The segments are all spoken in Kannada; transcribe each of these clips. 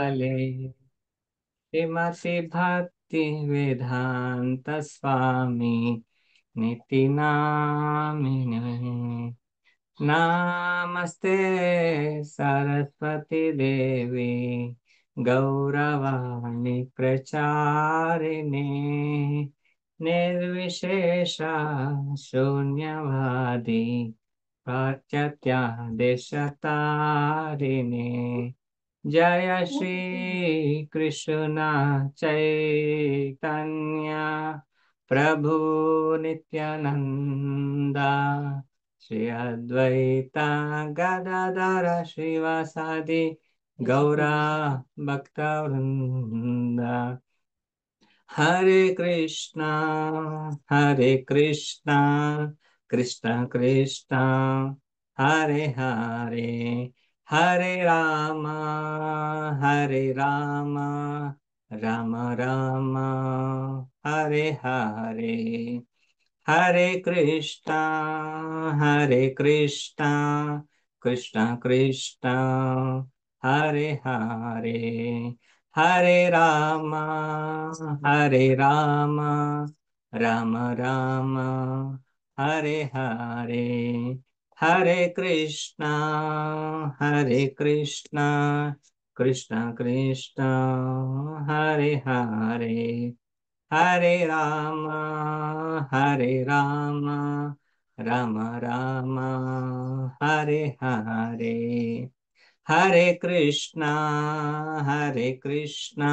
काले श्रीमति भक्ति वेदांत स्वामी निति नामिने नमस्ते सरस्वती देवी गौरवाणी प्रचारिणे निर्विशेष शून्यवादी पाश्चात्यादेशतारिणे जय श्री कृष्ण चैतन्य प्रभु नित्यानंदा श्री अद्वैता गदाधर श्रीवासादि गौरा भक्तवृंदा हरे कृष्णा कृष्णा कृष्णा हरे हरे हरे राम राम राम हरे हरे हरे कृष्णा कृष्णा कृष्णा हरे हरे हरे राम राम राम हरे हरे हरे कृष्णा कृष्णा कृष्णा हरे हरे हरे राम राम राम हरे हरे हरे कृष्णा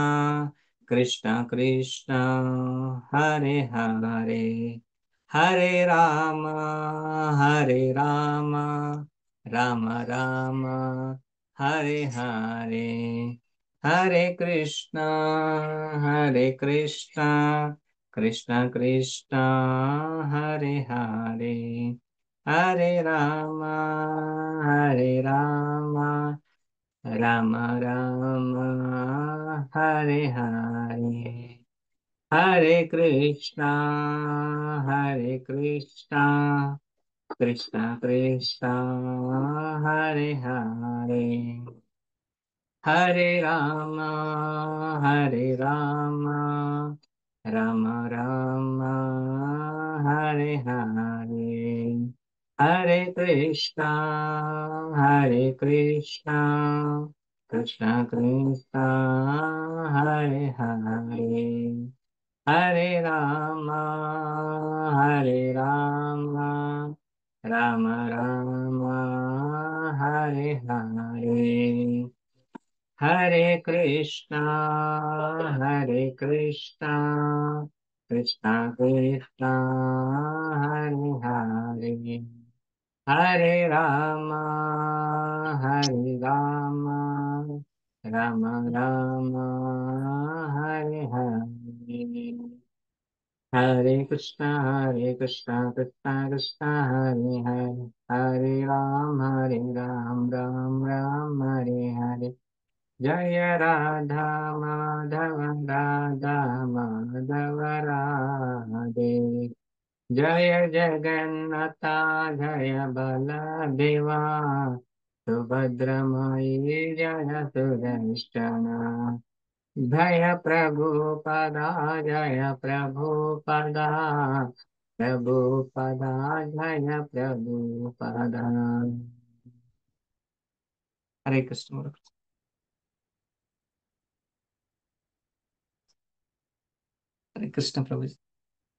कृष्णा कृष्णा हरे हरे हरे राम राम राम हरे हरे हरे कृष्णा कृष्णा कृष्णा हरे हरे हरे राम राम राम हरे हरे हरे कृष्णा कृष्णा कृष्णा हरे हरे हरे राम राम राम हरे हरे हरे कृष्णा कृष्णा कृष्णा हरे हरे हरे राम राम राम हरे हरे हरे कृष्णा कृष्णा कृष्णा हरे हरे हरे राम राम राम हरे हरे हरे कृष्णा कृष्णा कृष्णा हरे हरे हरे राम राम राम हरे हरे जय राधा माधव राधे जय जगन्नाथ जय बलदेवा सुभद्रमयी जय सुदर्शना जय प्रभुपदा प्रभुपदा जय प्रभुपदा हरे कृष्ण हरे कृष्ण प्रभु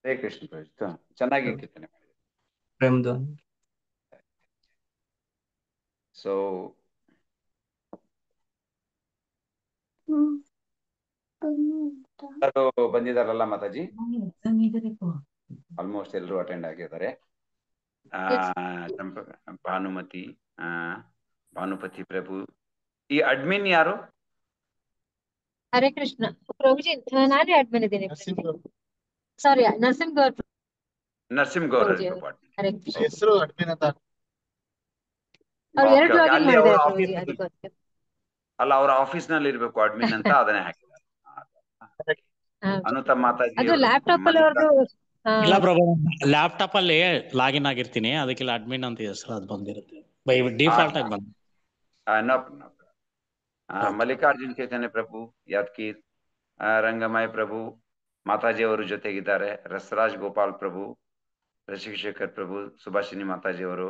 ಹರೇ ಕೃಷ್ಣ ಪ್ರಭು ಚೆನ್ನಾಗಿ ಕೀರ್ತನೆ ಮಾಡಿದೆ. ಪ್ರೇಮ್ ಧ್ವನಿ. ಸೊ ಎಲ್ಲರೂ ಬಂದಿದಾರಲ್ಲ ಮಾತಾಜಿ, ಆಲ್ಮೋಸ್ಟ್ ಎಲ್ಲರೂ ಅಟೆಂಡ್ ಆಗಿದ್ದಾರೆ. ಭಾನುಮತಿ, ಭಾನುಪತಿ ಪ್ರಭು. ಈ ಅಡ್ಮಿನ್ ಯಾರು? ಹರೇ ಕೃಷ್ಣ ಪ್ರಭುಜಿ, ನಾನೇ ಅಡ್ಮಿನ್ ಇದ್ದೀನಿ. ಸಾರಿ, ನರಸಿಂಹ ಗೌರ್ ಹರೇ ಕೃಷ್ಣ. ಹೆಸರು ಅಡ್ಮಿನ್ ಅಂತ ಅವ್ರು ಎರಡು ಲಾಗಿನ್ ಅಲ್ಲಿ ಅವರ ಮಾಡಿದ್ದಾರೆ ಆಫೀಸ್ ಪ್ರಭುಜಿ, ಅದಕ್ಕೋಸ್ಕರ. ಅಲ್ಲ, ಅವರ ಆಫೀಸ್ ನಲ್ಲಿ ಇರ್ಬೇಕು ಅಡ್ಮಿನ್ ಅಂತ, ಅದನ್ನೇ ಹಾಕಿದ್ದಾರೆ. ಅನುತ ಮಾತಾಜಿ ಅದು ಲ್ಯಾಪ್ಟಾಪ್ ಅಲ್ಲಿ ಅವ್ರದ್ದು. ಇಲ್ಲ ಪ್ರಭು, ಲ್ಯಾಪ್ಟಾಪ್ ಅಲ್ಲಿ ಲಾಗಿನ್ ಆಗಿರ್ತೀನಿ, ಅದಕ್ಕೆಲ್ಲ ಅಡ್ಮಿನ್ ಅಂತ ಹೆಸರು ಅದು ಬಂದಿರುತ್ತೆ ಬೈ ಡಿಫಾಲ್ಟ್ ಆಗಿ ಬಂದ. ಮಲ್ಲಿಕಾರ್ಜುನ್ ಚೈತನ್ಯ ಪ್ರಭು ಯಾದಗೀರ್, ರಂಗಮಯ ಪ್ರಭು ಮಾತಾಜಿಯವರು ಜೊತೆಗಿದ್ದಾರೆ, ರಸರಾಜ್ ಗೋಪಾಲ್ ಪ್ರಭು, ರಸಿಕಶೇಖರ್ ಪ್ರಭು, ಸುಭಾಷಿಣಿ ಮಾತಾಜಿಯವರು,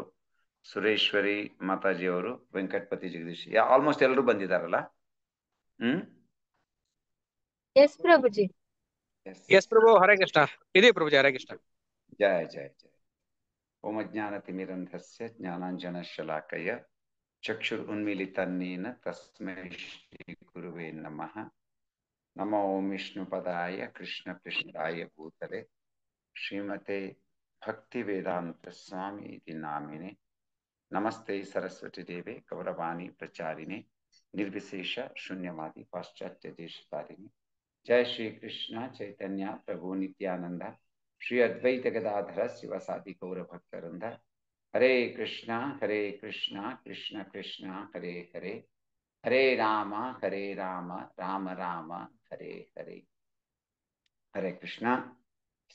ಸುರೇಶ್ವರಿ ಮಾತಾಜಿಯವರು, ವೆಂಕಟಪತಿ ಜಗದೀಶ್, ಆಲ್ಮೋಸ್ಟ್ ಎಲ್ಲರೂ ಬಂದಿದ್ದಾರಲ್ಲ. ಎಸ್ ಪ್ರಭುಜಿ. ಎಸ್ ಪ್ರಭು, ಹರೇ ಕೃಷ್ಣ. ಇದೆ ಪ್ರಭುಜಿ, ಹರೇ ಕೃಷ್ಣ. ಜಯ ಜಯ ಜಯ. ಓಂ ಅಜ್ಞಾನತಿಮಿರಂಧಸ್ಯ ಜ್ಞಾನಾಂಜನಶಲಾಕಯ ಚಕ್ಷುರುನ್ಮಿಲಿತನ್ನೇನ ತಸ್ಮೈ ಶ್ರೀ ಗುರುವೇ ನಮಃ. ನಮೋ ಓಂ ವಿಷ್ಣುಪದಾಯ ಕೃಷ್ಣ ಪೃಷ್ಠಾಯ ಭೂತಲೆ ಶ್ರೀಮತೆ ಭಕ್ತಿ ವೇದಾಂತ ಸ್ವಾಮಿ ಇತಿ ನಾಮಿನೆ. ನಮಸ್ತೆ ಸರಸ್ವತಿ ದೇವೆ ಗೌರವಾಣಿ ಪ್ರಚಾರಿಣೆ ನಿರ್ವಿಶೇಷ ಶೂನ್ಯವಾದಿ ಪಾಶ್ಚಾತ್ಯ ದೇಶತಾರಿಣಿ. ಜಯ ಶ್ರೀ ಕೃಷ್ಣ ಚೈತನ್ಯ ಪ್ರಭು ನಿತ್ಯಾನಂದ ಶ್ರೀ ಅದ್ವೈತ ಗದಾಧರ ಶಿವಸಾದಿ ಗೌರ ಭಕ್ತರಿಂದ. ಹರೇ ಕೃಷ್ಣ ಕೃಷ್ಣ ಕೃಷ್ಣ ಹರೇ ಹರೇ, ಹರೇ ರಾಮ ರಾಮ ರಾಮ ಹರೇ ಹರೇ. ಹರೇ ಕೃಷ್ಣ.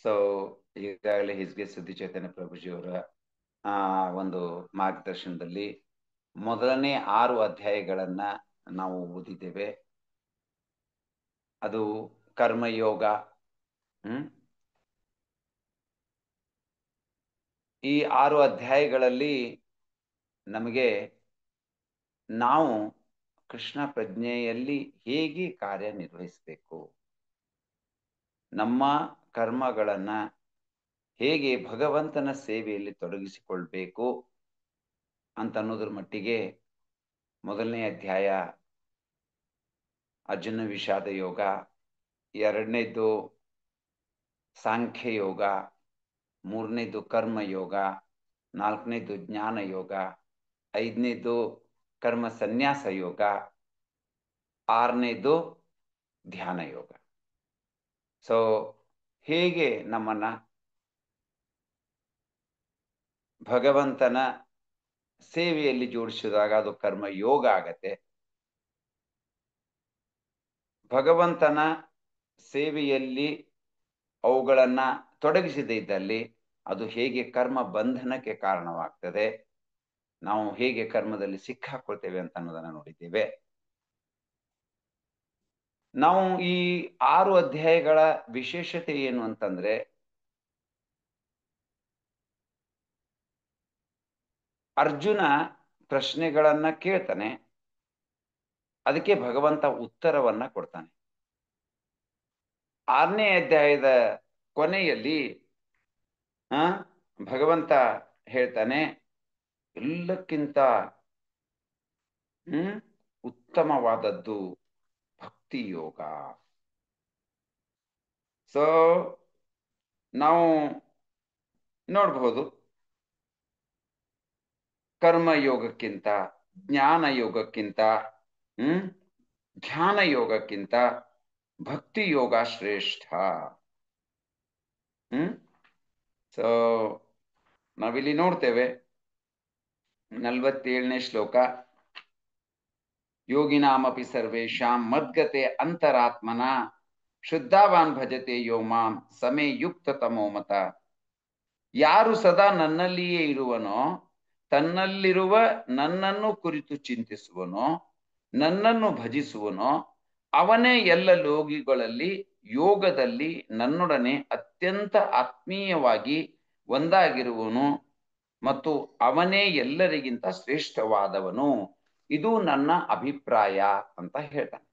ಸೊ ಈಗಾಗಲೇ ಹಿಸ್ಗೆ ಸುದ್ದಿ ಚೈತನ್ಯ ಪ್ರಭುಜಿಯವರ ಒಂದು ಮಾರ್ಗದರ್ಶನದಲ್ಲಿ ಮೊದಲನೇ 6 ಅಧ್ಯಾಯಗಳನ್ನ ನಾವು ಓದಿದ್ದೇವೆ. ಅದು ಕರ್ಮಯೋಗ. ಈ 6 ಅಧ್ಯಾಯಗಳಲ್ಲಿ ನಮಗೆ ನಾವು ಕೃಷ್ಣ ಪ್ರಜ್ಞೆಯಲ್ಲಿ ಹೇಗೆ ಕಾರ್ಯನಿರ್ವಹಿಸಬೇಕು, ನಮ್ಮ ಕರ್ಮಗಳನ್ನ ಹೇಗೆ ಭಗವಂತನ ಸೇವೆಯಲ್ಲಿ ತೊಡಗಿಸಿಕೊಳ್ಬೇಕು ಅಂತ ಅನ್ನೋದ್ರ ಮಟ್ಟಿಗೆ ಮೊದಲನೇ ಅಧ್ಯಾಯ ಅರ್ಜುನ ವಿಷಾದ ಯೋಗ, 2ನೇದು ಸಾಂಖ್ಯ ಯೋಗ, 3ನೇದು ಕರ್ಮಯೋಗ, 4ನೇದು ಜ್ಞಾನ ಯೋಗ, 5ನೇದು ಕರ್ಮ ಸನ್ಯಾಸ ಯೋಗ, 6ನೇದು ಧ್ಯಾನ ಯೋಗ. ಸೊ ಹೇಗೆ ನಮ್ಮನ್ನ ಭಗವಂತನ ಸೇವೆಯಲ್ಲಿ ಜೋಡಿಸಿದಾಗ ಅದು ಕರ್ಮ ಯೋಗ ಆಗತ್ತೆ. ಭಗವಂತನ ಸೇವೆಯಲ್ಲಿ ಅವುಗಳನ್ನ ತೊಡಗಿಸದೇ ಇದ್ದಲ್ಲಿ ಅದು ಹೇಗೆ ಕರ್ಮ ಬಂಧನಕ್ಕೆ ಕಾರಣವಾಗ್ತದೆ, ನಾವು ಹೇಗೆ ಕರ್ಮದಲ್ಲಿ ಸಿಕ್ಕಾಕೊಳ್ತೇವೆ ಅಂತ ಅನ್ನೋದನ್ನ ನೋಡಿದ್ದೇವೆ. ನಾವು ಈ 6 ಅಧ್ಯಾಯಗಳ ವಿಶೇಷತೆ ಏನು ಅಂತಂದ್ರೆ, ಅರ್ಜುನ ಪ್ರಶ್ನೆಗಳನ್ನ ಕೇಳ್ತಾನೆ, ಅದಕ್ಕೆ ಭಗವಂತ ಉತ್ತರವನ್ನ ಕೊಡ್ತಾನೆ. 6ನೇ ಅಧ್ಯಾಯದ ಕೊನೆಯಲ್ಲಿ ಭಗವಂತ ಹೇಳ್ತಾನೆ, ಎಲ್ಲಕ್ಕಿಂತ ಉತ್ತಮವಾದದ್ದು ಭಕ್ತಿ ಯೋಗ. ಸೊ ನಾವು ನೋಡಬಹುದು, ಕರ್ಮಯೋಗಕ್ಕಿಂತ, ಜ್ಞಾನ ಯೋಗಕ್ಕಿಂತ, ಧ್ಯಾನ ಯೋಗಕ್ಕಿಂತ ಭಕ್ತಿ ಯೋಗ ಶ್ರೇಷ್ಠ. ಸೊ ನಾವಿಲ್ಲಿ ನೋಡ್ತೇವೆ 47ನೇ ಶ್ಲೋಕ, ಯೋಗಿನಾಮಪಿ ಸರ್ವೇಷಾಂ ಮದ್ಗತೆ ಅಂತರಾತ್ಮನ ಶುದ್ಧಾವಾನ್ ಭಜತೆ ಯೋ ಮಾಂ ಸಮೇ ಯುಕ್ತ ತಮೋಮತ. ಯಾರು ಸದಾ ನನ್ನಲ್ಲಿಯೇ ಇರುವನೋ, ತನ್ನಲ್ಲಿರುವ ನನ್ನನ್ನು ಕುರಿತು ಚಿಂತಿಸುವನೋ, ನನ್ನನ್ನು ಭಜಿಸುವನೋ, ಅವನೇ ಎಲ್ಲ ಯೋಗಿಗಳಲ್ಲಿ ಯೋಗದಲ್ಲಿ ನನ್ನೊಡನೆ ಅತ್ಯಂತ ಆತ್ಮೀಯವಾಗಿ ಒಂದಾಗಿರುವನು ಮತ್ತು ಅವನೇ ಎಲ್ಲರಿಗಿಂತ ಶ್ರೇಷ್ಠವಾದವನು. ಇದು ನನ್ನ ಅಭಿಪ್ರಾಯ ಅಂತ ಹೇಳ್ತಾನೆ.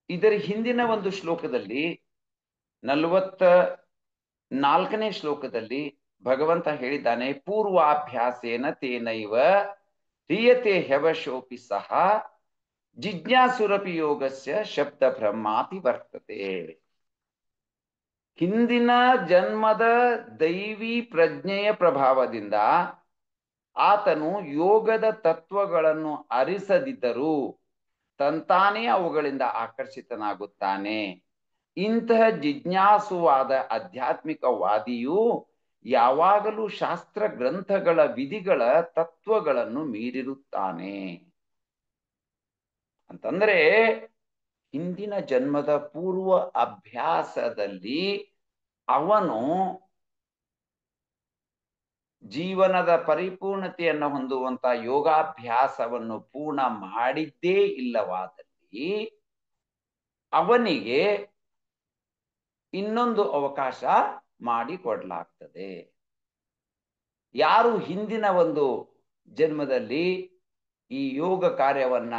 ಇದರ ಹಿಂದಿನ ಒಂದು ಶ್ಲೋಕದಲ್ಲಿ 44ನೇ ಶ್ಲೋಕದಲ್ಲಿ ಭಗವಂತ ಹೇಳಿದ್ದಾನೆ, ಪೂರ್ವಾಭ್ಯಾಸೇನ ತೇನೈವ ಹ್ರಿಯತೆ ಹ್ಯವಶೋಪಿ ಸಹ ಜಿಜ್ಞಾಸುರಪಿ ಯೋಗಸ್ಯ ಶಬ್ದ ಬ್ರಹ್ಮಾತಿ ವರ್ತತೆ. ಹಿಂದಿನ ಜನ್ಮದ ದೈವಿ ಪ್ರಜ್ಞೆಯ ಪ್ರಭಾವದಿಂದ ಆತನು ಯೋಗದ ತತ್ವಗಳನ್ನು ಅರಿಸದಿದ್ದರೂ ತಂತಾನೇ ಅವುಗಳಿಂದ ಆಕರ್ಷಿತನಾಗುತ್ತಾನೆ. ಇಂತಹ ಜಿಜ್ಞಾಸುವಾದ ಆಧ್ಯಾತ್ಮಿಕವಾದಿಯು ಯಾವಾಗಲೂ ಶಾಸ್ತ್ರ ಗ್ರಂಥಗಳ ವಿಧಿಗಳ ತತ್ವಗಳನ್ನು ಮೀರಿರುತ್ತಾನೆ. ಅಂತಂದ್ರೆ ಹಿಂದಿನ ಜನ್ಮದ ಪೂರ್ವ ಅಭ್ಯಾಸದಲ್ಲಿ ಅವನು ಜೀವನದ ಪರಿಪೂರ್ಣತೆಯನ್ನು ಹೊಂದುವಂತ ಯೋಗಾಭ್ಯಾಸವನ್ನು ಪೂರ್ಣ ಮಾಡಿದ್ದೇ ಇಲ್ಲವಾದಲ್ಲಿ ಅವನಿಗೆ ಇನ್ನೊಂದು ಅವಕಾಶ ಮಾಡಿಕೊಡ್ಲಾಗ್ತದೆ. ಯಾರು ಹಿಂದಿನ ಒಂದು ಜನ್ಮದಲ್ಲಿ ಈ ಯೋಗ ಕಾರ್ಯವನ್ನ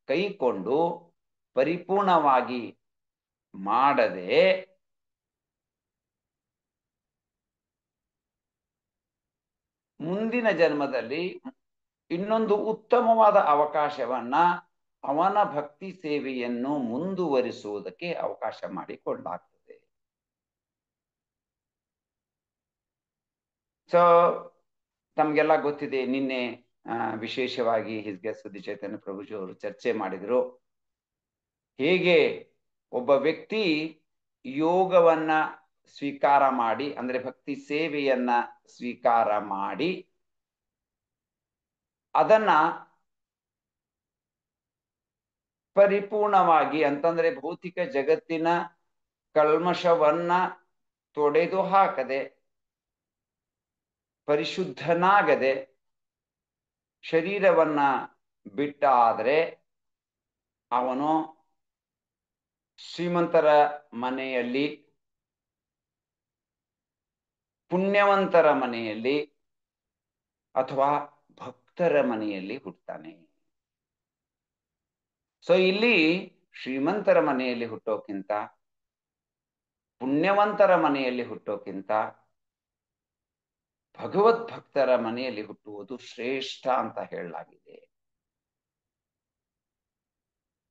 ಕೈಕೊಂಡು ಪರಿಪೂರ್ಣವಾಗಿ ಮಾಡದೆ ಮುಂದಿನ ಜನ್ಮದಲ್ಲಿ ಇನ್ನೊಂದು ಉತ್ತಮವಾದ ಅವಕಾಶವನ್ನ ಅವನ ಭಕ್ತಿ ಸೇವೆಯನ್ನು ಮುಂದುವರಿಸುವುದಕ್ಕೆ ಅವಕಾಶ ಮಾಡಿಕೊಡಲಾಗ್ತದೆ. ಸೊ ತಮ್ಗೆಲ್ಲ ಗೊತ್ತಿದೆ, ನಿನ್ನೆ ವಿಶೇಷವಾಗಿ ಹಿಸ್ಗೆ ಸುದ್ದಿ ಚೈತನ್ಯ ಪ್ರಭುಜಿ ಅವರು ಚರ್ಚೆ ಮಾಡಿದ್ರು. ಹೇಗೆ ಒಬ್ಬ ವ್ಯಕ್ತಿ ಯೋಗವನ್ನ ಸ್ವೀಕಾರ ಮಾಡಿ, ಅಂದ್ರೆ ಭಕ್ತಿ ಸೇವೆಯನ್ನ ಸ್ವೀಕಾರ ಮಾಡಿ ಅದನ್ನ ಪರಿಪೂರ್ಣವಾಗಿ, ಅಂತಂದ್ರೆ ಭೌತಿಕ ಜಗತ್ತಿನ ಕಲ್ಮಶವನ್ನ ತೊಡೆದು ಹಾಕದೆ, ಪರಿಶುದ್ಧನಾಗದೆ ಶರೀರವನ್ನ ಬಿಟ್ಟಾದ್ರೆ ಅವನು ಶ್ರೀಮಂತರ ಮನೆಯಲ್ಲಿ, ಪುಣ್ಯವಂತರ ಮನೆಯಲ್ಲಿ ಅಥವಾ ಭಕ್ತರ ಮನೆಯಲ್ಲಿ ಹುಟ್ಟುತ್ತಾನೆ. ಸೊ ಇಲ್ಲಿ ಶ್ರೀಮಂತರ ಮನೆಯಲ್ಲಿ ಹುಟ್ಟೋಕ್ಕಿಂತ, ಪುಣ್ಯವಂತರ ಮನೆಯಲ್ಲಿ ಹುಟ್ಟೋಕ್ಕಿಂತ ಭಗವದ್ ಭಕ್ತರ ಮನೆಯಲ್ಲಿ ಹುಟ್ಟುವುದು ಶ್ರೇಷ್ಠ ಅಂತ ಹೇಳಲಾಗಿದೆ.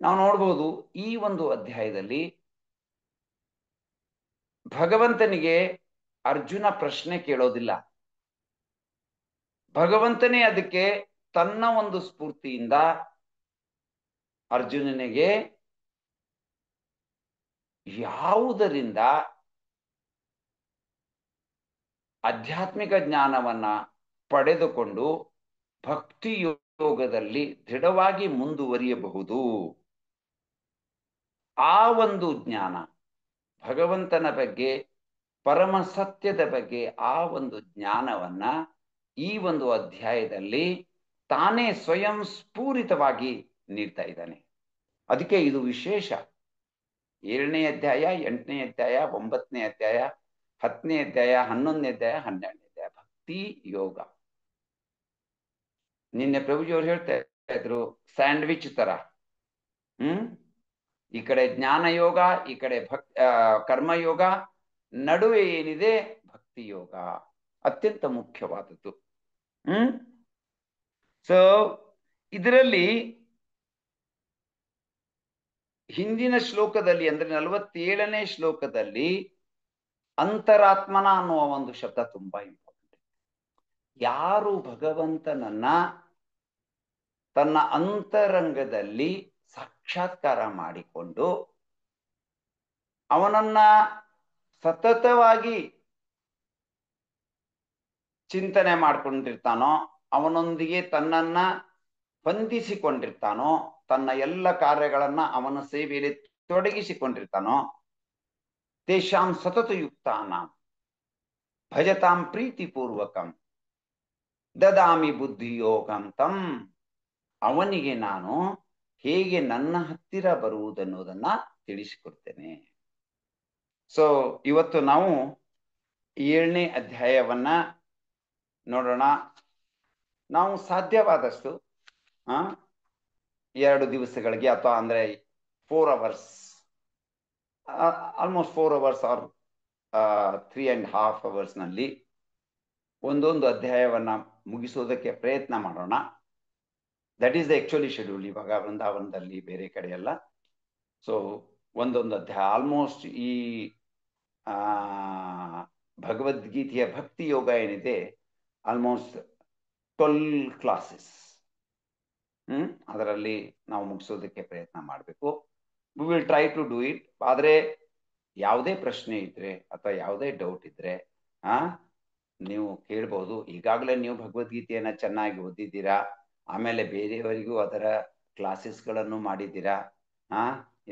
ನಾವು ನೋಡ್ಬೋದು ಈ ಒಂದು ಅಧ್ಯಾಯದಲ್ಲಿ ಭಗವಂತನಿಗೆ ಅರ್ಜುನ ಪ್ರಶ್ನೆ ಕೇಳೋದಿಲ್ಲ. ಭಗವಂತನೇ ಅದಕ್ಕೆ ತನ್ನ ಒಂದು ಸ್ಫೂರ್ತಿಯಿಂದ ಅರ್ಜುನನಿಗೆ ಯಾವುದರಿಂದ ಆಧ್ಯಾತ್ಮಿಕ ಜ್ಞಾನವನ್ನ ಪಡೆದುಕೊಂಡು ಭಕ್ತಿ ಯೋಗದಲ್ಲಿ ದೃಢವಾಗಿ ಮುಂದುವರಿಯಬಹುದು, ಆ ಒಂದು ಜ್ಞಾನ, ಭಗವಂತನ ಬಗ್ಗೆ, ಪರಮ ಸತ್ಯದ ಬಗ್ಗೆ ಆ ಒಂದು ಜ್ಞಾನವನ್ನ ಈ ಒಂದು ಅಧ್ಯಾಯದಲ್ಲಿ ತಾನೇ ಸ್ವಯಂ ಸ್ಫೂರಿತವಾಗಿ ನೀಡ್ತಾ ಇದ್ದಾನೆ. ಅದಕ್ಕೆ ಇದು ವಿಶೇಷ. 7ನೇ ಅಧ್ಯಾಯ, 8ನೇ ಅಧ್ಯಾಯ, 9ನೇ ಅಧ್ಯಾಯ, 10ನೇ ಅಧ್ಯಾಯ, 11ನೇ ಅಧ್ಯಾಯ, 12ನೇ ಅಧ್ಯಾಯ ಭಕ್ತಿ ಯೋಗ. ನಿನ್ನೆ ಪ್ರಭುಜಿಯವರು ಹೇಳ್ತಾ ಇದ್ರು, ಸ್ಯಾಂಡ್ವಿಚ್ ತರ. ಈ ಕಡೆ ಜ್ಞಾನ ಯೋಗ, ಈ ಕಡೆ ಕರ್ಮಯೋಗ, ನಡುವೆ ಏನಿದೆ ಭಕ್ತಿ ಯೋಗ, ಅತ್ಯಂತ ಮುಖ್ಯವಾದದ್ದು. ಸೊ ಇದರಲ್ಲಿ ಹಿಂದಿನ ಶ್ಲೋಕದಲ್ಲಿ, ಅಂದ್ರೆ 47ನೇ ಶ್ಲೋಕದಲ್ಲಿ ಅಂತರಾತ್ಮನ ಅನ್ನುವ ಒಂದು ಶಬ್ದ ತುಂಬಾ ಇಂಪಾರ್ಟೆಂಟ್. ಯಾರು ಭಗವಂತನನ್ನ ತನ್ನ ಅಂತರಂಗದಲ್ಲಿ ಸಾಕ್ಷಾತ್ಕಾರ ಮಾಡಿಕೊಂಡು ಅವನನ್ನ ಸತತವಾಗಿ ಚಿಂತನೆ ಮಾಡ್ಕೊಂಡಿರ್ತಾನೋ, ಅವನೊಂದಿಗೆ ತನ್ನನ್ನ ಬಂಧಿಸಿಕೊಂಡಿರ್ತಾನೋ, ತನ್ನ ಎಲ್ಲ ಕಾರ್ಯಗಳನ್ನ ಅವನ ಸೇವೆಯಲ್ಲಿ ತೊಡಗಿಸಿಕೊಂಡಿರ್ತಾನೋ, ತೇಷಾಂ ಸತತಯುಕ್ತಾನಾಂ ಭಜತಾಂ ಪ್ರೀತಿಪೂರ್ವಕಂ ದದಾಮಿ ಬುದ್ಧಿಯೋಗಂ ತಂ. ಅವನಿಗೆ ನಾನು ಹೇಗೆ ನನ್ನ ಹತ್ತಿರ ಬರುವುದನ್ನೋದನ್ನ ತಿಳಿಸಿಕೊಡ್ತೇನೆ. ಸೊ ಇವತ್ತು ನಾವು 7ನೇ ಅಧ್ಯಾಯವನ್ನ ನೋಡೋಣ. ನಾವು ಸಾಧ್ಯವಾದಷ್ಟು 2 ದಿವಸಗಳಿಗೆ, ಅಥವಾ ಅಂದ್ರೆ 4 hours, almost 4 hours or 3.5 hours ನಲ್ಲಿ ಒಂದೊಂದು ಅಧ್ಯಾಯವನ್ನ ಮುಗಿಸೋದಕ್ಕೆ ಪ್ರಯತ್ನ ಮಾಡೋಣ. That is the actually schedule. ಇವಾಗ ವೃಂದಾವನದಲ್ಲಿ ಬೇರೆ ಕಡೆ ಎಲ್ಲ ಸೊ ಒಂದೊಂದು ಅಧ್ಯಾಯ, ಆಲ್ಮೋಸ್ಟ್ ಈ ಭಗವದ್ಗೀತೆಯ ಭಕ್ತಿ ಯೋಗ ಏನಿದೆ ಆಲ್ಮೋಸ್ಟ್ 12 classes. ಅದರಲ್ಲಿ ನಾವು ಮುಗಿಸೋದಕ್ಕೆ ಪ್ರಯತ್ನ ಮಾಡಬೇಕು. We will try to do it. ಆದ್ರೆ ಯಾವುದೇ ಪ್ರಶ್ನೆ ಇದ್ರೆ ಅಥವಾ ಯಾವುದೇ ಡೌಟ್ ಇದ್ರೆ ನೀವು ಕೇಳ್ಬೋದು. ಈಗಾಗಲೇ ನೀವು ಭಗವದ್ಗೀತೆಯನ್ನ ಚೆನ್ನಾಗಿ ಓದಿದ್ದೀರಾ, ಆಮೇಲೆ ಬೇರೆಯವರಿಗೂ ಅದರ ಕ್ಲಾಸಸ್ಗಳನ್ನು ಮಾಡಿದ್ದೀರಾ.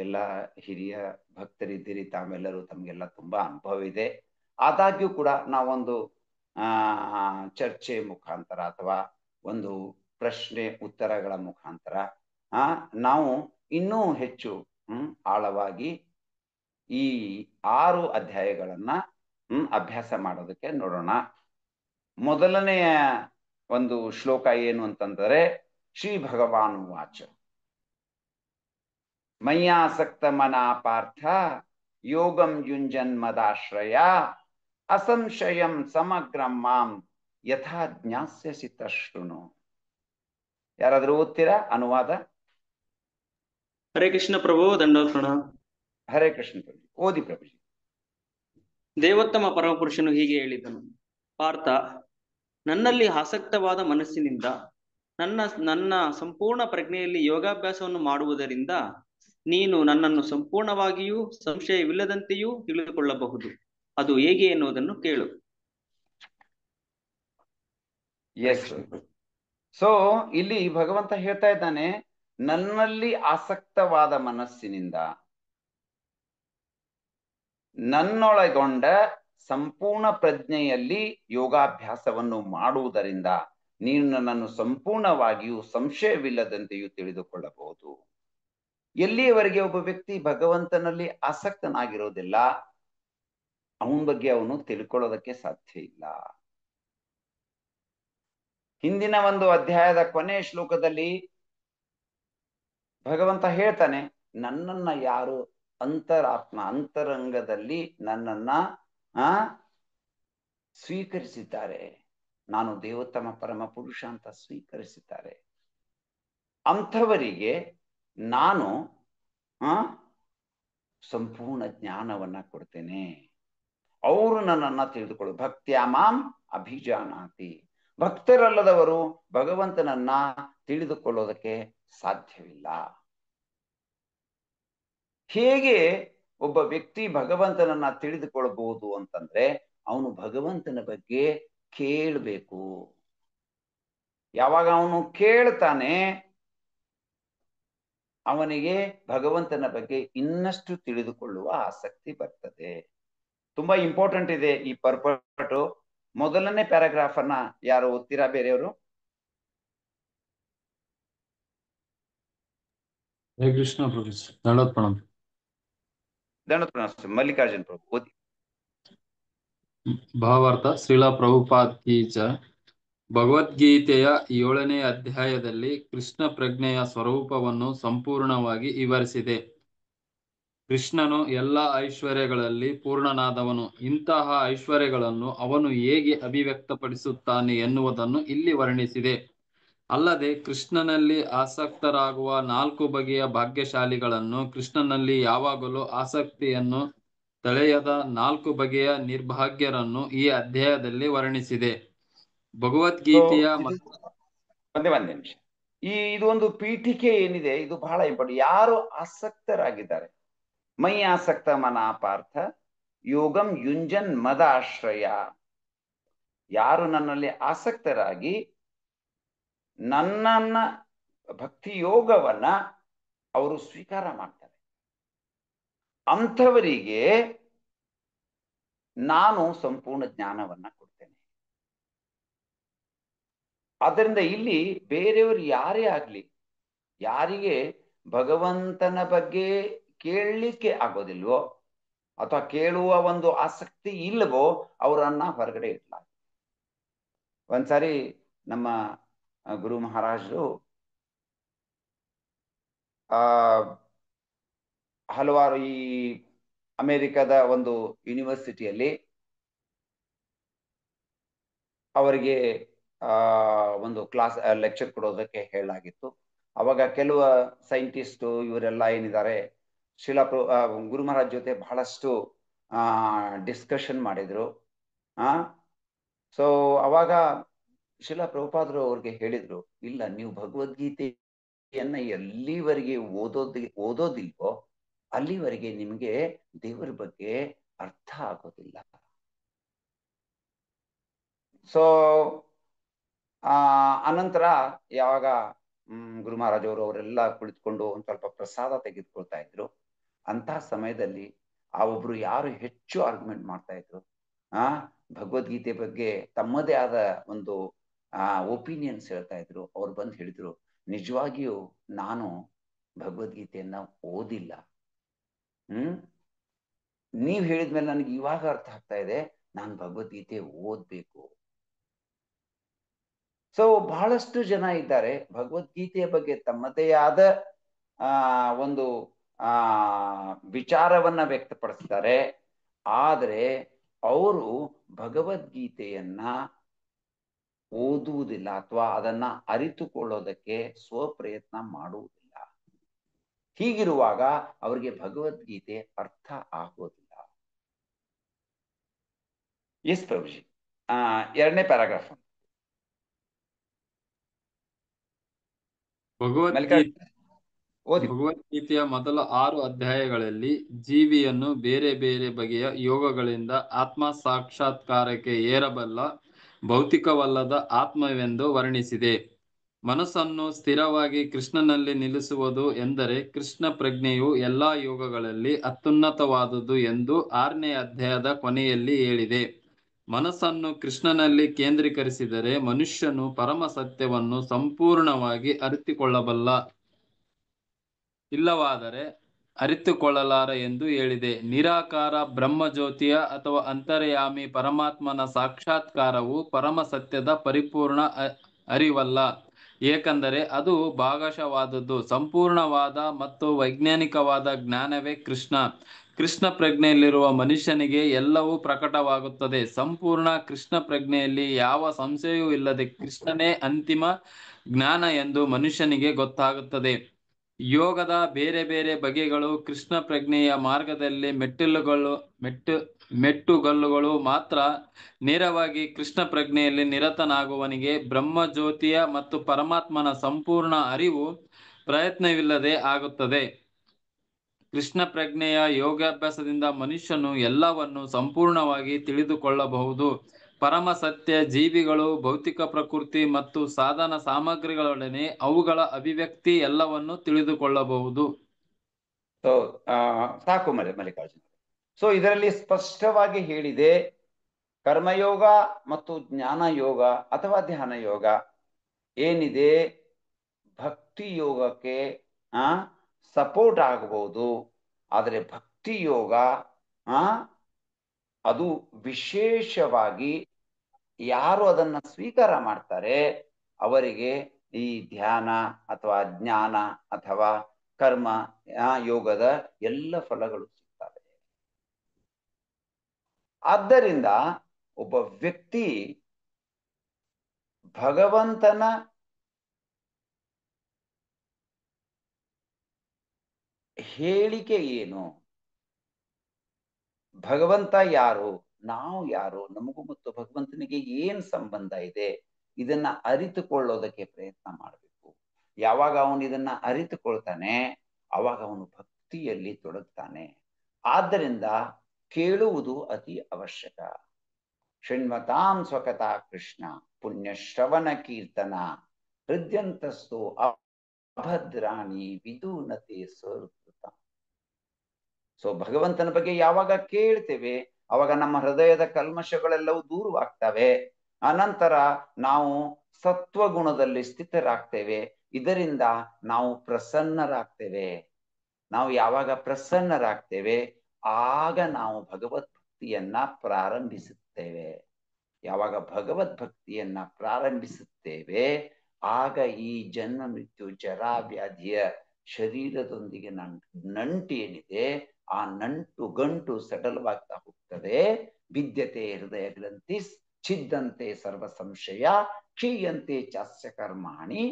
ಎಲ್ಲ ಹಿರಿಯ ಭಕ್ತರಿದ್ದೀರಿ, ತಾವೆಲ್ಲರೂ, ತಮಗೆಲ್ಲ ತುಂಬಾ ಅನುಭವ ಇದೆ. ಆದಾಗ್ಯೂ ಕೂಡ ನಾವೊಂದು ಚರ್ಚೆ ಮುಖಾಂತರ ಅಥವಾ ಒಂದು ಪ್ರಶ್ನೆ ಉತ್ತರಗಳ ಮುಖಾಂತರ ನಾವು ಇನ್ನೂ ಹೆಚ್ಚು ಆಳವಾಗಿ ಈ 6 ಅಧ್ಯಾಯಗಳನ್ನ ಅಭ್ಯಾಸ ಮಾಡೋದಕ್ಕೆ ನೋಡೋಣ. ಮೊದಲನೆಯ ಒಂದು ಶ್ಲೋಕ ಏನು ಅಂತಂದರೆ ಶ್ರೀ ಭಗವಾನ್ ವಾಚ ಮಯ್ಯಾಸಕ್ತ ಮನಾ ಪಾರ್ಥ ಯೋಗಂ ಯುಂಜನ್ ಮದಾಶ್ರಯ ಅಸಂಶಯಂ ಸಮಗ್ರಂ ಮಾಂ ಯಥಾ ಜ್ಞಾಸ್ಯಸಿ ತಶೃಣು. ಯಾರಾದ್ರೂ ಓದ್ತೀರಾ ಅನುವಾದ? ಹರೇ ಕೃಷ್ಣ ಪ್ರಭು, ದಂಡೋತ್ ಪ್ರಣಾಮ. ಹರೇ ಕೃಷ್ಣ ಪ್ರಭು, ಓದಿ ಪ್ರಭುಜಿ. ದೇವೋತ್ತಮ ಪರಮಪುರುಷನು ಹೀಗೆ ಹೇಳಿದನು: ಪಾರ್ಥ, ನನ್ನಲ್ಲಿ ಆಸಕ್ತವಾದ ಮನಸ್ಸಿನಿಂದ ನನ್ನ ಸಂಪೂರ್ಣ ಪ್ರಜ್ಞೆಯಲ್ಲಿ ಯೋಗಾಭ್ಯಾಸವನ್ನು ಮಾಡುವುದರಿಂದ ನೀನು ನನ್ನನ್ನು ಸಂಪೂರ್ಣವಾಗಿಯೂ ಸಂಶಯವಿಲ್ಲದಂತೆಯೂ ತಿಳಿದುಕೊಳ್ಳಬಹುದು. ಅದು ಹೇಗೆ ಎನ್ನುವುದನ್ನು ಕೇಳು. ಎಸ್. ಸೊ ಇಲ್ಲಿ ಭಗವಂತ ಹೇಳ್ತಾ ಇದ್ದಾನೆ, ನನ್ನಲ್ಲಿ ಆಸಕ್ತವಾದ ಮನಸ್ಸಿನಿಂದ ನನ್ನೊಳಗೊಂಡ ಸಂಪೂರ್ಣ ಪ್ರಜ್ಞೆಯಲ್ಲಿ ಯೋಗಾಭ್ಯಾಸವನ್ನು ಮಾಡುವುದರಿಂದ ನೀನು ನನ್ನನ್ನು ಸಂಪೂರ್ಣವಾಗಿಯೂ ಸಂಶಯವಿಲ್ಲದಂತೆಯೂ ತಿಳಿದುಕೊಳ್ಳಬಹುದು. ಎಲ್ಲಿಯವರೆಗೆ ಒಬ್ಬ ವ್ಯಕ್ತಿ ಭಗವಂತನಲ್ಲಿ ಆಸಕ್ತನಾಗಿರೋದಿಲ್ಲ, ಅವನ ಬಗ್ಗೆ ಅವನು ತಿಳ್ಕೊಳ್ಳೋದಕ್ಕೆ ಸಾಧ್ಯ ಇಲ್ಲ. ಹಿಂದಿನ ಒಂದು ಅಧ್ಯಾಯದ ಕೊನೆಯ ಶ್ಲೋಕದಲ್ಲಿ ಭಗವಂತ ಹೇಳ್ತಾನೆ, ನನ್ನನ್ನ ಯಾರು ಅಂತರಂಗದಲ್ಲಿ ನನ್ನನ್ನ ಸ್ವೀಕರಿಸಿದ್ದಾರೆ, ನಾನು ದೇವೋತ್ತಮ ಪರಮ ಪುರುಷ ಅಂತ ಸ್ವೀಕರಿಸಿದ್ದಾರೆ, ಅಂಥವರಿಗೆ ನಾನು ಸಂಪೂರ್ಣ ಜ್ಞಾನವನ್ನ ಕೊಡ್ತೇನೆ. ಅವರು ನನ್ನನ್ನ ತಿಳಿದುಕೊಳ್ಳು. ಭಕ್ತ್ಯಾ ಮಾಂ ಅಭಿಜಾನಾತಿ. ಭಕ್ತರಲ್ಲದವರು ಭಗವಂತನನ್ನ ತಿಳಿದುಕೊಳ್ಳೋದಕ್ಕೆ ಸಾಧ್ಯವಿಲ್ಲ. ಹೇಗೆ ಒಬ್ಬ ವ್ಯಕ್ತಿ ಭಗವಂತನನ್ನ ತಿಳಿದುಕೊಳ್ಳಬಹುದು ಅಂತಂದ್ರೆ ಅವನು ಭಗವಂತನ ಬಗ್ಗೆ ಕೇಳಬೇಕು. ಯಾವಾಗ ಅವನು ಕೇಳ್ತಾನೆ, ಅವನಿಗೆ ಭಗವಂತನ ಬಗ್ಗೆ ಇನ್ನಷ್ಟು ತಿಳಿದುಕೊಳ್ಳುವ ಆಸಕ್ತಿ ಬರ್ತದೆ. ತುಂಬಾ ಇಂಪಾರ್ಟೆಂಟ್ ಇದೆ ಈ ಪರ್ಪಟು. ಮೊದಲನೇ ಪ್ಯಾರಾಗ್ರಾಫ್ ಅನ್ನ ಯಾರು ಓದ್ತೀರಾ ಬೇರೆಯವರು? ಹರೇ ಕೃಷ್ಣ ಪ್ರಭು, ದಂಡೋತ್ ಪ್ರಣಾಮ. ದಂಡೋತ್ ಪ್ರಣಾಮ. ಮಲ್ಲಿಕಾರ್ಜುನ್ ಪ್ರಭು ಓದಿ. ಭಾವಾರ್ಥ. ಶ್ರೀಲಾ ಪ್ರಭುಪಾದ್ ಕಿ ಜೈ. ಭಗವದ್ಗೀತೆಯ 7ನೇ ಅಧ್ಯಾಯದಲ್ಲಿ ಕೃಷ್ಣ ಪ್ರಜ್ಞೆಯ ಸ್ವರೂಪವನ್ನು ಸಂಪೂರ್ಣವಾಗಿ ವಿವರಿಸಿದೆ. ಕೃಷ್ಣನು ಎಲ್ಲ ಐಶ್ವರ್ಯಗಳಲ್ಲಿ ಪೂರ್ಣನಾದವನು. ಇಂತಹ ಐಶ್ವರ್ಯಗಳನ್ನು ಅವನು ಹೇಗೆ ಅಭಿವ್ಯಕ್ತಪಡಿಸುತ್ತಾನೆ ಎನ್ನುವುದನ್ನು ಇಲ್ಲಿ ವರ್ಣಿಸಿದೆ. ಅಲ್ಲದೆ ಕೃಷ್ಣನಲ್ಲಿ ಆಸಕ್ತರಾಗುವ 4 ಬಗೆಯ ಭಾಗ್ಯಶಾಲಿಗಳನ್ನು, ಕೃಷ್ಣನಲ್ಲಿ ಯಾವಾಗಲೂ ಆಸಕ್ತಿಯನ್ನು ತಳೆಯದ 4 ಬಗೆಯ ನಿರ್ಭಾಗ್ಯರನ್ನು ಈ ಅಧ್ಯಾಯದಲ್ಲಿ ವರ್ಣಿಸಿದೆ. ಭಗವದ್ಗೀತೆಯ ಒಂದೇ ನಿಮಿಷ. ಇದು ಒಂದು ಪೀಠಿಕೆ ಏನಿದೆ, ಇದು ಬಹಳ ಇಂಪಾರ್ಟೆಂಟ್. ಯಾರು ಆಸಕ್ತರಾಗಿದ್ದಾರೆ, ಮೈ ಆಸಕ್ತ ಮನ ಪಾರ್ಥ ಯೋಗಂ ಯುಂಜನ್ ಮದ ಆಶ್ರಯ. ಯಾರು ನನ್ನಲ್ಲಿ ಆಸಕ್ತರಾಗಿ ನನ್ನನ್ನ ಭಕ್ತಿ ಯೋಗವನ್ನ ಅವರು ಸ್ವೀಕಾರ ಮಾಡ್ತಾರೆ, ಅಂಥವರಿಗೆ ನಾನು ಸಂಪೂರ್ಣ ಜ್ಞಾನವನ್ನ ಕೊಡ್ತೇನೆ. ಆದ್ದರಿಂದ ಇಲ್ಲಿ ಬೇರೆಯವರು ಯಾರೇ ಆಗ್ಲಿ, ಯಾರಿಗೆ ಭಗವಂತನ ಬಗ್ಗೆ ಕೇಳಲಿಕ್ಕೆ ಆಗೋದಿಲ್ವೋ ಅಥವಾ ಕೇಳುವ ಒಂದು ಆಸಕ್ತಿ ಇಲ್ಲವೋ ಅವರನ್ನ ಹೊರಗಡೆ ಇಡ್ಲಾಗ. ಒಂದ್ಸಾರಿ ನಮ್ಮ ಗುರು ಮಹಾರಾಜರು ಹಲವಾರು ಈ ಅಮೆರಿಕದ ಒಂದು ಯೂನಿವರ್ಸಿಟಿಯಲ್ಲಿ ಅವರಿಗೆ ಒಂದು ಕ್ಲಾಸ್ ಲೆಕ್ಚರ್ ಕೊಡೋದಕ್ಕೆ ಹೇಳಲಾಗಿತ್ತು. ಅವಾಗ ಕೆಲವು ಸೈಂಟಿಸ್ಟು ಇವರೆಲ್ಲ ಏನಿದ್ದಾರೆ ಗುರು ಮಹಾರಾಜ್ ಜೊತೆ ಬಹಳಷ್ಟು ಡಿಸ್ಕಷನ್ ಮಾಡಿದ್ರು. ಸೊ ಅವಾಗ ಶ್ರೀಲ ಪ್ರಭುಪಾದರು ಅವ್ರಿಗೆ ಹೇಳಿದ್ರು, ಇಲ್ಲ, ನೀವು ಭಗವದ್ಗೀತೆಯನ್ನ ಎಲ್ಲಿವರೆಗೆ ಓದೋದಿಲ್ವೋ ಅಲ್ಲಿವರೆಗೆ ನಿಮ್ಗೆ ದೇವರ ಬಗ್ಗೆ ಅರ್ಥ ಆಗೋದಿಲ್ಲ. ಸೊ ಅನಂತರ ಯಾವಾಗ ಗುರು ಮಹಾರಾಜ್ ಅವರೆಲ್ಲ ಕುಳಿತುಕೊಂಡು ಒಂದ್ ಸ್ವಲ್ಪ ಪ್ರಸಾದ ತೆಗೆದುಕೊಳ್ತಾ ಇದ್ರು, ಅಂತಹ ಸಮಯದಲ್ಲಿ ಆ ಒಬ್ರು ಯಾರು ಹೆಚ್ಚು ಆರ್ಗ್ಯುಮೆಂಟ್ ಮಾಡ್ತಾ ಇದ್ರು ಭಗವದ್ಗೀತೆ ಬಗ್ಗೆ ತಮ್ಮದೇ ಆದ ಒಂದು ಒಪಿನಿಯನ್ಸ್ ಹೇಳ್ತಾ ಇದ್ರು. ಅವ್ರು ಬಂದು ಹೇಳಿದ್ರು, ನಿಜವಾಗಿಯೂ ನಾನು ಭಗವದ್ಗೀತೆಯನ್ನ ಓದಿಲ್ಲ. ನೀವ್ ಹೇಳಿದ್ಮೇಲೆ ನನಗೆ ಇವಾಗ ಅರ್ಥ ಆಗ್ತಾ ಇದೆ, ನಾನು ಭಗವದ್ಗೀತೆ ಓದ್ಬೇಕು. ಸೊ ಬಹಳಷ್ಟು ಜನ ಇದ್ದಾರೆ ಭಗವದ್ಗೀತೆಯ ಬಗ್ಗೆ ತಮ್ಮದೇ ಆದ ಒಂದು ವಿಚಾರವನ್ನ ವ್ಯಕ್ತಪಡಿಸ್ತಾರೆ. ಆದರೆ ಅವರು ಭಗವದ್ಗೀತೆಯನ್ನ ಓದುವುದಿಲ್ಲ ಅಥವಾ ಅದನ್ನ ಅರಿತುಕೊಳ್ಳೋದಕ್ಕೆ ಸ್ವಪ್ರಯತ್ನ ಮಾಡುವುದಿಲ್ಲ. ಹೀಗಿರುವಾಗ ಅವರಿಗೆ ಭಗವದ್ಗೀತೆ ಅರ್ಥ ಆಗೋದಿಲ್ಲ. ಎಸ್ ಪ್ರಭುಜಿ, 2ನೇ ಪ್ಯಾರಾಗ್ರಾಫ್. ಭಗವದ್ಗೀತೆಯ ಮೊದಲ 6 ಅಧ್ಯಾಯಗಳಲ್ಲಿ ಜೀವಿಯನ್ನು ಬೇರೆ ಬೇರೆ ಬಗೆಯ ಯೋಗಗಳಿಂದ ಆತ್ಮ ಸಾಕ್ಷಾತ್ಕಾರಕ್ಕೆ ಏರಬಲ್ಲ ಭೌತಿಕವಲ್ಲದ ಆತ್ಮವೆಂದು ವರ್ಣಿಸಿದೆ. ಮನಸ್ಸನ್ನು ಸ್ಥಿರವಾಗಿ ಕೃಷ್ಣನಲ್ಲಿ ನಿಲ್ಲಿಸುವುದು ಎಂದರೆ ಕೃಷ್ಣ ಪ್ರಜ್ಞೆಯು ಎಲ್ಲಾ ಯೋಗಗಳಲ್ಲಿ ಅತ್ಯುನ್ನತವಾದುದು ಎಂದು 6ನೇ ಅಧ್ಯಾಯದ ಕೊನೆಯಲ್ಲಿ ಹೇಳಿದೆ. ಮನಸ್ಸನ್ನು ಕೃಷ್ಣನಲ್ಲಿ ಕೇಂದ್ರೀಕರಿಸಿದರೆ ಮನುಷ್ಯನು ಪರಮ ಸತ್ಯವನ್ನು ಸಂಪೂರ್ಣವಾಗಿ ಅರಿತುಕೊಳ್ಳಬಲ್ಲ, ಇಲ್ಲವಾದರೆ ಅರಿತುಕೊಳ್ಳಲಾರ ಎಂದು ಹೇಳಿದೆ. ನಿರಾಕಾರ ಬ್ರಹ್ಮಜ್ಯೋತಿಯ ಅಥವಾ ಅಂತರ್ಯಾಮಿ ಪರಮಾತ್ಮನ ಸಾಕ್ಷಾತ್ಕಾರವು ಪರಮ ಸತ್ಯದ ಪರಿಪೂರ್ಣ ಅರಿವಲ್ಲ, ಏಕೆಂದರೆ ಅದು ಭಾಗಶವಾದದ್ದು. ಸಂಪೂರ್ಣವಾದ ಮತ್ತು ವೈಜ್ಞಾನಿಕವಾದ ಜ್ಞಾನವೇ ಕೃಷ್ಣ. ಕೃಷ್ಣ ಪ್ರಜ್ಞೆಯಲ್ಲಿರುವ ಮನುಷ್ಯನಿಗೆ ಎಲ್ಲವೂ ಪ್ರಕಟವಾಗುತ್ತದೆ. ಸಂಪೂರ್ಣ ಕೃಷ್ಣ ಪ್ರಜ್ಞೆಯಲ್ಲಿ ಯಾವ ಸಂಶಯವೂ ಇಲ್ಲದೆ ಕೃಷ್ಣನೇ ಅಂತಿಮ ಜ್ಞಾನ ಎಂದು ಮನುಷ್ಯನಿಗೆ ಗೊತ್ತಾಗುತ್ತದೆ. ಯೋಗದ ಬೇರೆ ಬೇರೆ ಬಗೆಗಳು ಕೃಷ್ಣ ಪ್ರಜ್ಞೆಯ ಮಾರ್ಗದಲ್ಲಿ ಮೆಟ್ಟುಗಲ್ಲುಗಳು ಮಾತ್ರ. ನೇರವಾಗಿ ಕೃಷ್ಣ ಪ್ರಜ್ಞೆಯಲ್ಲಿ ನಿರತನಾಗುವವನಿಗೆ ಬ್ರಹ್ಮಜ್ಯೋತಿಯ ಮತ್ತು ಪರಮಾತ್ಮನ ಸಂಪೂರ್ಣ ಅರಿವು ಪ್ರಯತ್ನವಿಲ್ಲದೆ ಆಗುತ್ತದೆ. ಕೃಷ್ಣ ಪ್ರಜ್ಞೆಯ ಯೋಗಾಭ್ಯಾಸದಿಂದ ಮನುಷ್ಯನು ಎಲ್ಲವನ್ನು ಸಂಪೂರ್ಣವಾಗಿ ತಿಳಿದುಕೊಳ್ಳಬಹುದು. ಪರಮ ಸತ್ಯ ಜೀವಿಗಳು ಭೌತಿಕ ಪ್ರಕೃತಿ ಮತ್ತು ಸಾಧನ ಸಾಮಗ್ರಿಗಳೊಡನೆ ಅವುಗಳ ಅಭಿವ್ಯಕ್ತಿ ಎಲ್ಲವನ್ನು ತಿಳಿದುಕೊಳ್ಳಬಹುದು. ಸೊ ಸಾಕು ಮಲ್ಲಿಕಾರ್ಜುನ. ಸೊ ಇದರಲ್ಲಿ ಸ್ಪಷ್ಟವಾಗಿ ಹೇಳಿದೆ, ಕರ್ಮಯೋಗ ಮತ್ತು ಜ್ಞಾನ ಯೋಗ ಅಥವಾ ಧ್ಯಾನ ಯೋಗ ಏನಿದೆ ಭಕ್ತಿ ಯೋಗಕ್ಕೆ ಸಪೋರ್ಟ್ ಆಗಬಹುದು. ಆದರೆ ಭಕ್ತಿ ಯೋಗ ಅದು ವಿಶೇಷವಾಗಿ ಯಾರು ಅದನ್ನ ಸ್ವೀಕಾರ ಮಾಡ್ತಾರೆ ಅವರಿಗೆ ಈ ಧ್ಯಾನ ಅಥವಾ ಜ್ಞಾನ ಅಥವಾ ಕರ್ಮ ಯೋಗದ ಎಲ್ಲ ಫಲಗಳು ಸಿಗ್ತವೆ. ಆದ್ದರಿಂದ ಒಬ್ಬ ವ್ಯಕ್ತಿ ಭಗವಂತನ ಹೇಳಿಕೆ ಏನು, ಭಗವಂತ ಯಾರು, ನಾವು ಯಾರು, ನಮಗೂ ಮತ್ತು ಭಗವಂತನಿಗೆ ಏನ್ ಸಂಬಂಧ ಇದೆ, ಇದನ್ನ ಅರಿತುಕೊಳ್ಳೋದಕ್ಕೆ ಪ್ರಯತ್ನ ಮಾಡಬೇಕು. ಯಾವಾಗ ಅವನು ಇದನ್ನ ಅರಿತುಕೊಳ್ತಾನೆ ಅವಾಗ ಅವನು ಭಕ್ತಿಯಲ್ಲಿ ತೊಡಗ್ತಾನೆ. ಆದ್ದರಿಂದ ಕೇಳುವುದು ಅತಿ ಅವಶ್ಯಕ. ಶೃಣ್ವತಾಂ ಸ್ವಕಥಾ ಕೃಷ್ಣ ಪುಣ್ಯ ಶ್ರವಣ ಕೀರ್ತನ ಹೃದ್ಯಂತಸ್ಥೋ ಅಭದ್ರಾಣಿ ವಿದೂನತೆ ಸ್ವೃತ. ಸೊ ಭಗವಂತನ ಬಗ್ಗೆ ಯಾವಾಗ ಕೇಳ್ತೇವೆ ಅವಾಗ ನಮ್ಮ ಹೃದಯದ ಕಲ್ಮಶಗಳೆಲ್ಲವೂ ದೂರವಾಗ್ತವೆ. ಅನಂತರ ನಾವು ಸತ್ವಗುಣದಲ್ಲಿ ಸ್ಥಿತರಾಗ್ತೇವೆ. ಇದರಿಂದ ನಾವು ಪ್ರಸನ್ನರಾಗ್ತೇವೆ. ನಾವು ಯಾವಾಗ ಪ್ರಸನ್ನರಾಗ್ತೇವೆ ಆಗ ನಾವು ಭಗವದ್ಭಕ್ತಿಯನ್ನ ಪ್ರಾರಂಭಿಸುತ್ತೇವೆ. ಯಾವಾಗ ಭಗವದ್ಭಕ್ತಿಯನ್ನ ಪ್ರಾರಂಭಿಸುತ್ತೇವೆ ಆಗ ಈ ಜನ್ಮ ಮೃತ್ಯು ಜರಾ ವ್ಯಾಧಿಯ ಶರೀರದೊಂದಿಗೆ ನಂಟು ಏನಿದೆ ಆ ಗಂಟು ಸಡಲವಾಗ್ತಾ ಹೋಗ್ತದೆ. ವಿದ್ಯತೆ ಹೃದಯ ಗ್ರಂಥಿ ಛಿದ್ದಂತೆ ಸರ್ವ ಸಂಶಯ ಕ್ಷೀಯಂತೆ ಚಾಸ್ಯ ಕರ್ಮಾಣಿ.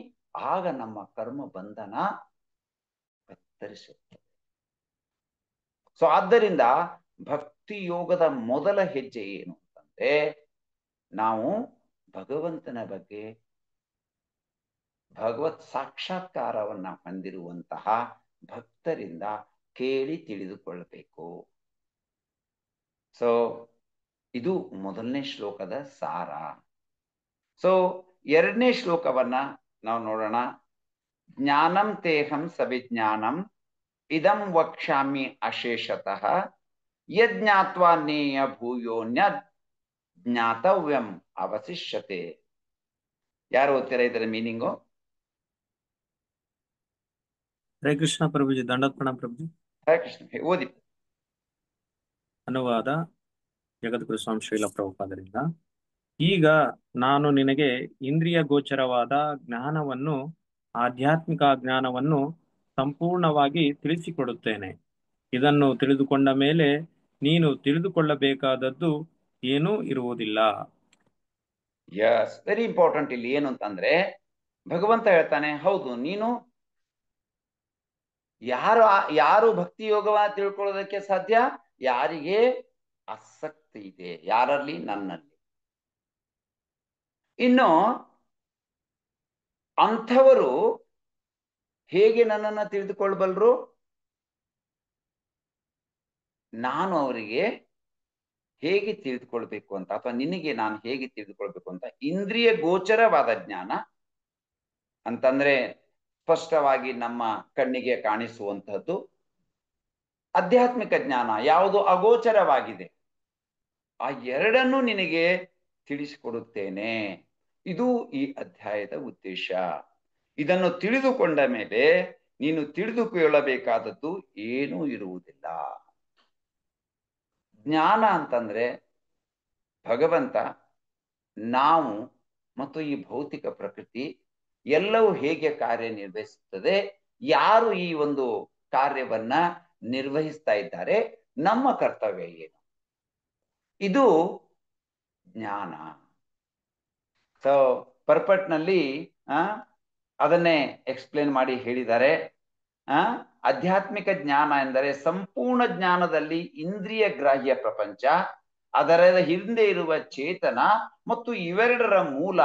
ಆಗ ನಮ್ಮ ಕರ್ಮ ಬಂಧನ ಕತ್ತರಿಸುತ್ತದೆ. ಸೊ ಆದ್ದರಿಂದ ಭಕ್ತಿ ಯೋಗದ ಮೊದಲ ಹೆಜ್ಜೆ ಏನು ಅಂತಂದ್ರೆ ನಾವು ಭಗವಂತನ ಬಗ್ಗೆ ಭಗವತ್ ಸಾಕ್ಷಾತ್ಕಾರವನ್ನ ಹೊಂದಿರುವಂತಹ ಭಕ್ತರಿಂದ ಕೇಳಿ ತಿಳಿದುಕೊಳ್ಳಬೇಕು. ಸೊ ಇದು ಮೊದಲನೇ ಶ್ಲೋಕದ ಸಾರ. ಸೊ ಎರಡನೇ ಶ್ಲೋಕವನ್ನ ನಾವು ನೋಡೋಣ. ಜ್ಞಾನಂ ತೇಹಂ ಸವಿಜ್ಞಾನಂ ಇದಂ ವಕ್ಷ್ಯಾಮಿ ಅಶೇಷತಃ ಯಜ್ಞಾತ್ವಾ ನೇಯ ಭೂಯೋ ನ್ಯದ್ ಜ್ಞಾತವ್ಯಂ ಅವಶಿಷ್ಯತೆ. ಯಾರು ಓದ್ತೀರಾ ಇದರ ಮೀನಿಂಗು? ಹರೇ ಕೃಷ್ಣ ಪ್ರಭುಜಿ, ದಂಡೋತ್ಪಣ ಪ್ರಭುಜಿ. ಹರೇ ಕೃಷ್ಣ, ಓದಿ. ಅನುವಾದ ಜಗದ್ಗುರು ಸ್ವಾಮಿ ಶ್ರೀಲ ಪ್ರಭುಪಾದರಿಂದ. ಈಗ ನಾನು ನಿನಗೆ ಇಂದ್ರಿಯ ಗೋಚರವಾದ ಜ್ಞಾನವನ್ನು, ಆಧ್ಯಾತ್ಮಿಕ ಜ್ಞಾನವನ್ನು ಸಂಪೂರ್ಣವಾಗಿ ತಿಳಿಸಿಕೊಡುತ್ತೇನೆ. ಇದನ್ನು ತಿಳಿದುಕೊಂಡ ಮೇಲೆ ನೀನು ತಿಳಿದುಕೊಳ್ಳಬೇಕಾದದ್ದು ಏನೂ ಇರುವುದಿಲ್ಲ. Yes, very important. ಇಲ್ಲಿ ಏನು ಅಂತಂದ್ರೆ ಭಗವಂತ ಹೇಳ್ತಾನೆ, ಹೌದು, ನೀನು ಯಾರು ಭಕ್ತಿ ಯೋಗವನ್ನ ತಿಳ್ಕೊಳ್ಳೋದಕ್ಕೆ ಸಾಧ್ಯ? ಯಾರಿಗೆ ಆಸಕ್ತಿ ಇದೆ, ಯಾರಲ್ಲಿ? ನನ್ನಲ್ಲಿ. ಇನ್ನು ಅಂಥವರು ಹೇಗೆ ನನ್ನನ್ನು ತಿಳಿದುಕೊಳ್ಳಬಲ್ರು? ನಾನು ಅವರಿಗೆ ಹೇಗೆ ತಿಳಿದುಕೊಳ್ಬೇಕು ಅಂತ, ಅಥವಾ ನಿನಗೆ ನಾನು ಹೇಗೆ ತಿಳಿದುಕೊಳ್ಬೇಕು ಅಂತ. ಇಂದ್ರಿಯ ಗೋಚರವಾದ ಜ್ಞಾನ ಅಂತಂದ್ರೆ ಸ್ಪಷ್ಟವಾಗಿ ನಮ್ಮ ಕಣ್ಣಿಗೆ ಕಾಣಿಸುವಂತಹದ್ದು. ಆಧ್ಯಾತ್ಮಿಕ ಜ್ಞಾನ ಯಾವುದು ಅಗೋಚರವಾಗಿದೆ, ಆ ಎರಡನ್ನೂ ನಿನಗೆ ತಿಳಿಸಿಕೊಡುತ್ತೇನೆ. ಇದು ಈ ಅಧ್ಯಾಯದ ಉದ್ದೇಶ. ಇದನ್ನು ತಿಳಿದುಕೊಂಡ ಮೇಲೆ ನೀನು ತಿಳಿದುಕೊಳ್ಳಬೇಕಾದದ್ದು ಏನೂ ಇರುವುದಿಲ್ಲ. ಜ್ಞಾನ ಅಂತಂದ್ರೆ ಭಗವಂತ, ನಾವು ಮತ್ತು ಈ ಭೌತಿಕ ಪ್ರಕೃತಿ ಎಲ್ಲವೂ ಹೇಗೆ ಕಾರ್ಯನಿರ್ವಹಿಸುತ್ತದೆ, ಯಾರು ಈ ಒಂದು ಕಾರ್ಯವನ್ನ ನಿರ್ವಹಿಸ್ತಾ ಇದ್ದಾರೆ, ನಮ್ಮ ಕರ್ತವ್ಯ ಏನು, ಇದು ಜ್ಞಾನ. ಸೊ ಪರ್ಪಟ್ನಲ್ಲಿ ಅದನ್ನೇ ಎಕ್ಸ್ಪ್ಲೇನ್ ಮಾಡಿ ಹೇಳಿದ್ದಾರೆ. ಆಧ್ಯಾತ್ಮಿಕ ಜ್ಞಾನ ಎಂದರೆ ಸಂಪೂರ್ಣ ಜ್ಞಾನದಲ್ಲಿ ಇಂದ್ರಿಯ ಗ್ರಾಹ್ಯ ಪ್ರಪಂಚ, ಅದರ ಹಿಂದೆ ಇರುವ ಚೇತನ ಮತ್ತು ಇವೆರಡರ ಮೂಲ,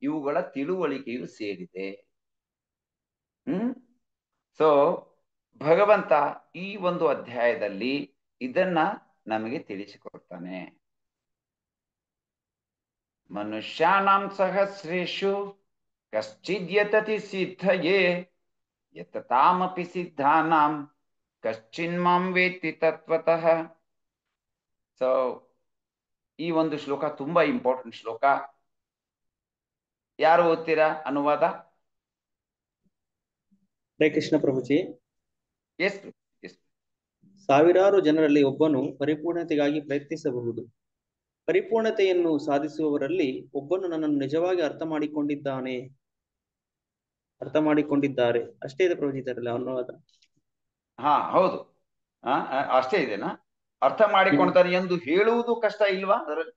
ಇವುಗಳ ತಿಳುವಳಿಕೆಯು ಸೇರಿದೆ. ಸೊ ಭಗವಂತ ಈ ಒಂದು ಅಧ್ಯಾಯದಲ್ಲಿ ಇದನ್ನ ನಮಗೆ ತಿಳಿಸಿಕೊಡ್ತಾನೆ. ಮನುಷ್ಯಾನಾಂ ಸಹಸ್ರೇಷು ಕಶ್ಚಿದ್ಯತತಿ ಸಿದ್ಧಯೇ ಯತತಾಮಪಿ ಸಿದ್ಧಾನಾಂ ಕಶ್ಚಿನ್ಮಾಂ ವೇತ್ತಿ ತತ್ವತಃ. ಸೊ ಈ ಒಂದು ಶ್ಲೋಕ ತುಂಬಾ ಇಂಪಾರ್ಟೆಂಟ್ ಶ್ಲೋಕ. ಯಾರು ಓದ್ತೀರಾ ಅನುವಾದ? ಹರೇ ಕೃಷ್ಣ ಪ್ರಭುಜಿ. ಎಸ್. ಸಾವಿರಾರು ಜನರಲ್ಲಿ ಒಬ್ಬನು ಪರಿಪೂರ್ಣತೆಗಾಗಿ ಪ್ರಯತ್ನಿಸಬಹುದು. ಪರಿಪೂರ್ಣತೆಯನ್ನು ಸಾಧಿಸುವವರಲ್ಲಿ ಒಬ್ಬನು ನನ್ನನ್ನು ನಿಜವಾಗಿ ಅರ್ಥ ಮಾಡಿಕೊಂಡಿದ್ದಾರೆ. ಅಷ್ಟೇ ಇದೆ ಪ್ರಭುಜಿ ಇದರಲ್ಲಿ ಅನುವಾದ. ಹಾ, ಹೌದು, ಅಷ್ಟೇ ಇದೆನಾ? ಅರ್ಥ ಮಾಡಿಕೊಳ್ತಾನೆ ಎಂದು ಹೇಳುವುದು ಕಷ್ಟ ಇಲ್ವಾ ಅದರಲ್ಲಿ?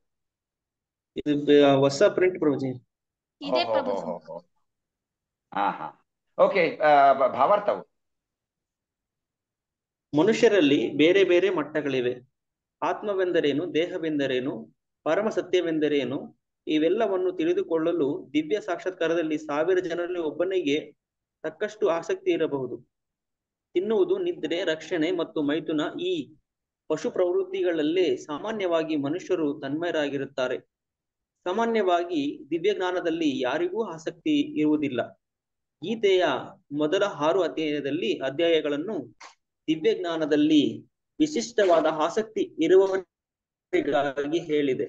ಇದು ಹೊಸ ಪ್ರಿಂಟ್ ಪ್ರಭುಜಿ. ಇದೆ ಪ್ರಭುಜಿ. ಓಕೆ, ಭಾವಾರ್ಥವು ಮನುಷ್ಯರಲ್ಲಿ ಬೇರೆ ಬೇರೆ ಮಟ್ಟಗಳಿವೆ. ಆತ್ಮವೆಂದರೇನು, ದೇಹವೆಂದರೇನು, ಪರಮ ಸತ್ಯವೆಂದರೇನು, ಇವೆಲ್ಲವನ್ನು ತಿಳಿದುಕೊಳ್ಳಲು ದಿವ್ಯ ಸಾಕ್ಷಾತ್ಕಾರದಲ್ಲಿ 1000 ಜನರಲ್ಲಿ ಒಬ್ಬನಿಗೆ ತಕ್ಕಷ್ಟು ಆಸಕ್ತಿ ಇರಬಹುದು. ತಿನ್ನುವುದು, ನಿದ್ರೆ, ರಕ್ಷಣೆ ಮತ್ತು ಮೈಥುನ, ಈ ಪಶು ಪ್ರವೃತ್ತಿಗಳಲ್ಲೇ ಸಾಮಾನ್ಯವಾಗಿ ಮನುಷ್ಯರು ತನ್ಮಯರಾಗಿರುತ್ತಾರೆ. ಸಾಮಾನ್ಯವಾಗಿ ದಿವ್ಯ ಜ್ಞಾನದಲ್ಲಿ ಯಾರಿಗೂ ಆಸಕ್ತಿ ಇರುವುದಿಲ್ಲ. ಗೀತೆಯ ಮೊದಲ 6 ಅಧ್ಯಾಯಗಳನ್ನು ದಿವ್ಯ ಜ್ಞಾನದಲ್ಲಿ ವಿಶಿಷ್ಟವಾದ ಆಸಕ್ತಿ ಇರುವವರಿಗಾಗಿ ಹೇಳಿದೆ.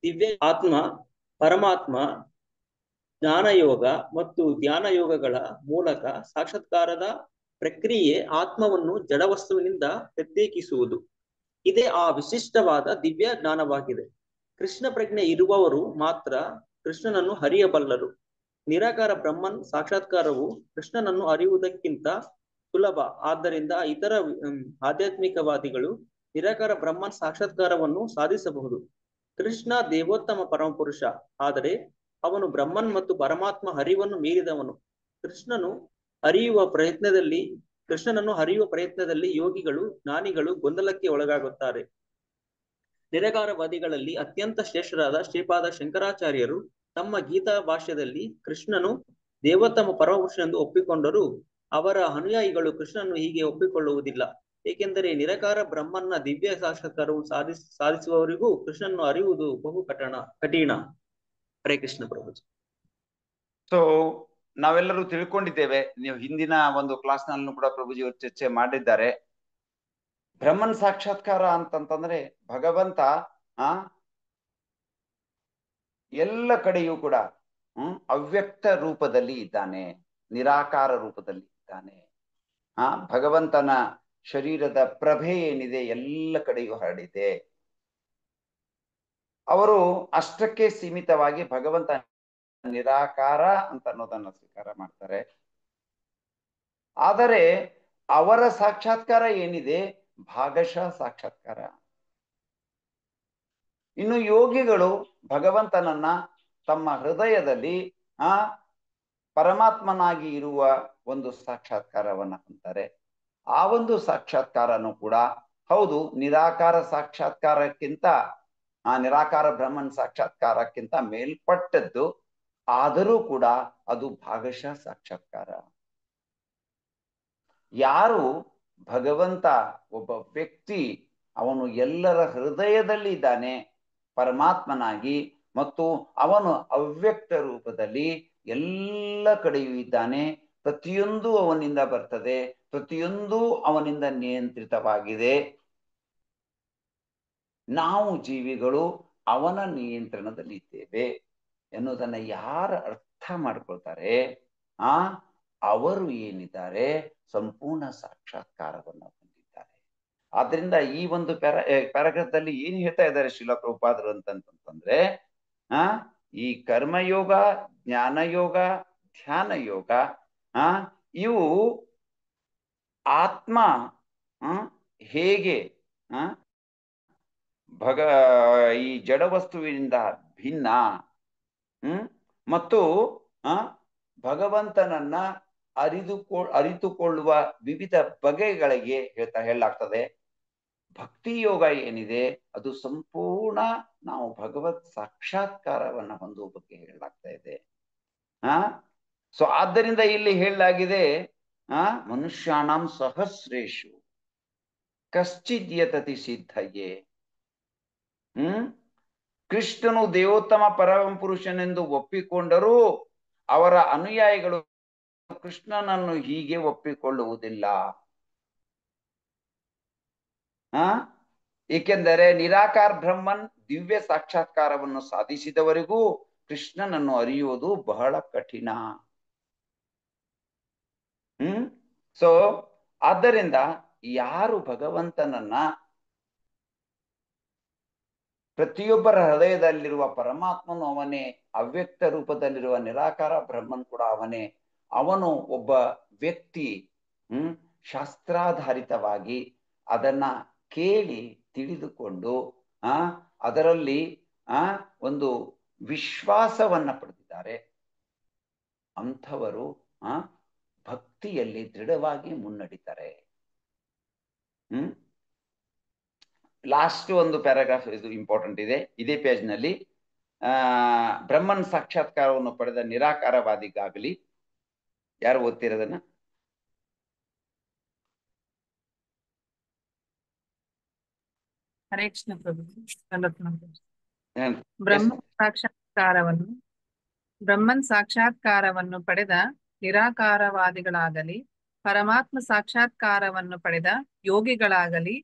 ದಿವ್ಯ ಆತ್ಮ, ಪರಮಾತ್ಮ, ಜ್ಞಾನಯೋಗ ಮತ್ತು ಧ್ಯಾನ ಯೋಗಗಳ ಮೂಲಕ ಸಾಕ್ಷಾತ್ಕಾರದ ಪ್ರಕ್ರಿಯೆ ಆತ್ಮವನ್ನು ಜಡವಸ್ತುವಿನಿಂದ ಪ್ರತ್ಯೇಕಿಸುವುದು. ಇದೇ ಆ ವಿಶಿಷ್ಟವಾದ ದಿವ್ಯ ಜ್ಞಾನವಾಗಿದೆ. ಕೃಷ್ಣ ಪ್ರಜ್ಞೆ ಇರುವವರು ಮಾತ್ರ ಕೃಷ್ಣನನ್ನು ಅರಿಯಬಲ್ಲರು. ನಿರಾಕಾರ ಬ್ರಹ್ಮನ್ ಸಾಕ್ಷಾತ್ಕಾರವು ಕೃಷ್ಣನನ್ನು ಅರಿಯುವುದಕ್ಕಿಂತ ಸುಲಭ. ಆದ್ದರಿಂದ ಇತರ ಆಧ್ಯಾತ್ಮಿಕವಾದಿಗಳು ನಿರಾಕಾರ ಬ್ರಹ್ಮನ್ ಸಾಕ್ಷಾತ್ಕಾರವನ್ನು ಸಾಧಿಸಬಹುದು. ಕೃಷ್ಣ ದೇವೋತ್ತಮ ಪರಮಪುರುಷ, ಆದರೆ ಅವನು ಬ್ರಹ್ಮನ್ ಮತ್ತು ಪರಮಾತ್ಮ ಅರಿವನ್ನು ಮೀರಿದವನು. ಕೃಷ್ಣನನ್ನು ಅರಿಯುವ ಪ್ರಯತ್ನದಲ್ಲಿ ಯೋಗಿಗಳು, ಜ್ಞಾನಿಗಳು ಗೊಂದಲಕ್ಕೆ ಒಳಗಾಗುತ್ತಾರೆ. ನಿರಾಕಾರವಾದಿಗಳಲ್ಲಿ ಅತ್ಯಂತ ಶ್ರೇಷ್ಠರಾದ ಶ್ರೀಪಾದ ಶಂಕರಾಚಾರ್ಯರು ತಮ್ಮ ಗೀತಾ ಭಾಷ್ಯದಲ್ಲಿ ಕೃಷ್ಣನು ದೇವೋತ್ತಮ ಪರಮಪುರುಷನೆಂದು ಒಪ್ಪಿಕೊಂಡರು. ಅವರ ಅನುಯಾಯಿಗಳು ಕೃಷ್ಣನನ್ನು ಹೀಗೆ ಒಪ್ಪಿಕೊಳ್ಳುವುದಿಲ್ಲ, ಏಕೆಂದರೆ ನಿರಾಕಾರ ಬ್ರಹ್ಮನ್ನ ದಿವ್ಯ ಸಾಕ್ಷಾತ್ಕಾರವನ್ನು ಸಾಧಿಸುವವರಿಗೂ ಕೃಷ್ಣನನ್ನು ಅರಿಯುವುದು ಬಹು ಕಠಿಣ. ಹರೇ ಕೃಷ್ಣ ಪ್ರಭುಜಿ. ಸೊ ನಾವೆಲ್ಲರೂ ತಿಳ್ಕೊಂಡಿದ್ದೇವೆ, ನೀವು ಹಿಂದಿನ ಒಂದು ಕ್ಲಾಸ್ ನಲ್ಲೂ ಕೂಡ ಪ್ರಭುಜಿ ಅವರು ಚರ್ಚೆ ಮಾಡಿದ್ದಾರೆ. ಬ್ರಹ್ಮನ್ ಸಾಕ್ಷಾತ್ಕಾರ ಅಂತಂತಂದ್ರೆ ಭಗವಂತ ಎಲ್ಲ ಕಡೆಯೂ ಕೂಡ ಅವ್ಯಕ್ತ ರೂಪದಲ್ಲಿ ಇದ್ದಾನೆ, ನಿರಾಕಾರ ರೂಪದಲ್ಲಿ ಇದ್ದಾನೆ. ಭಗವಂತನ ಶರೀರದ ಪ್ರಭೆ ಏನಿದೆ ಎಲ್ಲ ಕಡೆಯೂ ಹರಡಿದೆ. ಅವರು ಅಷ್ಟಕ್ಕೆ ಸೀಮಿತವಾಗಿ ಭಗವಂತ ನಿರಾಕಾರ ಅಂತ ಅನ್ನೋದನ್ನ ಸ್ವೀಕಾರ ಮಾಡ್ತಾರೆ. ಆದರೆ ಅವರ ಸಾಕ್ಷಾತ್ಕಾರ ಏನಿದೆ ಭಾಗಶಃ ಸಾಕ್ಷಾತ್ಕಾರ. ಇನ್ನು ಯೋಗಿಗಳು ಭಗವಂತನನ್ನ ತಮ್ಮ ಹೃದಯದಲ್ಲಿ ಪರಮಾತ್ಮನಾಗಿ ಇರುವ ಒಂದು ಸಾಕ್ಷಾತ್ಕಾರವನ್ನ ಹೊಂತಾರೆ. ಆ ಒಂದು ಸಾಕ್ಷಾತ್ಕಾರನು ಕೂಡ ಹೌದು ನಿರಾಕಾರ ಸಾಕ್ಷಾತ್ಕಾರಕ್ಕಿಂತ ನಿರಾಕಾರ ಬ್ರಹ್ಮನ್ ಸಾಕ್ಷಾತ್ಕಾರಕ್ಕಿಂತ ಮೇಲ್ಪಟ್ಟದ್ದು, ಆದರೂ ಕೂಡ ಅದು ಭಾಗಶಃ ಸಾಕ್ಷಾತ್ಕಾರ. ಯಾರು ಭಗವಂತ ಒಬ್ಬ ವ್ಯಕ್ತಿ ಅವನು ಎಲ್ಲರ ಹೃದಯದಲ್ಲಿ ಇದ್ದಾನೆ ಪರಮಾತ್ಮನಾಗಿ, ಮತ್ತು ಅವನು ಅವ್ಯಕ್ತ ರೂಪದಲ್ಲಿ ಎಲ್ಲ ಕಡೆಯೂ ಇದ್ದಾನೆ, ಪ್ರತಿಯೊಂದು ಅವನಿಂದ ಬರ್ತದೆ, ಪ್ರತಿಯೊಂದು ಅವನಿಂದ ನಿಯಂತ್ರಿತವಾಗಿದೆ. ನಾವು ಜೀವಿಗಳು ಅವನ ನಿಯಂತ್ರಣದಲ್ಲಿ ಇದ್ದೇವೆ ಎನ್ನುವುದನ್ನ ಯಾರು ಅರ್ಥ ಮಾಡ್ಕೊಳ್ತಾರೆ ಅವರು ಏನಿದ್ದಾರೆ ಸಂಪೂರ್ಣ ಸಾಕ್ಷಾತ್ಕಾರವನ್ನು ಹೊಂದಿದ್ದಾರೆ. ಆದ್ರಿಂದ ಈ ಒಂದು ಪ್ಯಾರಾಗ್ರಾಫ್ದಲ್ಲಿ ಏನ್ ಹೇಳ್ತಾ ಇದ್ದಾರೆ ಶ್ರೀಲ ಪ್ರಭುಪಾದರು ಅಂತಂದ್ರೆ ಈ ಕರ್ಮಯೋಗ, ಜ್ಞಾನಯೋಗ, ಧ್ಯಾನ ಯೋಗ ಇವು ಆತ್ಮ ಹೇಗೆ ಈ ಜಡವಸ್ತುವಿನಿಂದ ಭಿನ್ನ ಮತ್ತು ಭಗವಂತನನ್ನ ಅರಿತುಕೊಳ್ಳುವ ವಿವಿಧ ಬಗೆಗಳಿಗೆ ಹೇಳಲಾಗ್ತದೆ. ಭಕ್ತಿ ಯೋಗ ಏನಿದೆ ಅದು ಸಂಪೂರ್ಣ ನಾವು ಭಗವತ್ ಸಾಕ್ಷಾತ್ಕಾರವನ್ನ ಹೊಂದುವ ಬಗ್ಗೆ ಹೇಳಲಾಗ್ತಾ ಇದೆ. ಸೊ ಆದ್ದರಿಂದ ಇಲ್ಲಿ ಹೇಳಲಾಗಿದೆ ಮನುಷ್ಯಾಣಂ ಸಹಸ್ರೇಶು ಕಶ್ಚಿದ್ಯತತಿ ಸಿದ್ಧಯೇ. ಕೃಷ್ಣನು ದೇವೋತ್ತಮ ಪರಮ ಪುರುಷನೆಂದು ಒಪ್ಪಿಕೊಂಡರೂ ಅವರ ಅನುಯಾಯಿಗಳು ಕೃಷ್ಣನನ್ನು ಹೀಗೆ ಒಪ್ಪಿಕೊಳ್ಳುವುದಿಲ್ಲ. ಏಕೆಂದರೆ ನಿರಾಕಾರ ಬ್ರಹ್ಮನ್ ದಿವ್ಯ ಸಾಕ್ಷಾತ್ಕಾರವನ್ನು ಸಾಧಿಸಿದವರಿಗೂ ಕೃಷ್ಣನನ್ನು ಅರಿಯುವುದು ಬಹಳ ಕಠಿಣ. ಸೊ ಆದ್ದರಿಂದ ಯಾರು ಭಗವಂತನನ್ನ ಪ್ರತಿಯೊಬ್ಬರ ಹೃದಯದಲ್ಲಿರುವ ಪರಮಾತ್ಮನು ಅವನೇ, ಅವ್ಯಕ್ತ ರೂಪದಲ್ಲಿರುವ ನಿರಾಕಾರ ಬ್ರಹ್ಮನ್ ಕೂಡ ಅವನೇ, ಅವನು ಒಬ್ಬ ವ್ಯಕ್ತಿ ಶಾಸ್ತ್ರಾಧಾರಿತವಾಗಿ ಅದನ್ನ ಕೇಳಿ ತಿಳಿದುಕೊಂಡು ಅದರಲ್ಲಿ ಒಂದು ವಿಶ್ವಾಸವನ್ನ ಪಡೆದಿದ್ದಾರೆ. ಅಂಥವರು ಭಕ್ತಿಯಲ್ಲಿ ದೃಢವಾಗಿ ಮುನ್ನಡಿತಾರೆ. ಲಾಸ್ಟ್ ಒಂದು ಪ್ಯಾರಾಗ್ರಾಫ್ ಇದು ಇಂಪಾರ್ಟೆಂಟ್ ಇದೆ ಇದೇ ಪೇಜ್ ನಲ್ಲಿ. ಬ್ರಹ್ಮನ್ ಸಾಕ್ಷಾತ್ಕಾರವನ್ನು ಪಡೆದ ನಿರಾಕಾರವಾದಿಗಾಗಲಿ, ಯಾರು ಓದ್ತಿರೋದನ್ನ? ಹರೇ ಕೃಷ್ಣ ಪ್ರಭು. ಬ್ರಹ್ಮನ್ ಸಾಕ್ಷಾತ್ಕಾರವನ್ನು ಪಡೆದ ನಿರಾಕಾರವಾದಿಗಳಾಗಲಿ, ಪರಮಾತ್ಮ ಸಾಕ್ಷಾತ್ಕಾರವನ್ನು ಪಡೆದ ಯೋಗಿಗಳಾಗಲಿ,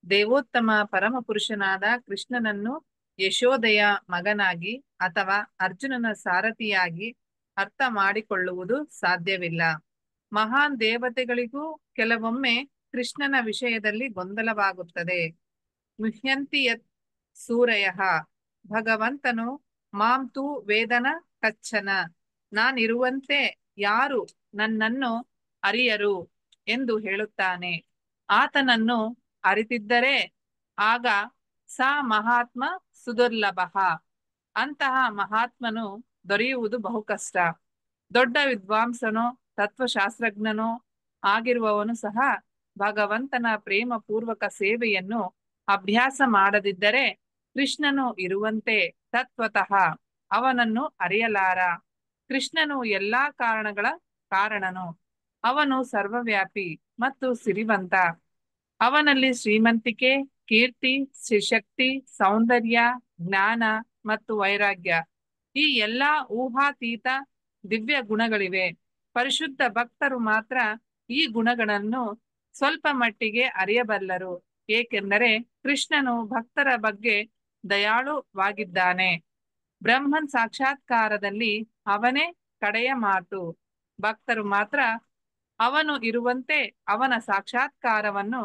ದೇವೋತ್ತಮ ಪರಮ ಪುರುಷನಾದ ಕೃಷ್ಣನನ್ನು ಯಶೋದೆಯ ಮಗನಾಗಿ ಅಥವಾ ಅರ್ಜುನನ ಸಾರಥಿಯಾಗಿ ಅರ್ಥ ಮಾಡಿಕೊಳ್ಳುವುದು ಸಾಧ್ಯವಿಲ್ಲ. ಮಹಾನ್ ದೇವತೆಗಳಿಗೂ ಕೆಲವೊಮ್ಮೆ ಕೃಷ್ಣನ ವಿಷಯದಲ್ಲಿ ಗೊಂದಲವಾಗುತ್ತದೆ. ಮುಹ್ಯಂತಿ ಯತ್ ಸೂರಯಃ ಭಗವಂತನು ಮಾಂ ತು ವೇದನ ಕಚ್ಚನ, ನಾನಿರುವಂತೆ ಯಾರು ನನ್ನನ್ನು ಅರಿಯರು ಎಂದು ಹೇಳುತ್ತಾನೆ. ಆತನನ್ನು ಅರಿತಿದ್ದರೆ ಆಗ ಸಾ ಮಹಾತ್ಮ ಸುದುರ್ಲಭ, ಅಂತಹ ಮಹಾತ್ಮನು ದೊರೆಯುವುದು ಬಹುಕಷ್ಟ. ದೊಡ್ಡ ವಿದ್ವಾಂಸನೋ ತತ್ವಶಾಸ್ತ್ರಜ್ಞನೋ ಆಗಿರುವವನು ಸಹ ಭಗವಂತನ ಪ್ರೇಮ ಪೂರ್ವಕ ಸೇವೆಯನ್ನು ಅಭ್ಯಾಸ ಮಾಡದಿದ್ದರೆ ಕೃಷ್ಣನು ಇರುವಂತೆ ತತ್ವತಃ ಅವನನ್ನು ಅರಿಯಲಾರ. ಕೃಷ್ಣನು ಎಲ್ಲಾ ಕಾರಣಗಳ ಕಾರಣನು, ಅವನು ಸರ್ವವ್ಯಾಪಿ ಮತ್ತು ಸಿರಿವಂತ. ಅವನಲ್ಲಿ ಶ್ರೀಮಂತಿಕೆ, ಕೀರ್ತಿ, ಶಕ್ತಿ, ಸೌಂದರ್ಯ, ಜ್ಞಾನ ಮತ್ತು ವೈರಾಗ್ಯ ಈ ಎಲ್ಲಾ ಊಹಾತೀತ ದಿವ್ಯ ಗುಣಗಳಿವೆ. ಪರಿಶುದ್ಧ ಭಕ್ತರು ಮಾತ್ರ ಈ ಗುಣಗಳನ್ನು ಸ್ವಲ್ಪ ಮಟ್ಟಿಗೆ ಅರಿಯಬಲ್ಲರು, ಏಕೆಂದರೆ ಕೃಷ್ಣನು ಭಕ್ತರ ಬಗ್ಗೆ ದಯಾಳುವಾಗಿದ್ದಾನೆ. ಬ್ರಹ್ಮನ್ ಸಾಕ್ಷಾತ್ಕಾರದಲ್ಲಿ ಅವನೇ ಕಡೆಯ ಮಾತು. ಭಕ್ತರು ಮಾತ್ರ ಅವನು ಇರುವಂತೆ ಅವನ ಸಾಕ್ಷಾತ್ಕಾರವನ್ನು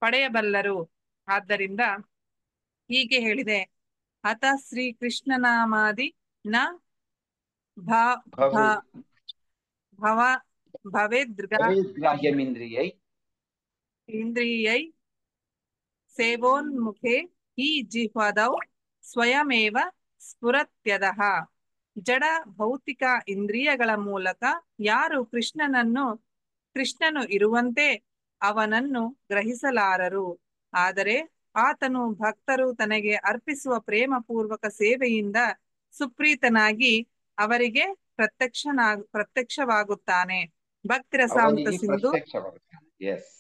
ಪಡೆಯಬಲ್ಲರು. ಆದ್ದರಿಂದ ಹೀಗೆ ಹೇಳಿದೆ, ಅತ ಶ್ರೀ ಕೃಷ್ಣನಾಮಾದಿ ನ ಭವ ಭವೇದ್ಗ್ರಾಹ್ಯಮಿಂದ್ರಿಯೈ ಇಂದ್ರಿಯೈ ಸೇವೋನ್ಮುಖೆ ಹಿ ಜಿಹ್ವದೌ ಸ್ವಯಮೇವ ಸ್ಫುರತ್ಯದಃ. ಜಡ ಭೌತಿಕ ಇಂದ್ರಿಯಗಳ ಮೂಲಕ ಯಾರು ಕೃಷ್ಣನು ಇರುವಂತೆ ಅವನನ್ನು ಗ್ರಹಿಸಲಾರರು. ಆದರೆ ಆತನು ಭಕ್ತರು ತನಗೆ ಅರ್ಪಿಸುವ ಪ್ರೇಮಪೂರ್ವಕ ಸೇವೆಯಿಂದ ಸುಪ್ರೀತನಾಗಿ ಅವರಿಗೆ ಪ್ರತ್ಯಕ್ಷವಾಗುತ್ತಾನೆ. ಭಕ್ತಿರಸಾಮೃತ ಅವನಿಗೆ ಸಿಂಧು. ಪ್ರತ್ಯಕ್ಷವಾಗುತ್ತಾನೆ. Yes,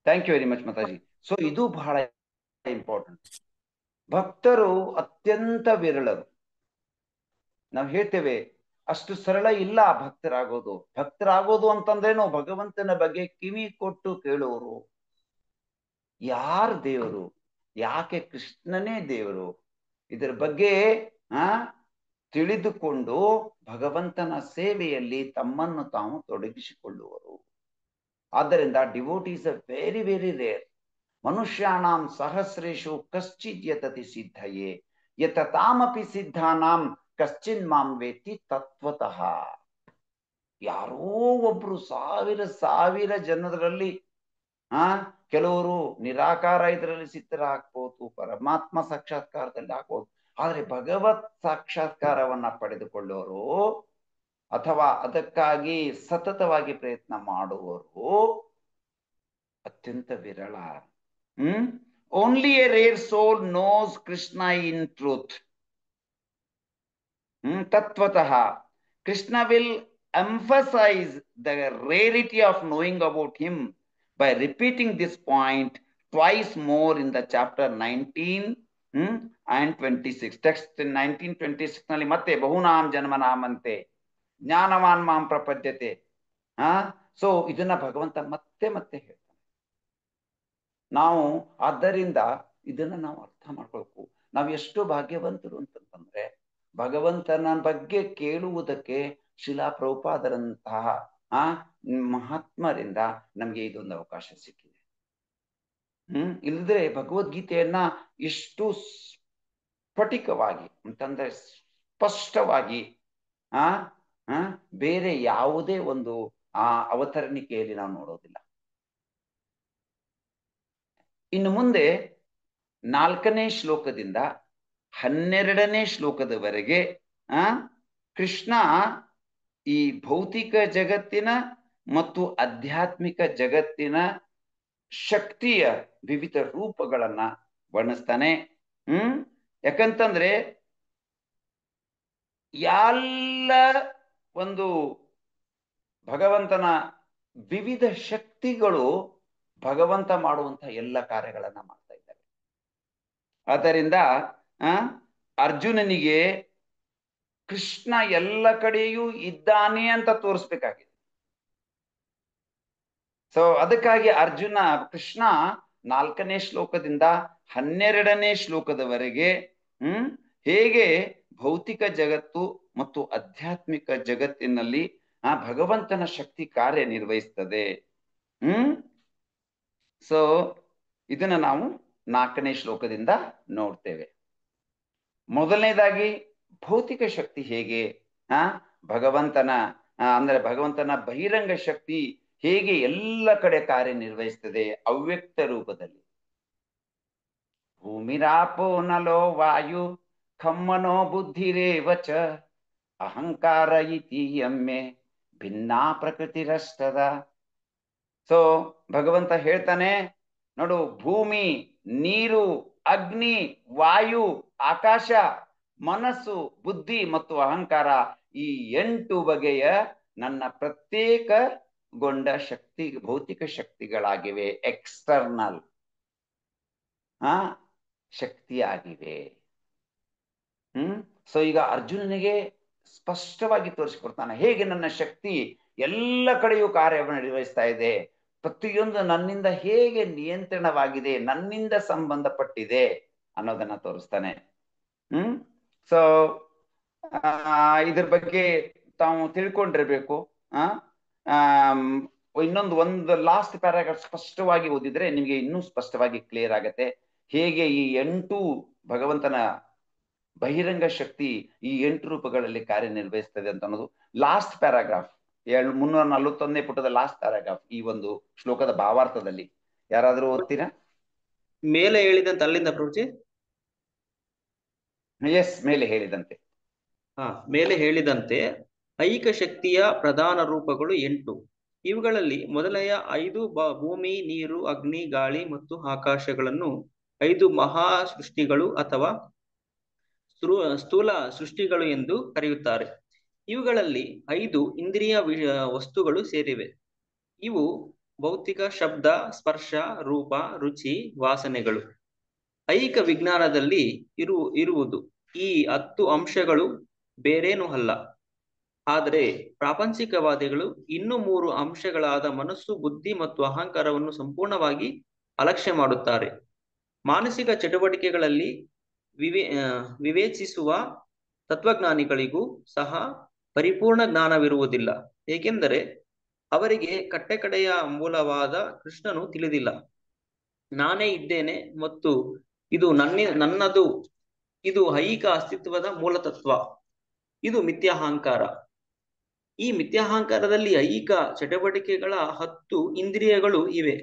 thank you very much Mataji. So ಇದು ಬಹಳ ಇಂಪಾರ್ಟೆಂಟ್. ಭಕ್ತರು ಅತ್ಯಂತ ವಿರಳರು. ನಾವು ಹೇಳ್ತೇವೆ ಅಷ್ಟು ಸರಳ ಇಲ್ಲ ಭಕ್ತರಾಗೋದು. ಭಕ್ತರಾಗೋದು ಅಂತಂದ್ರೇನು? ಭಗವಂತನ ಬಗ್ಗೆ ಕಿವಿ ಕೊಟ್ಟು ಕೇಳೋರು. ಯಾರು ದೇವರು, ಯಾಕೆ ಕೃಷ್ಣನೇ ದೇವರು, ಇದರ ಬಗ್ಗೆ ತಿಳಿದುಕೊಂಡು ಭಗವಂತನ ಸೇವೆಯಲ್ಲಿ ತಮ್ಮನ್ನು ತಾವು ತೊಡಗಿಸಿಕೊಳ್ಳುವರು. ಆದ್ದರಿಂದ devotees are very very rare. ಮನುಷ್ಯಾಣಾಂ ಸಹಸ್ರೇಶು ಕಶ್ಚಿತ್ ಯತತಿ ಸಿದ್ಧಯೇ ಯತತಾಮಪಿ ಸಿದ್ಧಾನಾಂ ಕಶ್ಚಿನ್ ಮಾಂ ವೇತ್ತಿ ತತ್ವತಃ. ಯಾರೋ ಒಬ್ರು ಸಾವಿರ ಜನರಲ್ಲಿ ಕೆಲವರು ನಿರಾಕಾರ ಇದರಲ್ಲಿ ಸಿದ್ಧರಾಗ್ಬೋದು, ಪರಮಾತ್ಮ ಸಾಕ್ಷಾತ್ಕಾರದಲ್ಲಿ ಆಗ್ಬೋದು. ಆದ್ರೆ ಭಗವತ್ ಸಾಕ್ಷಾತ್ಕಾರವನ್ನ ಪಡೆದುಕೊಳ್ಳೋರು ಅಥವಾ ಅದಕ್ಕಾಗಿ ಸತತವಾಗಿ ಪ್ರಯತ್ನ ಮಾಡುವವರು ಅತ್ಯಂತ ವಿರಳ. Only a rare soul knows Krishna in truth. ತತ್ವತಃ Krishna will emphasize the rarity of knowing about him by repeating this point twice more in the chapter 19 and 26. Text 19-26 ನಲ್ಲಿ ಮತ್ತೆ ಬಹುನಾಂ ಜನ್ಮನಾಮಂತೆ ಜ್ಞಾನವಾನ್ ಮಾಂ ಪ್ರಪದ್ಯತೆ. ಸೊ ಇದನ್ನ ಭಗವಂತ ಮತ್ತೆ ಮತ್ತೆ ಹೇಳ್ತಾನೆ. ನಾವು ಆದ್ದರಿಂದ ಇದನ್ನ ನಾವು ಅರ್ಥ ಮಾಡ್ಕೊಳ್ಬೇಕು. ನಾವು ಎಷ್ಟು ಭಾಗ್ಯವಂತರು ಅಂತಂದ್ರೆ ಭಗವಂತನ ಬಗ್ಗೆ ಕೇಳುವುದಕ್ಕೆ ಶಿಲಾ ಪ್ರಭುಪಾದರಂತಹ ಮಹಾತ್ಮರಿಂದ ನಮ್ಗೆ ಇದೊಂದು ಅವಕಾಶ ಸಿಕ್ಕಿದೆ. ಇಲ್ಲದ್ರೆ ಭಗವದ್ಗೀತೆಯನ್ನ ಇಷ್ಟು ಸ್ಫಟಿಕವಾಗಿ ಅಂತಂದ್ರೆ ಸ್ಪಷ್ಟವಾಗಿ ಬೇರೆ ಯಾವುದೇ ಒಂದು ಅವತರಣಿಕೆಯಲ್ಲಿ ನಾವು ನೋಡೋದಿಲ್ಲ. ಇನ್ನು ಮುಂದೆ 4ನೇ ಶ್ಲೋಕದಿಂದ 12ನೇ ಶ್ಲೋಕದವರೆಗೆ ಕೃಷ್ಣ ಈ ಭೌತಿಕ ಜಗತ್ತಿನ ಮತ್ತು ಆಧ್ಯಾತ್ಮಿಕ ಜಗತ್ತಿನ ಶಕ್ತಿಯ ವಿವಿಧ ರೂಪಗಳನ್ನ ವರ್ಣಿಸ್ತಾನೆ. ಯಾಕಂತಂದ್ರೆ ಎಲ್ಲ ಒಂದು ಭಗವಂತನ ವಿವಿಧ ಶಕ್ತಿಗಳು ಭಗವಂತ ಮಾಡುವಂತ ಎಲ್ಲ ಕಾರ್ಯಗಳನ್ನ ಮಾಡ್ತಾ ಇದ್ದಾರೆ. ಆದ್ದರಿಂದ ಅರ್ಜುನನಿಗೆ ಕೃಷ್ಣ ಎಲ್ಲ ಕಡೆಯೂ ಇದ್ದಾನೆ ಅಂತ ತೋರಿಸ್ಬೇಕಾಗಿದೆ. ಸೊ ಅದಕ್ಕಾಗಿ ಕೃಷ್ಣ 4ನೇ ಶ್ಲೋಕದಿಂದ 12ನೇ ಶ್ಲೋಕದವರೆಗೆ ಹೇಗೆ ಭೌತಿಕ ಜಗತ್ತು ಮತ್ತು ಆಧ್ಯಾತ್ಮಿಕ ಜಗತ್ತಿನಲ್ಲಿ ಭಗವಂತನ ಶಕ್ತಿ ಕಾರ್ಯನಿರ್ವಹಿಸ್ತದೆ. ಸೊ ಇದನ್ನ ನಾವು 4ನೇ ಶ್ಲೋಕದಿಂದ ನೋಡ್ತೇವೆ. ಮೊದಲನೇದಾಗಿ ಭೌತಿಕ ಶಕ್ತಿ ಹೇಗೆ ಭಗವಂತನ ಬಹಿರಂಗ ಶಕ್ತಿ ಹೇಗೆ ಎಲ್ಲ ಕಡೆ ಕಾರ್ಯನಿರ್ವಹಿಸ್ತದೆ ಅವ್ಯಕ್ತ ರೂಪದಲ್ಲಿ. ಭೂಮಿರಾಪೋ ನಲೋ ವಾಯು ಖಮ್ಮನೋ ಬುದ್ಧಿರೇವಚ ಅಹಂಕಾರ ಇತಿ ಎಮ್ಮೆ ಭಿನ್ನಾ ಪ್ರಕೃತಿರಷ್ಟದ. ಸೊ ಭಗವಂತ ಹೇಳ್ತಾನೆ, ನೋಡು, ಭೂಮಿ, ನೀರು, ಅಗ್ನಿ, ವಾಯು, ಆಕಾಶ, ಮನಸ್ಸು, ಬುದ್ಧಿ ಮತ್ತು ಅಹಂಕಾರ ಈ 8 ಬಗೆಯ ನನ್ನ ಪ್ರತ್ಯೇಕಗೊಂಡ ಭೌತಿಕ ಶಕ್ತಿಗಳಾಗಿವೆ. ಎಕ್ಸ್ಟರ್ನಲ್ ಶಕ್ತಿಯಾಗಿವೆ. ಸೊ ಈಗ ಅರ್ಜುನನಿಗೆ ಸ್ಪಷ್ಟವಾಗಿ ತೋರಿಸಿಕೊಡ್ತಾನೆ ಹೇಗೆ ನನ್ನ ಶಕ್ತಿ ಎಲ್ಲ ಕಡೆಯೂ ಕಾರ್ಯವನ್ನು ನಿರ್ವಹಿಸ್ತಾ ಇದೆ, ಪ್ರತಿಯೊಂದು ನನ್ನಿಂದ ಹೇಗೆ ನಿಯಂತ್ರಣವಾಗಿದೆ, ನನ್ನಿಂದ ಸಂಬಂಧಪಟ್ಟಿದೆ ಅನ್ನೋದನ್ನ ತೋರಿಸ್ತಾನೆ. ಸೊ ಇದ್ರ ಬಗ್ಗೆ ತಾವು ತಿಳ್ಕೊಂಡಿರ್ಬೇಕು. ಆಮ್, ಒಂದು ಲಾಸ್ಟ್ ಪ್ಯಾರಾಗ್ರಾಫ್ ಸ್ಪಷ್ಟವಾಗಿ ಓದಿದ್ರೆ ನಿಮಗೆ ಇನ್ನೂ ಸ್ಪಷ್ಟವಾಗಿ ಕ್ಲಿಯರ್ ಆಗತ್ತೆ ಹೇಗೆ ಈ 8 ಭಗವಂತನ ಬಹಿರಂಗ ಶಕ್ತಿ ಈ 8 ರೂಪಗಳಲ್ಲಿ ಕಾರ್ಯನಿರ್ವಹಿಸ್ತದೆ ಅಂತ ಅನ್ನೋದು ಲಾಸ್ಟ್ ಪ್ಯಾರಾಗ್ರಾಫ್ 341ನೇ ಪುಟದ ಲಾಸ್ಟ್ ಪ್ಯಾರಾಗ್ರಾಫ್ ಈ ಒಂದು ಶ್ಲೋಕದ ಭಾವಾರ್ಥದಲ್ಲಿ. ಯಾರಾದ್ರೂ ಓದ್ತೀರಾ? ಮೇಲೆ ಹೇಳಿದಂತೆ ಅಲ್ಲಿಂದ ಪ್ರಭುಜಿ. ಎಸ್, ಮೇಲೆ ಹೇಳಿದಂತೆ. ಮೇಲೆ ಹೇಳಿದಂತೆ ಐಕ ಶಕ್ತಿಯ ಪ್ರಧಾನ ರೂಪಗಳು 8. ಇವುಗಳಲ್ಲಿ ಮೊದಲೆಯ 5 ಭೂಮಿ, ನೀರು, ಅಗ್ನಿ, ಗಾಳಿ ಮತ್ತು ಆಕಾಶಗಳನ್ನು 5 ಮಹಾ ಸೃಷ್ಟಿಗಳು ಅಥವಾ ಸ್ಥೂಲ ಸೃಷ್ಟಿಗಳು ಎಂದು ಕರೆಯುತ್ತಾರೆ. ಇವುಗಳಲ್ಲಿ 5 ಇಂದ್ರಿಯ ವಸ್ತುಗಳು ಸೇರಿವೆ. ಇವು ಭೌತಿಕ ಶಬ್ದ, ಸ್ಪರ್ಶ, ರೂಪ, ರುಚಿ, ವಾಸನೆಗಳು. ಐಕ ವಿಜ್ಞಾನದಲ್ಲಿ ಇರುವುದು ಈ 10 ಅಂಶಗಳು ಬೇರೇನೂ ಅಲ್ಲ. ಆದರೆ ಪ್ರಾಪಂಚಿಕವಾದಿಗಳು ಇನ್ನೂ 3 ಅಂಶಗಳಾದ ಮನಸ್ಸು, ಬುದ್ಧಿ ಮತ್ತು ಅಹಂಕಾರವನ್ನು ಸಂಪೂರ್ಣವಾಗಿ ಅಲಕ್ಷ್ಯ ಮಾಡುತ್ತಾರೆ. ಮಾನಸಿಕ ಚಟುವಟಿಕೆಗಳಲ್ಲಿ ವಿವೇಚಿಸುವ ತತ್ವಜ್ಞಾನಿಗಳಿಗೂ ಸಹ ಪರಿಪೂರ್ಣ ಜ್ಞಾನವಿರುವುದಿಲ್ಲ, ಏಕೆಂದರೆ ಅವರಿಗೆ ಕಟ್ಟಕಡೆಯ ಮೂಲವಾದ ಕೃಷ್ಣನು ತಿಳಿದಿಲ್ಲ. ನಾನೇ ಇದ್ದೇನೆ ಮತ್ತು ಇದು ನನ್ನದು, ಇದು ಐಹಿಕ ಅಸ್ತಿತ್ವದ ಮೂಲತತ್ವ, ಇದು ಮಿಥ್ಯಾಹಂಕಾರ. ಈ ಮಿಥ್ಯಾಹಂಕಾರದಲ್ಲಿ ಐಹಿಕ ಚಟುವಟಿಕೆಗಳ 10 ಇಂದ್ರಿಯಗಳು ಇವೆ.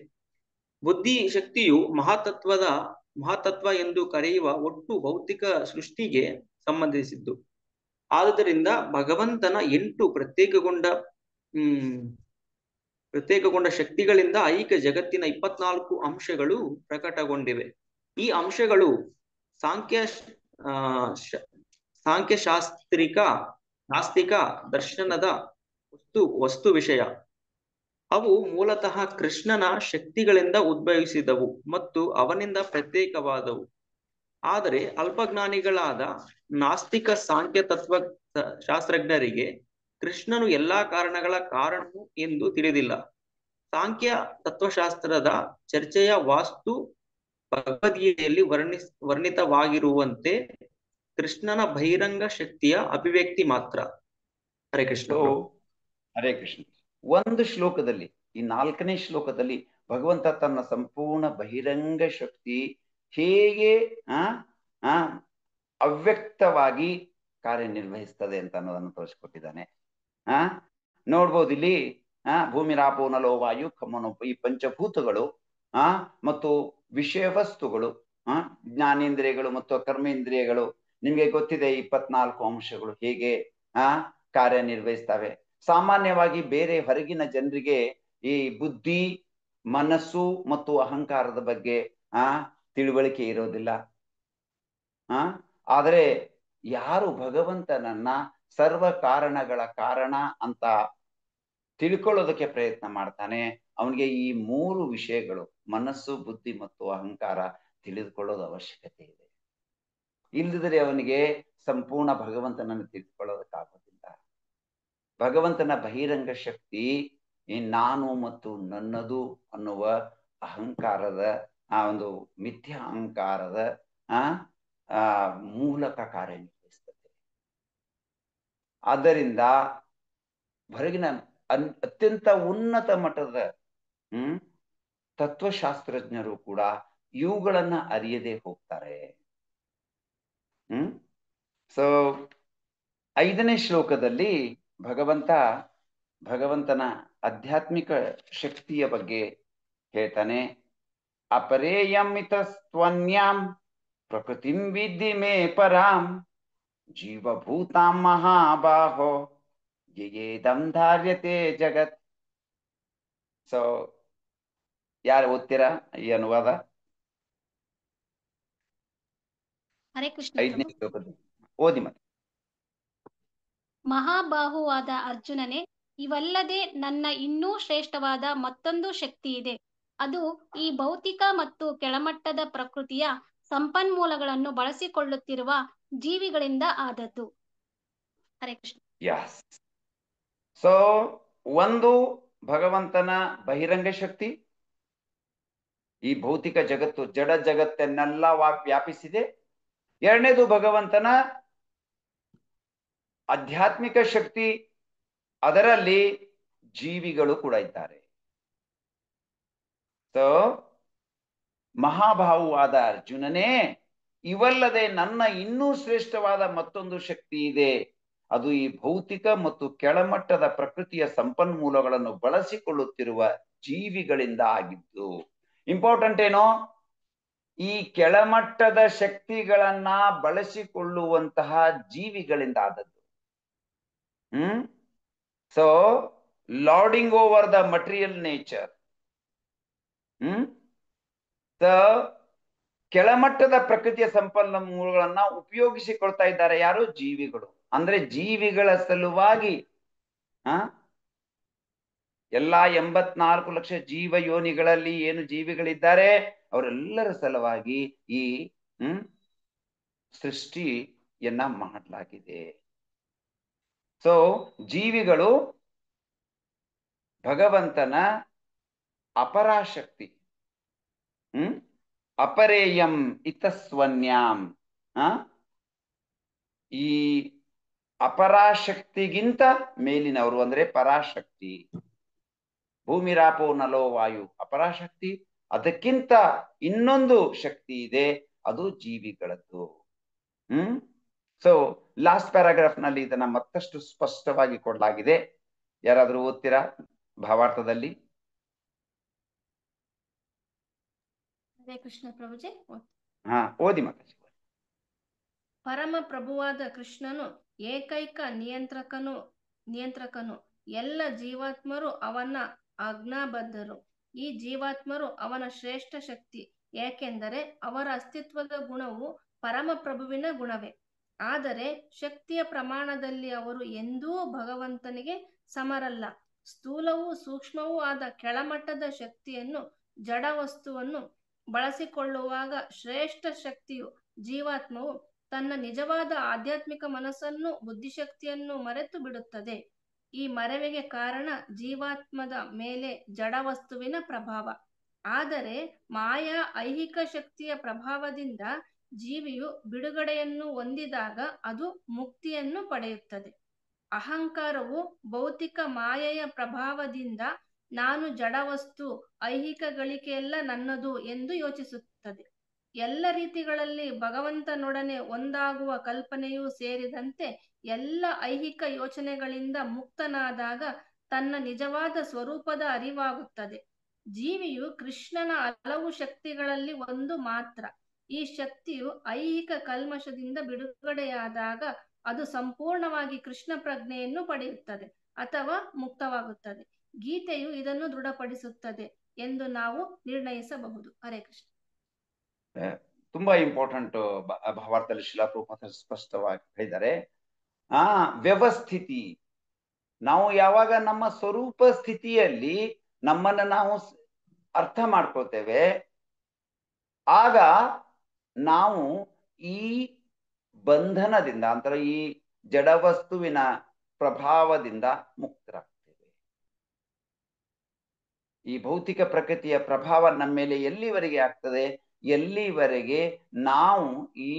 ಬುದ್ಧಿ ಶಕ್ತಿಯು ಮಹಾತತ್ವ ಎಂದು ಕರೆಯುವ ಒಟ್ಟು ಭೌತಿಕ ಸೃಷ್ಟಿಗೆ ಸಂಬಂಧಿಸಿದ್ದು. ಆದುದರಿಂದ ಭಗವಂತನ 8 ಪ್ರತ್ಯೇಕಗೊಂಡ ಶಕ್ತಿಗಳಿಂದ ಐಹಿಕ ಜಗತ್ತಿನ 24 ಅಂಶಗಳು ಪ್ರಕಟಗೊಂಡಿವೆ. ಈ ಅಂಶಗಳು ಸಾಂಖ್ಯಶಾಸ್ತ್ರಿಕ ನಾಸ್ತಿಕ ದರ್ಶನದ ವಸ್ತು ವಿಷಯ. ಅವು ಮೂಲತಃ ಕೃಷ್ಣನ ಶಕ್ತಿಗಳಿಂದ ಉದ್ಭವಿಸಿದವು ಮತ್ತು ಅವನಿಂದ ಪ್ರತ್ಯೇಕವಾದವು. ಆದರೆ ಅಲ್ಪಜ್ಞಾನಿಗಳಾದ ನಾಸ್ತಿಕ ಸಾಂಖ್ಯ ಶಾಸ್ತ್ರಜ್ಞರಿಗೆ ಕೃಷ್ಣನು ಎಲ್ಲಾ ಕಾರಣಗಳ ಕಾರಣವು ಎಂದು ತಿಳಿದಿಲ್ಲ. ಸಾಂಖ್ಯ ತತ್ವಶಾಸ್ತ್ರದ ಚರ್ಚೆಯ ವಾಸ್ತು ಭಗವದ್ಗೀತೆಯಲ್ಲಿ ವರ್ಣಿತವಾಗಿರುವಂತೆ ಕೃಷ್ಣನ ಬಹಿರಂಗ ಶಕ್ತಿಯ ಅಭಿವ್ಯಕ್ತಿ ಮಾತ್ರ. ಹರೇ ಕೃಷ್ಣ. ಹರೇ ಕೃಷ್ಣ. ಒಂದು ಶ್ಲೋಕದಲ್ಲಿ, ಈ 4ನೇ ಶ್ಲೋಕದಲ್ಲಿ ಭಗವಂತ ತನ್ನ ಸಂಪೂರ್ಣ ಬಹಿರಂಗ ಶಕ್ತಿ ಹೇಗೆ ಅವ್ಯಕ್ತವಾಗಿ ಕಾರ್ಯನಿರ್ವಹಿಸ್ತದೆ ಅಂತ ಅನ್ನೋದನ್ನು ತೋರಿಸ್ಕೊಟ್ಟಿದ್ದಾನೆ. ನೋಡ್ಬೋದು ಇಲ್ಲಿ ಭೂಮಿ, ರಾಪೋ, ನಲೋ, ವಾಯು, ಖಮ್ಮನೋ, ಈ ಪಂಚಭೂತಗಳು ಮತ್ತು ವಿಷಯ ವಸ್ತುಗಳು, ಜ್ಞಾನೇಂದ್ರಿಯಗಳು ಮತ್ತು ಕರ್ಮೇಂದ್ರಿಯಗಳು, ನಿಮ್ಗೆ ಗೊತ್ತಿದೆ 24 ಅಂಶಗಳು ಹೇಗೆ ಕಾರ್ಯನಿರ್ವಹಿಸ್ತವೆ. ಸಾಮಾನ್ಯವಾಗಿ ಬೇರೆ ಹೊರಗಿನ ಜನರಿಗೆ ಈ ಬುದ್ಧಿ, ಮನಸ್ಸು ಮತ್ತು ಅಹಂಕಾರದ ಬಗ್ಗೆ ತಿಳುವಳಿಕೆ ಇರೋದಿಲ್ಲ. ಆದರೆ ಯಾರು ಭಗವಂತನನ್ನ ಸರ್ವ ಕಾರಣಗಳ ಕಾರಣ ಅಂತ ತಿಳ್ಕೊಳ್ಳೋದಕ್ಕೆ ಪ್ರಯತ್ನ ಮಾಡ್ತಾನೆ, ಅವನಿಗೆ ಈ 3 ವಿಷಯಗಳು ಮನಸ್ಸು, ಬುದ್ಧಿ ಮತ್ತು ಅಹಂಕಾರ ತಿಳಿದುಕೊಳ್ಳೋದು ಅವಶ್ಯಕತೆ ಇದೆ. ಇಲ್ಲದಿದ್ರೆ ಅವನಿಗೆ ಸಂಪೂರ್ಣ ಭಗವಂತನನ್ನು ತಿಳಿದುಕೊಳ್ಳೋದಕ್ಕಾಗೋದಿಲ್ಲ. ಭಗವಂತನ ಬಹಿರಂಗ ಶಕ್ತಿ ನಾನು ಮತ್ತು ನನ್ನದು ಅನ್ನುವ ಅಹಂಕಾರದ ಒಂದು ಮಿಥ್ಯಾ ಅಹಂಕಾರದ ಮೂಲಕ ಕಾರ್ಯನಿರ್ವಹಿಸ್ತದೆ. ಆದ್ದರಿಂದ ಹೊರಗಿನ ಅತ್ಯಂತ ಉನ್ನತ ಮಟ್ಟದ ತತ್ವಶಾಸ್ತ್ರಜ್ಞರು ಕೂಡ ಇವುಗಳನ್ನ ಅರಿಯದೆ ಹೋಗ್ತಾರೆ. ಸೊ 5ನೇ ಶ್ಲೋಕದಲ್ಲಿ ಭಗವಂತನ ಆಧ್ಯಾತ್ಮಿಕ ಶಕ್ತಿಯ ಬಗ್ಗೆ ಹೇಳ್ತಾನೆ. ಅಪರೇಯಮಿತಸ್ತ್ವನ್ಯಾಂ ಪ್ರಕೃತಿಂ ವಿದ್ಧಿ ಮೇ ಪರಾಂ ಜೀವಭೂತಾಂ ಮಹಾಬಾಹೋ ಯಯೇದಂ ಧಾರ್ಯತೆ ಜಗತ್. ಸೊ ಯಾರು ಓದ್ತೀರಾ ಈ ಅನುವಾದ? ಹರೇ ಕೃಷ್ಣ. 5ನೇ ಶ್ಲೋಕದಲ್ಲಿ ಓದಿ ಮತ್ತೆ. ಮಹಾಬಾಹುವಾದ ಅರ್ಜುನನೇ, ಇವಲ್ಲದೆ ನನ್ನ ಇನ್ನೂ ಶ್ರೇಷ್ಠವಾದ ಮತ್ತೊಂದು ಶಕ್ತಿ ಇದೆ. ಅದು ಈ ಭೌತಿಕ ಮತ್ತು ಕೆಳಮಟ್ಟದ ಪ್ರಕೃತಿಯ ಸಂಪನ್ಮೂಲಗಳನ್ನು ಬಳಸಿಕೊಳ್ಳುತ್ತಿರುವ ಜೀವಿಗಳಿಂದ ಆದದ್ದು. ಹರೇ ಕೃಷ್ಣ. ಯಸ್. ಸೊ ಒಂದು ಭಗವಂತನ ಬಹಿರಂಗ ಶಕ್ತಿ ಈ ಭೌತಿಕ ಜಗತ್ತು, ಜಡ ಜಗತ್ತನ್ನೆಲ್ಲ ವ್ಯಾಪಿಸಿದೆ. ಎರಡನೇದು ಭಗವಂತನ ಆಧ್ಯಾತ್ಮಿಕ ಶಕ್ತಿ, ಅದರಲ್ಲಿ ಜೀವಿಗಳು ಕೂಡ ಇದ್ದಾರೆ. ಸೊ ಮಹಾಭಾವುವಾದ ಅರ್ಜುನನೇ, ಇವಲ್ಲದೆ ನನ್ನ ಇನ್ನೂ ಶ್ರೇಷ್ಠವಾದ ಮತ್ತೊಂದು ಶಕ್ತಿ ಇದೆ. ಅದು ಈ ಭೌತಿಕ ಮತ್ತು ಕೆಳಮಟ್ಟದ ಪ್ರಕೃತಿಯ ಸಂಪನ್ಮೂಲಗಳನ್ನು ಬಳಸಿಕೊಳ್ಳುತ್ತಿರುವ ಜೀವಿಗಳಿಂದ ಆಗಿದ್ದು. ಇಂಪಾರ್ಟೆಂಟ್ ಏನೋ, ಈ ಕೆಳಮಟ್ಟದ ಶಕ್ತಿಗಳನ್ನ ಬಳಸಿಕೊಳ್ಳುವಂತಹ ಜೀವಿಗಳಿಂದ ಆದದ್ದು. So lording over the material nature. ಕೆಳಮಟ್ಟದ ಪ್ರಕೃತಿಯ ಸಂಪನ್ಮೂಲಗಳನ್ನ ಉಪಯೋಗಿಸಿಕೊಳ್ತಾ ಇದ್ದಾರೆ ಯಾರು? ಜೀವಿಗಳು. ಅಂದ್ರೆ ಜೀವಿಗಳ ಸಲುವಾಗಿ ಎಲ್ಲಾ 84 ಲಕ್ಷ ಜೀವ ಯೋನಿಗಳಲ್ಲಿ ಏನು ಜೀವಿಗಳಿದ್ದಾರೆ ಅವರೆಲ್ಲರ ಸಲುವಾಗಿ ಈ ಸೃಷ್ಟಿಯನ್ನ ಮಾಡಲಾಗಿದೆ. ಸೊ ಜೀವಿಗಳು ಭಗವಂತನ ಅಪರಾಶಕ್ತಿ, ಅಪರೇಯಂ ಇತಸ್ವನ್ಯಾಂ, ಈ ಅಪರಾಶಕ್ತಿಗಿಂತ ಮೇಲಿನವರು ಅಂದ್ರೆ ಪರಾಶಕ್ತಿ. ಭೂಮಿರಾಪೋ ನಲೋ ವಾಯು ಅಪರಾಶಕ್ತಿ, ಅದಕ್ಕಿಂತ ಇನ್ನೊಂದು ಶಕ್ತಿ ಇದೆ, ಅದು ಜೀವಿಗಳದ್ದು. ಸೊ ಲಾಸ್ಟ್ ಪ್ಯಾರಾಗ್ರಾಫ್ ನಲ್ಲಿ ಇದನ್ನ ಮತ್ತಷ್ಟು ಸ್ಪಷ್ಟವಾಗಿ ಕೊಡಲಾಗಿದೆ. ಯಾರಾದ್ರೂ ಓದ್ತೀರಾ ಭಾವಾರ್ಥದಲ್ಲಿ? ಹರೇ ಕೃಷ್ಣ ಪ್ರಭುಜಿ. ಓದಿ ಮಾತಾಜಿ. ಪರಮ ಪ್ರಭುವಾದ ಕೃಷ್ಣನು ಏಕೈಕ ನಿಯಂತ್ರಕನು. ಎಲ್ಲ ಜೀವಾತ್ಮರು ಅವನ ಆಜ್ಞಾಬದ್ಧರು. ಈ ಜೀವಾತ್ಮರು ಅವನ ಶ್ರೇಷ್ಠ ಶಕ್ತಿ, ಏಕೆಂದರೆ ಅವರ ಅಸ್ತಿತ್ವದ ಗುಣವು ಪರಮ ಪ್ರಭುವಿನ ಗುಣವೇ. ಆದರೆ ಶಕ್ತಿಯ ಪ್ರಮಾಣದಲ್ಲಿ ಅವರು ಎಂದೂ ಭಗವಂತನಿಗೆ ಸಮರಲ್ಲ. ಸ್ಥೂಲವೂ ಸೂಕ್ಷ್ಮವೂ ಆದ ಕೆಳಮಟ್ಟದ ಶಕ್ತಿಯನ್ನು, ಜಡ ವಸ್ತುವನ್ನು ಬಳಸಿಕೊಳ್ಳುವಾಗ ಶ್ರೇಷ್ಠ ಶಕ್ತಿಯು, ಜೀವಾತ್ಮವು ತನ್ನ ನಿಜವಾದ ಆಧ್ಯಾತ್ಮಿಕ ಮನಸ್ಸನ್ನು, ಬುದ್ಧಿಶಕ್ತಿಯನ್ನು ಮರೆತು ಬಿಡುತ್ತದೆ. ಈ ಮರೆವಿಗೆ ಕಾರಣ ಜೀವಾತ್ಮದ ಮೇಲೆ ಜಡವಸ್ತುವಿನ ಪ್ರಭಾವ. ಆದರೆ ಮಾಯಾ ಐಹಿಕ ಶಕ್ತಿಯ ಪ್ರಭಾವದಿಂದ ಜೀವಿಯು ಬಿಡುಗಡೆಯನ್ನು ಹೊಂದಿದಾಗ ಅದು ಮುಕ್ತಿಯನ್ನು ಪಡೆಯುತ್ತದೆ. ಅಹಂಕಾರವು ಭೌತಿಕ ಮಾಯೆಯ ಪ್ರಭಾವದಿಂದ ನಾನು ಜಡವಸ್ತು, ಐಹಿಕ ಗಳಿಕೆಯೆಲ್ಲ ನನ್ನದು ಎಂದು ಯೋಚಿಸುತ್ತದೆ. ಎಲ್ಲ ರೀತಿಗಳಲ್ಲಿ ಭಗವಂತನೊಡನೆ ಒಂದಾಗುವ ಕಲ್ಪನೆಯೂ ಸೇರಿದಂತೆ ಎಲ್ಲ ಐಹಿಕ ಯೋಚನೆಗಳಿಂದ ಮುಕ್ತನಾದಾಗ ತನ್ನ ನಿಜವಾದ ಸ್ವರೂಪದ ಅರಿವಾಗುತ್ತದೆ. ಜೀವಿಯು ಕೃಷ್ಣನ ಹಲವು ಶಕ್ತಿಗಳಲ್ಲಿ ಒಂದು ಮಾತ್ರ. ಈ ಶಕ್ತಿಯು ಐಹಿಕ ಕಲ್ಮಶದಿಂದ ಬಿಡುಗಡೆಯಾದಾಗ ಅದು ಸಂಪೂರ್ಣವಾಗಿ ಕೃಷ್ಣ ಪ್ರಜ್ಞೆಯನ್ನು ಪಡೆಯುತ್ತದೆ ಅಥವಾ ಮುಕ್ತವಾಗುತ್ತದೆ. ಗೀತೆಯು ಇದನ್ನು ದೃಢಪಡಿಸುತ್ತದೆ ಎಂದು ನಾವು ನಿರ್ಣಯಿಸಬಹುದು. ಹರೇ ಕೃಷ್ಣ. ತುಂಬಾ ಇಂಪಾರ್ಟೆಂಟ್ ಭಾವಾರ್ಥದಲ್ಲಿ ಶಿಲಾಪ್ರಭುಪಾದರು ಸ್ಪಷ್ಟವಾಗಿ ಹೇಳಿದ್ದಾರೆ. ವ್ಯವಸ್ಥಿತಿ, ನಾವು ಯಾವಾಗ ನಮ್ಮ ಸ್ವರೂಪ ಸ್ಥಿತಿಯಲ್ಲಿ ನಮ್ಮನ್ನ ನಾವು ಅರ್ಥ ಮಾಡ್ಕೊಳ್ತೇವೆ, ಆಗ ನಾವು ಈ ಬಂಧನದಿಂದ ಅಂದ್ರೆ ಈ ಜಡವಸ್ತುವಿನ ಪ್ರಭಾವದಿಂದ ಮುಕ್ತರಾಗ್ತೇವೆ. ಈ ಭೌತಿಕ ಪ್ರಕೃತಿಯ ಪ್ರಭಾವ ನಮ್ಮ ಮೇಲೆ ಎಲ್ಲಿವರೆಗೆ ಆಗ್ತದೆ? ಎಲ್ಲಿವರೆಗೆ ನಾವು ಈ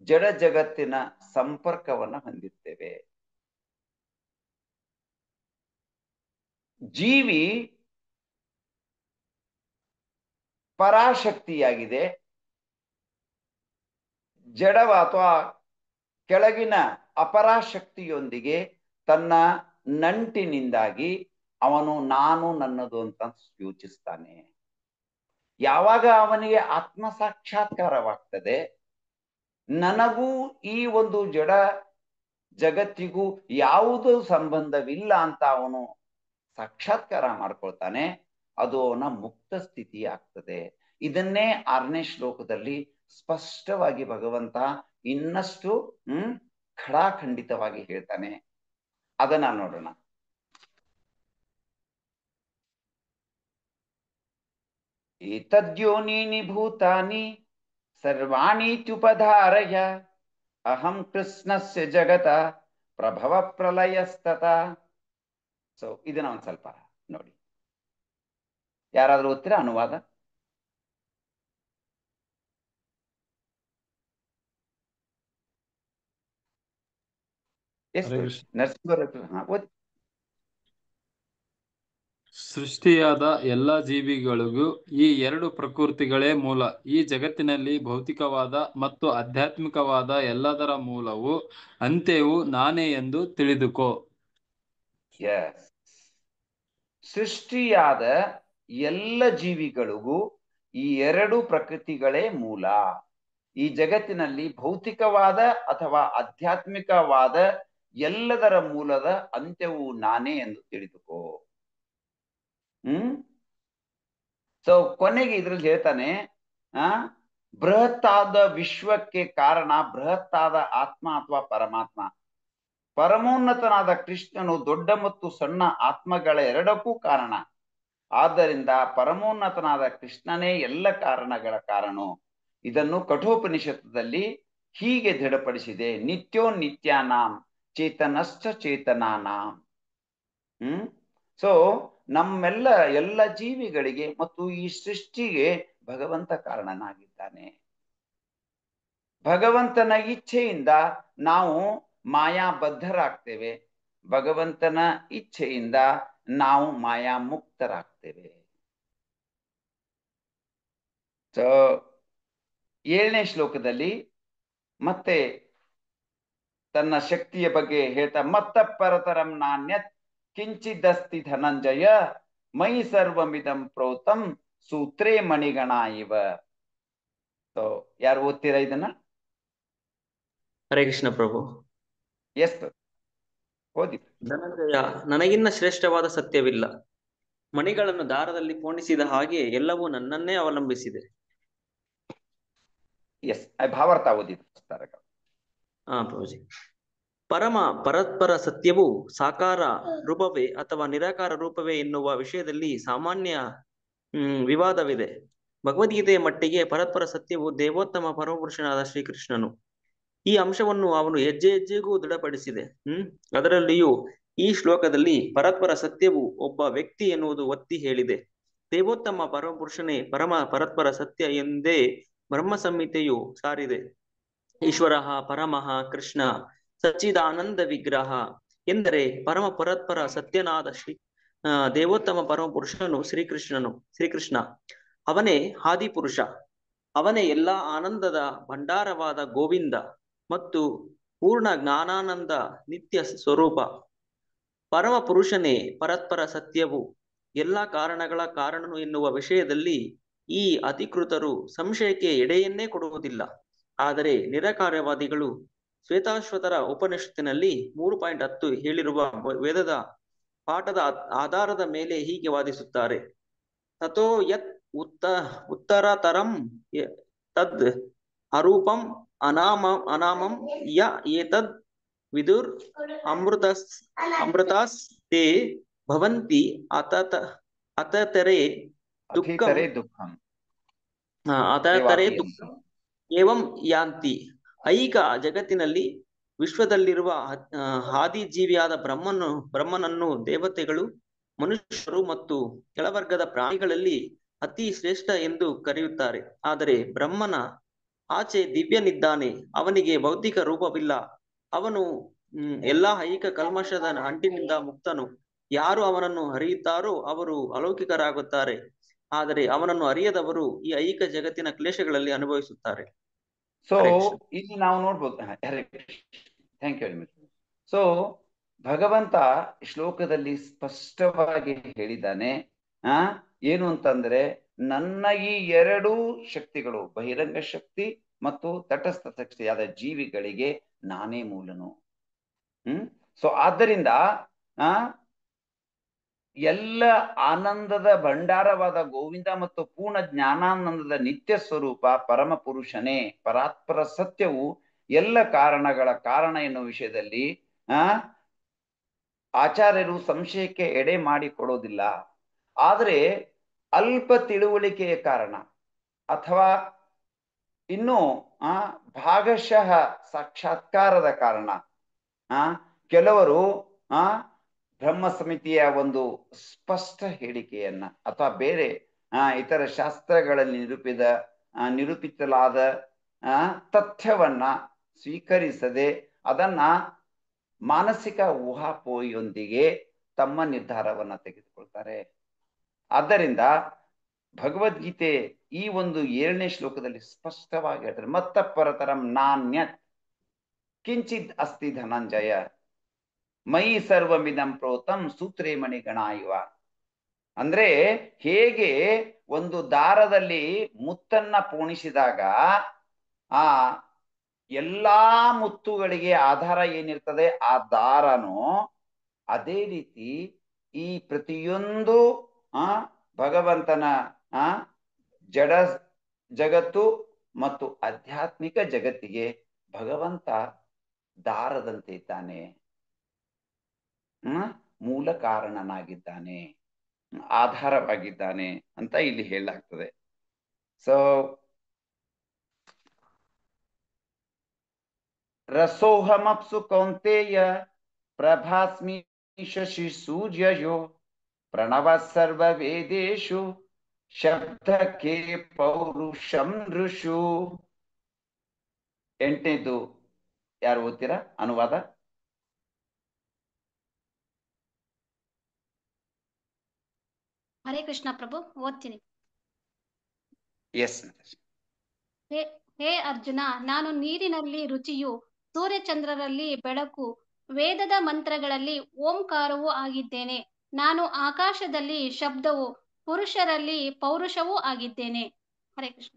ಜಡ ಜಗತ್ತಿನ ಸಂಪರ್ಕವನ್ನ ಹೊಂದಿರ್ತೇವೆ. ಜೀವಿ ಪರಾಶಕ್ತಿಯಾಗಿದೆ. ಜಡವ ಅಥವಾ ಕೆಳಗಿನ ಅಪರಾಶಕ್ತಿಯೊಂದಿಗೆ ತನ್ನ ನಂಟಿನಿಂದಾಗಿ ಅವನು ನಾನು ನನ್ನದು ಅಂತ ಯೋಚಿಸ್ತಾನೆ. ಯಾವಾಗ ಅವನಿಗೆ ಆತ್ಮ ಸಾಕ್ಷಾತ್ಕಾರವಾಗ್ತದೆ, ನನಗೂ ಈ ಒಂದು ಜಡ ಜಗತ್ತಿಗೂ ಯಾವುದೂ ಸಂಬಂಧವಿಲ್ಲ ಅಂತ ಅವನು ಸಾಕ್ಷಾತ್ಕಾರ ಮಾಡ್ಕೊಳ್ತಾನೆ, ಅದು ಅವನ ಮುಕ್ತ ಸ್ಥಿತಿ ಆಗ್ತದೆ. ಇದನ್ನೇ 6ನೇ ಶ್ಲೋಕದಲ್ಲಿ ಸ್ಪಷ್ಟವಾಗಿ ಭಗವಂತ ಇನ್ನಷ್ಟು ಖಡಾಖಂಡಿತವಾಗಿ ಹೇಳ್ತಾನೆ. ಅದನ್ನ ನೋಡೋಣ. ಏತದ್ಯೋನೀನಿ ಭೂತಾನಿ ಸರ್ವಾಣೀತ್ಯುಪಧಾರಯ ಅಹಂ ಕೃಷ್ಣಸ್ಯ ಜಗತ ಪ್ರಭವ ಪ್ರಲಯಸ್ತತ. ಸೊ ಇದನ್ನ ಒಂದ್ ಸ್ವಲ್ಪ ನೋಡಿ. ಯಾರಾದ್ರೂ ಓದ್ತೀರಾ ಅನುವಾದ? ಎಸ್ ಹರೇ ಕೃಷ್ಣ. ನರಸಿಂಹ ಓದಿ. ಸೃಷ್ಟಿಯಾದ ಎಲ್ಲ ಜೀವಿಗಳಿಗೂ ಈ ಎರಡು ಪ್ರಕೃತಿಗಳೇ ಮೂಲ. ಈ ಜಗತ್ತಿನಲ್ಲಿ ಭೌತಿಕವಾದ ಮತ್ತು ಆಧ್ಯಾತ್ಮಿಕವಾದ ಎಲ್ಲದರ ಮೂಲವು ಅಂತ್ಯವೂ ನಾನೇ ಎಂದು ತಿಳಿದುಕೋ. ಎಸ್, ಸೃಷ್ಟಿಯಾದ ಎಲ್ಲ ಜೀವಿಗಳಿಗೂ ಈ ಎರಡು ಪ್ರಕೃತಿಗಳೇ ಮೂಲ. ಈ ಜಗತ್ತಿನಲ್ಲಿ ಭೌತಿಕವಾದ ಅಥವಾ ಆಧ್ಯಾತ್ಮಿಕವಾದ ಎಲ್ಲದರ ಮೂಲದ ಅಂತ್ಯವು ನಾನೇ ಎಂದು ತಿಳಿದುಕೋ. ಸೊ ಕೊನೆಗೆ ಇದ್ರಲ್ಲಿ ಹೇಳ್ತಾನೆ, ಬೃಹತ್ತಾದ ವಿಶ್ವಕ್ಕೆ ಕಾರಣ ಬೃಹತ್ತಾದ ಆತ್ಮ ಅಥವಾ ಪರಮಾತ್ಮ. ಪರಮೋನ್ನತನಾದ ಕೃಷ್ಣನು ದೊಡ್ಡ ಮತ್ತು ಸಣ್ಣ ಆತ್ಮಗಳ ಎರಡಕ್ಕೂ ಕಾರಣ. ಆದ್ದರಿಂದ ಪರಮೋನ್ನತನಾದ ಕೃಷ್ಣನೇ ಎಲ್ಲ ಕಾರಣಗಳ ಕಾರಣ. ಇದನ್ನು ಕಠೋಪನಿಷತ್ತದಲ್ಲಿ ಹೀಗೆ ದೃಢಪಡಿಸಿದೆ, ನಿತ್ಯೋ ನಿತ್ಯಾನಾಂ ಚೇತನಶ್ಚ ಚೇತನಾನಾಂ. ಸೊ ನಮ್ಮೆಲ್ಲ ಎಲ್ಲ ಜೀವಿಗಳಿಗೆ ಮತ್ತು ಈ ಸೃಷ್ಟಿಗೆ ಭಗವಂತ ಕಾರಣನಾಗಿದ್ದಾನೆ. ಭಗವಂತನ ಇಚ್ಛೆಯಿಂದ ನಾವು ಮಾಯಾಬದ್ಧರಾಗ್ತೇವೆ, ಭಗವಂತನ ಇಚ್ಛೆಯಿಂದ ನಾವು ಮಾಯಾ ಮುಕ್ತರಾಗ್ತೇವೆ. ಸೊ 7ನೇ ಶ್ಲೋಕದಲ್ಲಿ ಮತ್ತೆ ತನ್ನ ಶಕ್ತಿಯ ಬಗ್ಗೆ ಹೇಳ್ತಾ, ಮತ್ತ ಪರತರಂ ನಾಣ್ಯತ್ ಕಿಂಚಿದಸ್ತಿ ಧನಂಜಯ ಮೈ ಸರ್ವಮಿದಂ ಪ್ರೋತಂ ಸೂತ್ರೇ ಮಣಿಗಣ ಇವ. ಸೊ ಯಾರು ಓದ್ತೀರಾ ಇದನ್ನ? ಹರೇ ಕೃಷ್ಣ ಪ್ರಭು. ಎಸ್ ಓದಿ. ಧನಂಜಯ, ನನಗಿನ್ನ ಶ್ರೇಷ್ಠವಾದ ಸತ್ಯವಿಲ್ಲ. ಮಣಿಗಳನ್ನು ದಾರದಲ್ಲಿ ಪೋಣಿಸಿದ ಹಾಗೆ ಎಲ್ಲವೂ ನನ್ನನ್ನೇ ಅವಲಂಬಿಸಿದೆ. ಎಸ್, ಭಾವಾರ್ಥ ಓದಿ. ಪ್ರಭುಜಿ. ಪರಸ್ಪರ ಸತ್ಯವು ಸಾಕಾರ ರೂಪವೇ ಅಥವಾ ನಿರಾಕಾರ ರೂಪವೇ ಎನ್ನುವ ವಿಷಯದಲ್ಲಿ ಸಾಮಾನ್ಯ ವಿವಾದವಿದೆ. ಭಗವದ್ಗೀತೆಯ ಮಟ್ಟಿಗೆ ಪರಸ್ಪರ ಸತ್ಯವು ದೇವೋತ್ತಮ ಪರಮಪುರುಷನಾದ ಶ್ರೀಕೃಷ್ಣನು. ಈ ಅಂಶವನ್ನು ಅವನು ಹೆಜ್ಜೆ ಹೆಜ್ಜೆಗೂ ದೃಢಪಡಿಸಿದೆ. ಅದರಲ್ಲಿಯೂ ಈ ಶ್ಲೋಕದಲ್ಲಿ ಪರಸ್ಪರ ಸತ್ಯವು ಒಬ್ಬ ವ್ಯಕ್ತಿ ಎನ್ನುವುದು ಒತ್ತಿ ಹೇಳಿದೆ. ದೇವೋತ್ತಮ ಪರಮಪುರುಷನೇ ಪರಸ್ಪರ ಸತ್ಯ ಎಂದೇ ಬ್ರಹ್ಮ ಸಂಹಿತೆಯು ಸಾರಿದೆ. ಈಶ್ವರ ಪರಮಃ ಕೃಷ್ಣ ಸಚ್ಚಿದಾನಂದ ವಿಗ್ರಹ ಎಂದರೆ ಪರಸ್ಪರ ಸತ್ಯನಾದ ದೇವೋತ್ತಮ ಪರಮಪುರುಷನು ಶ್ರೀಕೃಷ್ಣ. ಅವನೇ ಆದಿಪುರುಷ, ಅವನೇ ಎಲ್ಲಾ ಆನಂದದ ಭಂಡಾರವಾದ ಗೋವಿಂದ ಮತ್ತು ಪೂರ್ಣ ಜ್ಞಾನಾನಂದ ನಿತ್ಯ ಸ್ವರೂಪ. ಪರಮ ಪುರುಷನೇ ಪರಸ್ಪರ ಸತ್ಯವು ಎಲ್ಲಾ ಕಾರಣಗಳ ಕಾರಣನು ಎನ್ನುವ ವಿಷಯದಲ್ಲಿ ಈ ಅಧಿಕೃತರು ಸಂಶಯಕ್ಕೆ ಎಡೆಯನ್ನೇ ಕೊಡುವುದಿಲ್ಲ. ಆದರೆ ನಿರಾಕಾರವಾದಿಗಳು ಶ್ವೇತಾಶ್ವತರ ಉಪನಿಷತ್ತಿನಲ್ಲಿ 3.10 ಹೇಳಿರುವ ವೇದದ ಪಾಠದ ಆಧಾರದ ಮೇಲೆ ಹೀಗೆ ವಾದಿಸುತ್ತಾರೆ. ತಥೋ ಯತ್ ಉತ್ತರತರಂ ತದ್ ಅರೂಪಂ ಅನಾಮಂ ಯ ಏತದ್ ವಿದುರ್ ಅಮೃತಾಸ್ ತೇ ಭವಂತಿ ಅತತರೆ ದುಃಖಂ ಏವಂ ಯಾಂತಿ. ಐಹಿಕ ಜಗತ್ತಿನಲ್ಲಿ ವಿಶ್ವದಲ್ಲಿರುವ ಆದಿಜೀವಿಯಾದ ಬ್ರಹ್ಮನನ್ನು ದೇವತೆಗಳು, ಮನುಷ್ಯರು ಮತ್ತು ಕೆಳವರ್ಗದ ಪ್ರಾಣಿಗಳಲ್ಲಿ ಅತಿ ಶ್ರೇಷ್ಠ ಎಂದು ಕರೆಯುತ್ತಾರೆ. ಆದರೆ ಬ್ರಹ್ಮನ ಆಚೆ ದಿವ್ಯನಿದ್ದಾನೆ. ಅವನಿಗೆ ಭೌತಿಕ ರೂಪವಿಲ್ಲ. ಅವನು ಎಲ್ಲಾ ಐಹಿಕ ಕಲ್ಮಶದ ಅಂಟಿನಿಂದ ಮುಕ್ತನು. ಯಾರು ಅವನನ್ನು ಅರಿಯುತ್ತಾರೋ ಅವರು ಅಲೌಕಿಕರಾಗುತ್ತಾರೆ. ಆದರೆ ಅವನನ್ನು ಅರಿಯದವರು ಈ ಐಹಿಕ ಜಗತ್ತಿನ ಕ್ಲೇಶಗಳಲ್ಲಿ ಅನುಭವಿಸುತ್ತಾರೆ. ಸೊ ಇಲ್ಲಿ ನಾವು ನೋಡ್ಬೋದು. Thank you very much. So ಭಗವಂತ ಶ್ಲೋಕದಲ್ಲಿ ಸ್ಪಷ್ಟವಾಗಿ ಹೇಳಿದ್ದಾನೆ, ಏನು ಅಂತಂದ್ರೆ, ನನ್ನ ಈ ಎರಡೂ ಶಕ್ತಿಗಳು, ಬಹಿರಂಗ ಶಕ್ತಿ ಮತ್ತು ತಟಸ್ಥ ಶಕ್ತಿಯಾದ ಜೀವಿಗಳಿಗೆ ನಾನೇ ಮೂಲನು. ಸೊ ಆದ್ದರಿಂದ ಎಲ್ಲ ಆನಂದದ ಭಂಡಾರವಾದ ಗೋವಿಂದ ಮತ್ತು ಪೂರ್ಣ ಜ್ಞಾನಾನಂದದ ನಿತ್ಯ ಸ್ವರೂಪ ಪರಮ ಪುರುಷನೇ. ಪರಾತ್ಪರ ಸತ್ಯವು ಎಲ್ಲ ಕಾರಣಗಳ ಕಾರಣ ಎನ್ನುವ ವಿಷಯದಲ್ಲಿ ಆಚಾರ್ಯರು ಸಂಶಯಕ್ಕೆ ಎಡೆ ಮಾಡಿಕೊಡೋದಿಲ್ಲ. ಆದರೆ ಅಲ್ಪ ತಿಳುವಳಿಕೆಯ ಕಾರಣ ಅಥವಾ ಇನ್ನು ಭಾಗಶಃ ಸಾಕ್ಷಾತ್ಕಾರದ ಕಾರಣ ಕೆಲವರು ಬ್ರಹ್ಮ ಸಮಿತಿಯ ಒಂದು ಸ್ಪಷ್ಟ ಹೇಳಿಕೆಯನ್ನ ಅಥವಾ ಬೇರೆ ಇತರ ಶಾಸ್ತ್ರಗಳಲ್ಲಿ ನಿರೂಪಿಸಲಾದ ತಥ್ಯವನ್ನ ಸ್ವೀಕರಿಸದೆ ಅದನ್ನ ಮಾನಸಿಕ ಊಹಾಪೋಹೆಯೊಂದಿಗೆ ತಮ್ಮ ನಿರ್ಧಾರವನ್ನ ತೆಗೆದುಕೊಳ್ತಾರೆ. ಆದ್ದರಿಂದ ಭಗವದ್ಗೀತೆ ಈ ಒಂದು 7ನೇ ಶ್ಲೋಕದಲ್ಲಿ ಸ್ಪಷ್ಟವಾಗಿ ಹೇಳ್ತಾರೆ, ಮತ್ತ ಪರತರಂ ನಾಣ್ಯತ್ ಕಿಂಚಿತ್ ಅಸ್ತಿ ಧನಂಜಯ ಮೈ ಸರ್ವಮಿದಂ ಪ್ರೋತಂ ಸೂತ್ರೇ ಮಣಿಗಣ ಇವ. ಅಂದ್ರೆ ಹೇಗೆ ಒಂದು ದಾರದಲ್ಲಿ ಮುತ್ತನ್ನ ಪೋಣಿಸಿದಾಗ ಆ ಎಲ್ಲಾ ಮುತ್ತುಗಳಿಗೆ ಆಧಾರ ಏನಿರ್ತದೆ ಆ ದಾರನು, ಅದೇ ರೀತಿ ಈ ಪ್ರತಿಯೊಂದು ಭಗವಂತನ ಜಡ ಜಗತ್ತು ಮತ್ತು ಆಧ್ಯಾತ್ಮಿಕ ಜಗತ್ತಿಗೆ ಭಗವಂತ ದಾರದಂತೆ ಇದ್ದಾನೆ, ಮೂಲ ಕಾರಣನಾಗಿದ್ದಾನೆ, ಆಧಾರವಾಗಿದ್ದಾನೆ ಅಂತ ಇಲ್ಲಿ ಹೇಳಲಾಗ್ತದೆ. ಸೊ ರಸೋಹಮಪ್ಸು ಕೌಂತೆಯ ಪ್ರಭಾಸ್ಮಿ ಶಶಿ ಸೂರ್ಯಯೋ ಪ್ರಣವ ಸರ್ವ ವೇದೇಶು ಶಬ್ದಕ್ಕೆ ಪೌರುಷಂ ಋಷು. 8ನೇದು ಯಾರು ಓದ್ತೀರಾ ಅನುವಾದ? ಹರೇ ಕೃಷ್ಣ ಪ್ರಭು, ಓದ್ತೀನಿ. ಎಸ್. ಹೇ ಅರ್ಜುನ, ನಾನು ನೀರಿನಲ್ಲಿ ರುಚಿಯು, ಸೂರ್ಯಚಂದ್ರರಲ್ಲಿ ಬೆಳಕು, ವೇದದ ಮಂತ್ರಗಳಲ್ಲಿ ಓಂಕಾರವೂ ಆಗಿದ್ದೇನೆ. ನಾನು ಆಕಾಶದಲ್ಲಿ ಶಬ್ದವು, ಪುರುಷರಲ್ಲಿ ಪೌರುಷವೂ ಆಗಿದ್ದೇನೆ. ಹರೇ ಕೃಷ್ಣ.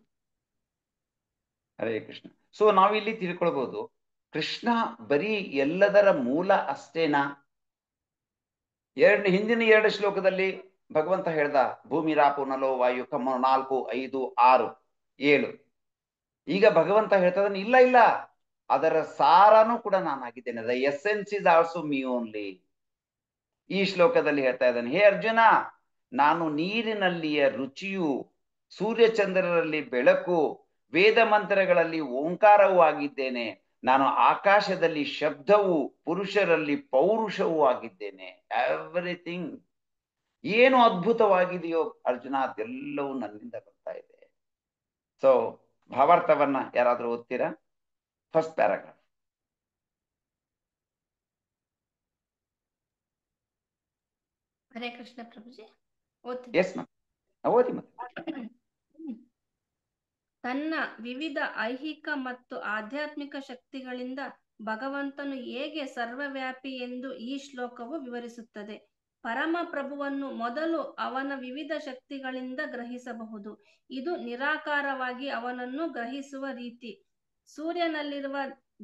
ಹರೇ ಕೃಷ್ಣ. ಸೊ ನಾವಿಲ್ಲಿ ತಿಳ್ಕೊಳ್ಬಹುದು, ಕೃಷ್ಣ ಬರೀ ಎಲ್ಲದರ ಮೂಲ ಅಷ್ಟೇನಾ? ಹಿಂದಿನ 2 ಶ್ಲೋಕದಲ್ಲಿ ಭಗವಂತ ಹೇಳ್ದ ಭೂಮಿ ರಾಪು ನಲೋ ವಾಯು ಕಮ್ಮ 4 5 6 7. ಈಗ ಭಗವಂತ ಹೇಳ್ತದಾನೆ ಇಲ್ಲ ಇಲ್ಲ, ಅದರ ಸಾರನೂ ಕೂಡ ನಾನಾಗಿದ್ದೇನೆ. The essence is also me only. ಈ ಶ್ಲೋಕದಲ್ಲಿ ಹೇಳ್ತಾ ಇದ್ದಾನೆ, ಹೇ ಅರ್ಜುನ, ನಾನು ನೀರಿನಲ್ಲಿಯ ರುಚಿಯು, ಸೂರ್ಯಚಂದ್ರರಲ್ಲಿ ಬೆಳಕು, ವೇದ ಮಂತ್ರಗಳಲ್ಲಿ ಓಂಕಾರವೂ ಆಗಿದ್ದೇನೆ. ನಾನು ಆಕಾಶದಲ್ಲಿ ಶಬ್ದವು, ಪುರುಷರಲ್ಲಿ ಪೌರುಷವೂ ಆಗಿದ್ದೇನೆ. ಎವ್ರಿಥಿಂಗ್ ಏನು ಅದ್ಭುತವಾಗಿದೆಯೋ ಅರ್ಜುನ, ಅದೆಲ್ಲವೂ ನನ್ನಿಂದ ಬರ್ತಾ ಇದೆ. ಸೊ ಭಾವಾರ್ಥವನ್ನ ಯಾರಾದ್ರೂ ಓದ್ತೀರಾ? First paragraph. ಹರೇ ಕೃಷ್ಣ ಪ್ರಭುಜಿ, ಓದ್ತೀನಿ. ಎಸ್ ಮ್ಯಾಮ್, ಓದಿ ಮತ್ತೆ. ತನ್ನ ವಿವಿಧ ಐಹಿಕ ಮತ್ತು ಆಧ್ಯಾತ್ಮಿಕ ಶಕ್ತಿಗಳಿಂದ ಭಗವಂತನು ಹೇಗೆ ಸರ್ವವ್ಯಾಪಿ ಎಂದು ಈ ಶ್ಲೋಕವು ವಿವರಿಸುತ್ತದೆ. ಪರಮ ಪ್ರಭುವನ್ನು ಮೊದಲು ಅವನ ವಿವಿಧ ಶಕ್ತಿಗಳಿಂದ ಗ್ರಹಿಸಬಹುದು. ಇದು ನಿರಾಕಾರವಾಗಿ ಅವನನ್ನು ಗ್ರಹಿಸುವ ರೀತಿ. ಸೂರ್ಯನಲ್ಲಿರುವ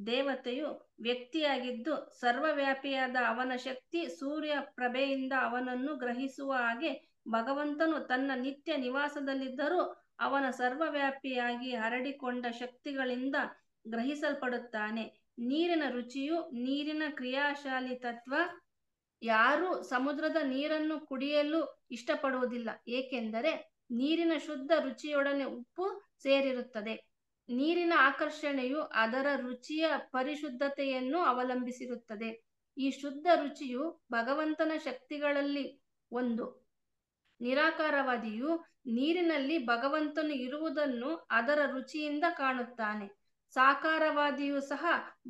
ದೇವತೆಯು ವ್ಯಕ್ತಿಯಾಗಿದ್ದು, ಸರ್ವವ್ಯಾಪಿಯಾದ ಅವನ ಶಕ್ತಿ ಸೂರ್ಯ ಪ್ರಭೆಯಿಂದ ಅವನನ್ನು ಗ್ರಹಿಸುವ ಹಾಗೆ ಭಗವಂತನು ತನ್ನ ನಿತ್ಯ ನಿವಾಸದಲ್ಲಿದ್ದರೂ ಅವನ ಸರ್ವವ್ಯಾಪಿಯಾಗಿ ಹರಡಿಕೊಂಡ ಶಕ್ತಿಗಳಿಂದ ಗ್ರಹಿಸಲ್ಪಡುತ್ತಾನೆ. ನೀರಿನ ರುಚಿಯು, ನೀರಿನ ಕ್ರಿಯಾಶಾಲಿ ತತ್ವ. ಯಾರೂ ಸಮುದ್ರದ ನೀರನ್ನು ಕುಡಿಯಲು ಇಷ್ಟಪಡುವುದಿಲ್ಲ, ಏಕೆಂದರೆ ನೀರಿನ ಶುದ್ಧ ರುಚಿಯೊಡನೆ ಉಪ್ಪು ಸೇರಿರುತ್ತದೆ. ನೀರಿನ ಆಕರ್ಷಣೆಯು ಅದರ ರುಚಿಯ ಪರಿಶುದ್ಧತೆಯನ್ನು ಅವಲಂಬಿಸಿರುತ್ತದೆ. ಈ ಶುದ್ಧ ರುಚಿಯು ಭಗವಂತನ ಶಕ್ತಿಗಳಲ್ಲಿ ಒಂದು. ನಿರಾಕಾರವಾದಿಯು ನೀರಿನಲ್ಲಿ ಭಗವಂತನು ಇರುವುದನ್ನು ಅದರ ರುಚಿಯಿಂದ ಕಾಣುತ್ತಾನೆ. ಸಾಕಾರವಾದಿಯೂ ಸಹ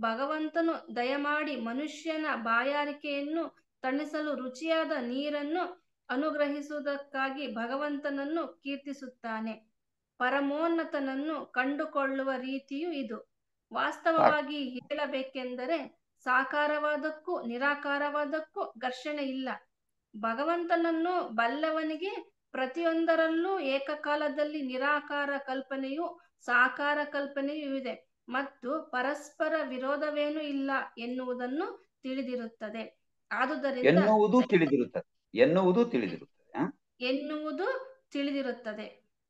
ಭಗವಂತನು ದಯಮಾಡಿ ಮನುಷ್ಯನ ಬಾಯಾರಿಕೆಯನ್ನು ತಣಿಸಲು ರುಚಿಯಾದ ನೀರನ್ನು ಅನುಗ್ರಹಿಸುವುದಕ್ಕಾಗಿ ಭಗವಂತನನ್ನು ಕೀರ್ತಿಸುತ್ತಾನೆ. ಪರಮೋನ್ನತನನ್ನು ಕಂಡುಕೊಳ್ಳುವ ರೀತಿಯು ಇದು. ವಾಸ್ತವವಾಗಿ ಹೇಳಬೇಕೆಂದರೆ ಸಾಕಾರವಾದಕ್ಕೂ ನಿರಾಕಾರವಾದಕ್ಕೂ ಘರ್ಷಣೆ ಇಲ್ಲ. ಭಗವಂತನನ್ನು ಬಲ್ಲವನಿಗೆ ಪ್ರತಿಯೊಂದರಲ್ಲೂ ಏಕಕಾಲದಲ್ಲಿ ನಿರಾಕಾರ ಕಲ್ಪನೆಯು, ಸಾಕಾರ ಕಲ್ಪನೆಯೂ ಇದೆ ಮತ್ತು ಪರಸ್ಪರ ವಿರೋಧವೇನೂ ಇಲ್ಲ ಎನ್ನುವುದನ್ನು ತಿಳಿದಿರುತ್ತದೆ. ಆದುದರಿಂದ ಎನ್ನುವುದು ತಿಳಿದಿರುತ್ತದೆ.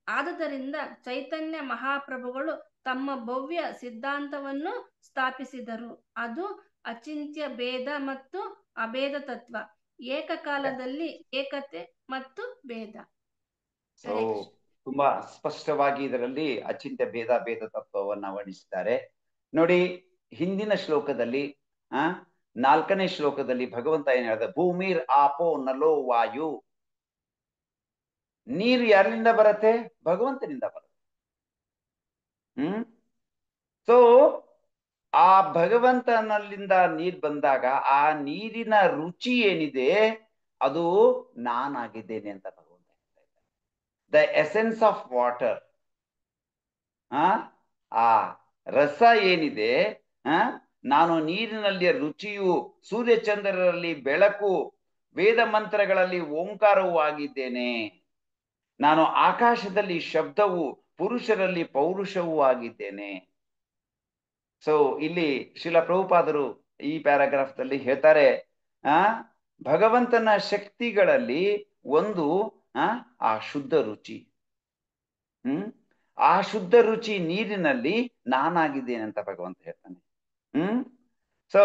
ಆದುದರಿಂದ ಚೈತನ್ಯ ಮಹಾಪ್ರಭುಗಳು ತಮ್ಮ ಭವ್ಯ ಸಿದ್ಧಾಂತವನ್ನು ಸ್ಥಾಪಿಸಿದರು. ಅದು ಅಚಿಂತ್ಯ ಭೇದ ಮತ್ತು ಅಭೇದ ತತ್ವ, ಏಕಕಾಲದಲ್ಲಿ ಏಕತೆ ಮತ್ತು ಭೇದ. ಸೊ ತುಂಬಾ ಸ್ಪಷ್ಟವಾಗಿ ಇದರಲ್ಲಿ ಅಚಿಂತ್ಯ ಭೇದ ತತ್ವವನ್ನ ವರ್ಣಿಸಿದ್ದಾರೆ ನೋಡಿ. ಹಿಂದಿನ ಶ್ಲೋಕದಲ್ಲಿ 4ನೇ ಶ್ಲೋಕದಲ್ಲಿ ಭಗವಂತ ಏನ್ ಹೇಳ್ದ, ಭೂಮಿರ್ ಆಪೋ ನಲೋ ವಾಯು. ನೀರು ಯಾರಿಂದ ಬರುತ್ತೆ? ಭಗವಂತನಿಂದ ಬರುತ್ತೆ. ಸೊ ಆ ಭಗವಂತನಲ್ಲಿಂದ ನೀರ್ ಬಂದಾಗ ಆ ನೀರಿನ ರುಚಿ ಏನಿದೆ ಅದು ನಾನಾಗಿದ್ದೇನೆ ಅಂತ ಭಗವಂತ ಹೇಳ್ತಾ ಇದ್ದಾರೆ. ದ ಎಸೆನ್ಸ್ ಆಫ್ ವಾಟರ್, ಆ ರಸ ಏನಿದೆ, ನಾನು ನೀರಿನಲ್ಲಿ ರುಚಿಯು, ಸೂರ್ಯಚಂದ್ರರಲ್ಲಿ ಬೆಳಕು, ವೇದ ಮಂತ್ರಗಳಲ್ಲಿ ಓಂಕಾರವೂ ಆಗಿದ್ದೇನೆ, ನಾನು ಆಕಾಶದಲ್ಲಿ ಶಬ್ದವು, ಪುರುಷರಲ್ಲಿ ಪೌರುಷವೂ ಆಗಿದ್ದೇನೆ. ಸೊ ಇಲ್ಲಿ ಶ್ರೀಲ ಪ್ರಭುಪಾದರು ಈ ಪ್ಯಾರಾಗ್ರಾಫ್ ದಲ್ಲಿ ಹೇಳ್ತಾರೆ, ಭಗವಂತನ ಶಕ್ತಿಗಳಲ್ಲಿ ಒಂದು ಆ ಶುದ್ಧ ರುಚಿ, ಆ ಶುದ್ಧ ರುಚಿ ನೀರಿನಲ್ಲಿ ನಾನಾಗಿದ್ದೇನೆ ಅಂತ ಭಗವಂತ ಹೇಳ್ತಾನೆ. ಸೊ